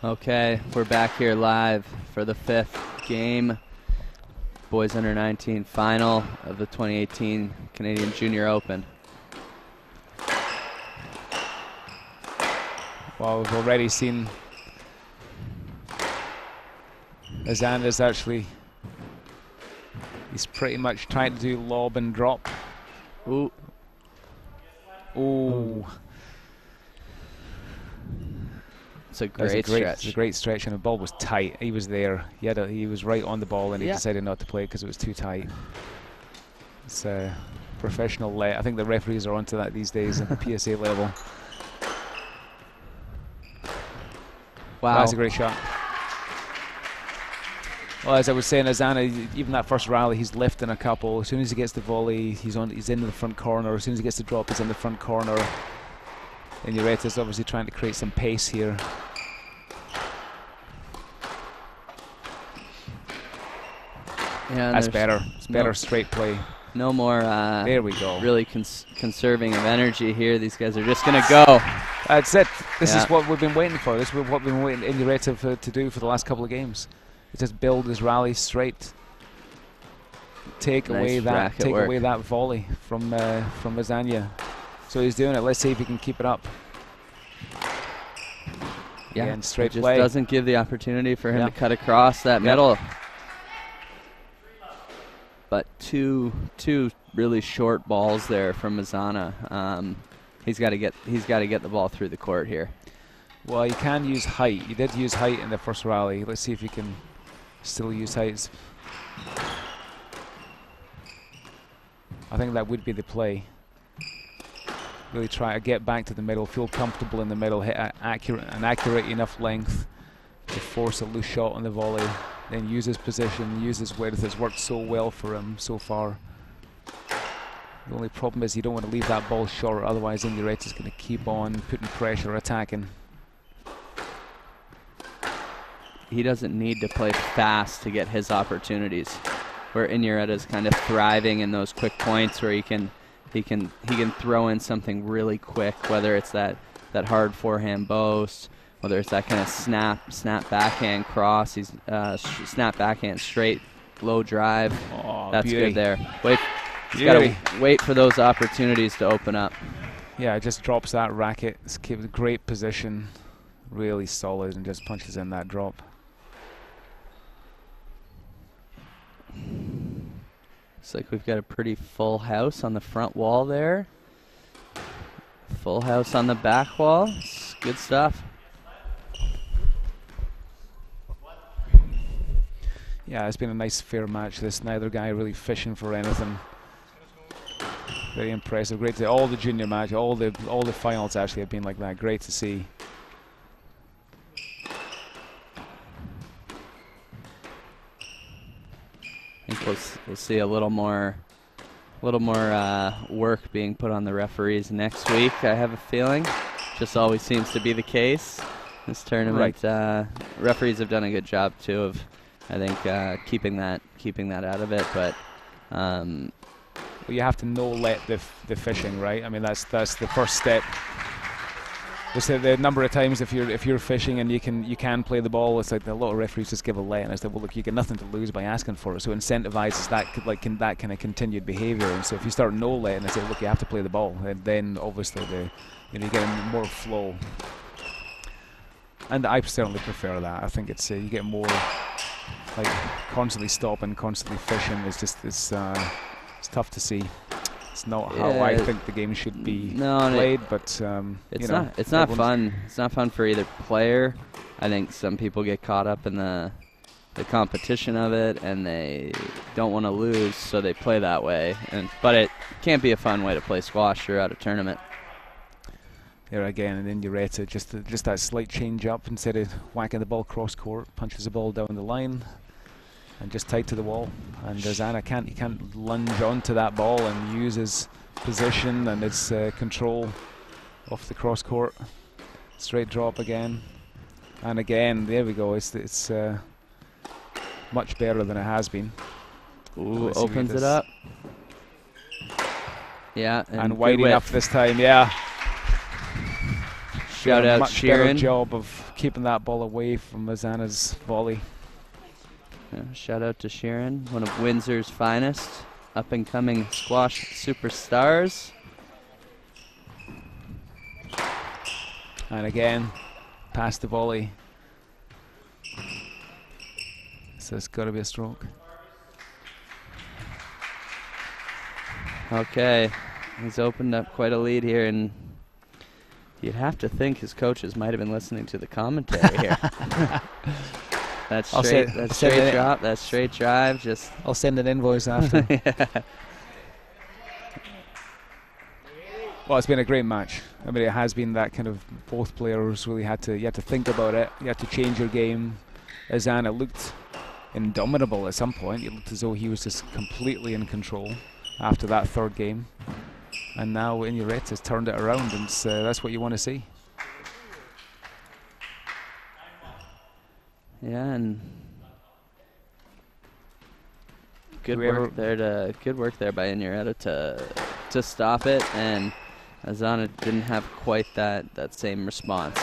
Okay, we're back here live for the 5th game. Boys Under 19 final of the 2018 Canadian Junior Open. Well, we've already seen Azana's actually, he's pretty much trying to do lob and drop. Ooh. Ooh. It's a great stretch. It's a great stretch, and the ball was tight. He was there. He was right on the ball, and he decided not to play because it was too tight. It's a professional. I think the referees are onto that these days at the PSA level. Wow. That's a great shot. Well, as I was saying, Azana, even that first rally, he's lifting a couple. As soon as he gets the volley, he's in the front corner. As soon as he gets the drop, he's in the front corner. And Ureta's obviously trying to create some pace here. Yeah, that's better. It's better straight play. No more. There we go. Really conserving of energy here. These guys are just going to go. That's it. This is what we've been waiting for. This is what we've been waiting in Ureta to do for the last couple of games. Just build his rally straight. Take away that volley from Azania. So he's doing it. Let's see if he can keep it up. Yeah, again, straight it just play. Doesn't give the opportunity for him to cut across that middle. But two really short balls there from Azana. He's got to get the ball through the court here. Well, he can use height. He did use height in the first rally. Let's see if he can still use height. I think that would be the play. Really try to get back to the middle, feel comfortable in the middle, hit an accurate enough length to force a loose shot on the volley. then use his position, use his width. It's worked so well for him so far. The only problem is you don't want to leave that ball short, otherwise Inureta's going to keep on putting pressure, attacking. He doesn't need to play fast to get his opportunities, where Inureta's kind of thriving in those quick points where he can throw in something really quick, whether it's that hard forehand boast, whether it's that kind of snap backhand cross, he's snap backhand straight, low drive. Oh, that's beauty. good there. He's got to wait for those opportunities to open up. Yeah, just drops that racket. It's keeps a great position, really solid, and just punches in that drop. Looks like we've got a pretty full house on the front wall there. Full house on the back wall. It's good stuff. Yeah, it's been a nice fair match. This neither guy really fishing for anything. Very impressive. Great to all the junior match, all the finals actually have been like that. Great to see. I think we'll see a little more work being put on the referees next week. I have a feeling. Just always seems to be the case. This tournament, right. Referees have done a good job too of, I think, keeping that out of it. But well, you have to no-let the fishing, right? I mean, that's the first step. Just the number of times if you're fishing and you can play the ball, it's like a lot of referees just give a let, and it's like, well, look, you get nothing to lose by asking for it. So incentivizes that that kind of continued behaviour. And so if you start no-letting and say, look, you have to play the ball, and then obviously you get more flow. And I certainly prefer that. I think it's you get more like constantly stopping, constantly fishing. It's tough to see. It's not how I think the game should be played, but it's not fun. It's not fun for either player. I think some people get caught up in the competition of it, and they don't want to lose, so they play that way. But it can't be a fun way to play squash throughout a tournament. There again, and Inureta just that slight change up, instead of whacking the ball cross court, punches the ball down the line. And just tight to the wall, and Zana can't lunge onto that ball and use his position and his control off the cross court. Straight drop again, and again. There we go. It's much better than it has been. Ooh, opens it up. Yeah, and wide enough this time. Yeah. Shout out much Sheeran. Better job of keeping that ball away from Zana's volley. Yeah, shout out to Sheeran, one of Windsor's finest up-and-coming squash superstars. And again, past the volley. So it's got to be a stroke. Okay, he's opened up quite a lead here, and you'd have to think his coaches might have been listening to the commentary here. That's straight drop. That's straight drive. Just I'll send an invoice after. Yeah. Well, it's been a great match. I mean, it has been that kind of, both players really had to think about it. You had to change your game. Zana looked indomitable at some point. It looked as though he was just completely in control after that third game. And now Inureta's turned it around, and that's what you want to see. Yeah, and good work there by Inureta to stop it, and Zana didn't have quite that same response.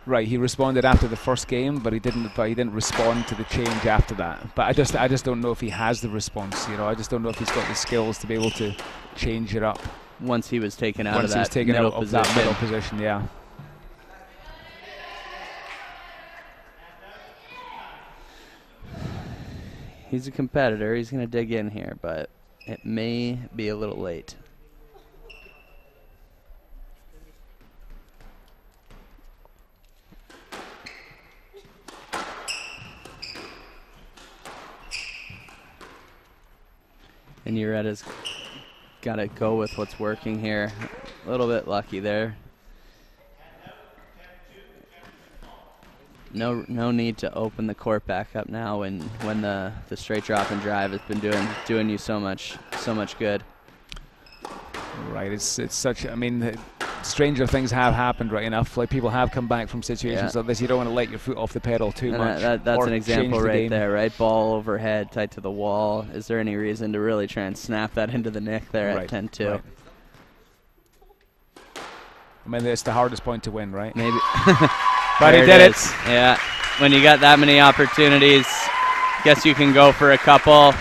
Right, he responded after the first game, but he didn't respond to the change after that. But I just don't know if he has the response. I just don't know if he's got the skills to be able to change it up. Once he was taken out of that middle position, yeah. He's a competitor. He's going to dig in here, but it may be a little late. And Inureta's got to go with what's working here. A little bit lucky there. no need to open the court back up now when the straight drop and drive has been doing you so much good. Right, it's such. I mean, stranger things have happened, right enough. Like people have come back from situations like this. You don't want to let your foot off the pedal too much. That's an example right there, right? Ball overhead, tight to the wall. Is there any reason to really try and snap that into the nick there at 10-2? Right. I mean, it's the hardest point to win, right? Maybe. But he did it. Yeah. When you got that many opportunities, guess you can go for a couple.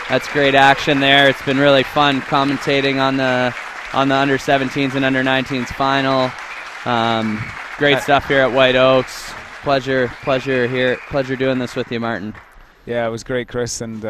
That's great action there. It's been really fun commentating on the under 17s and under 19s final. Great stuff here at White Oaks. Pleasure here. Pleasure doing this with you, Martin. Yeah, it was great, Chris, and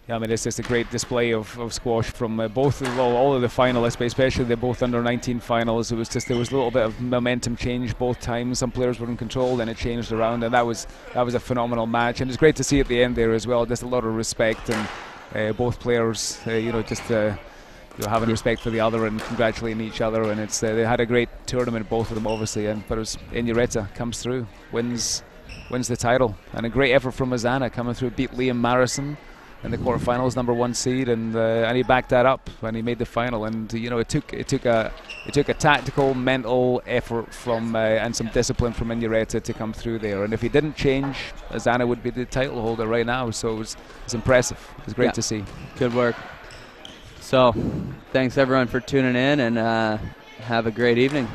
I mean, it's just a great display of squash from all of the finalists, but especially the both under 19 finals. It was just there was a little bit of momentum change both times. Some players were in control, then it changed around, and that was a phenomenal match. And it's great to see at the end there as well. Just a lot of respect, and both players, having respect for the other and congratulating each other. And it's they had a great tournament, both of them, obviously. But it was Inureta comes through, wins the title, and a great effort from Ozana coming through, beat Liam Marison in the quarterfinals, #1 seed, and he backed that up when he made the final. And it took a tactical, mental effort from and some discipline from Inureta to come through there. And if he didn't change, Ozana would be the title holder right now. So it's impressive. It's great to see. Good work. So, thanks everyone for tuning in, and have a great evening.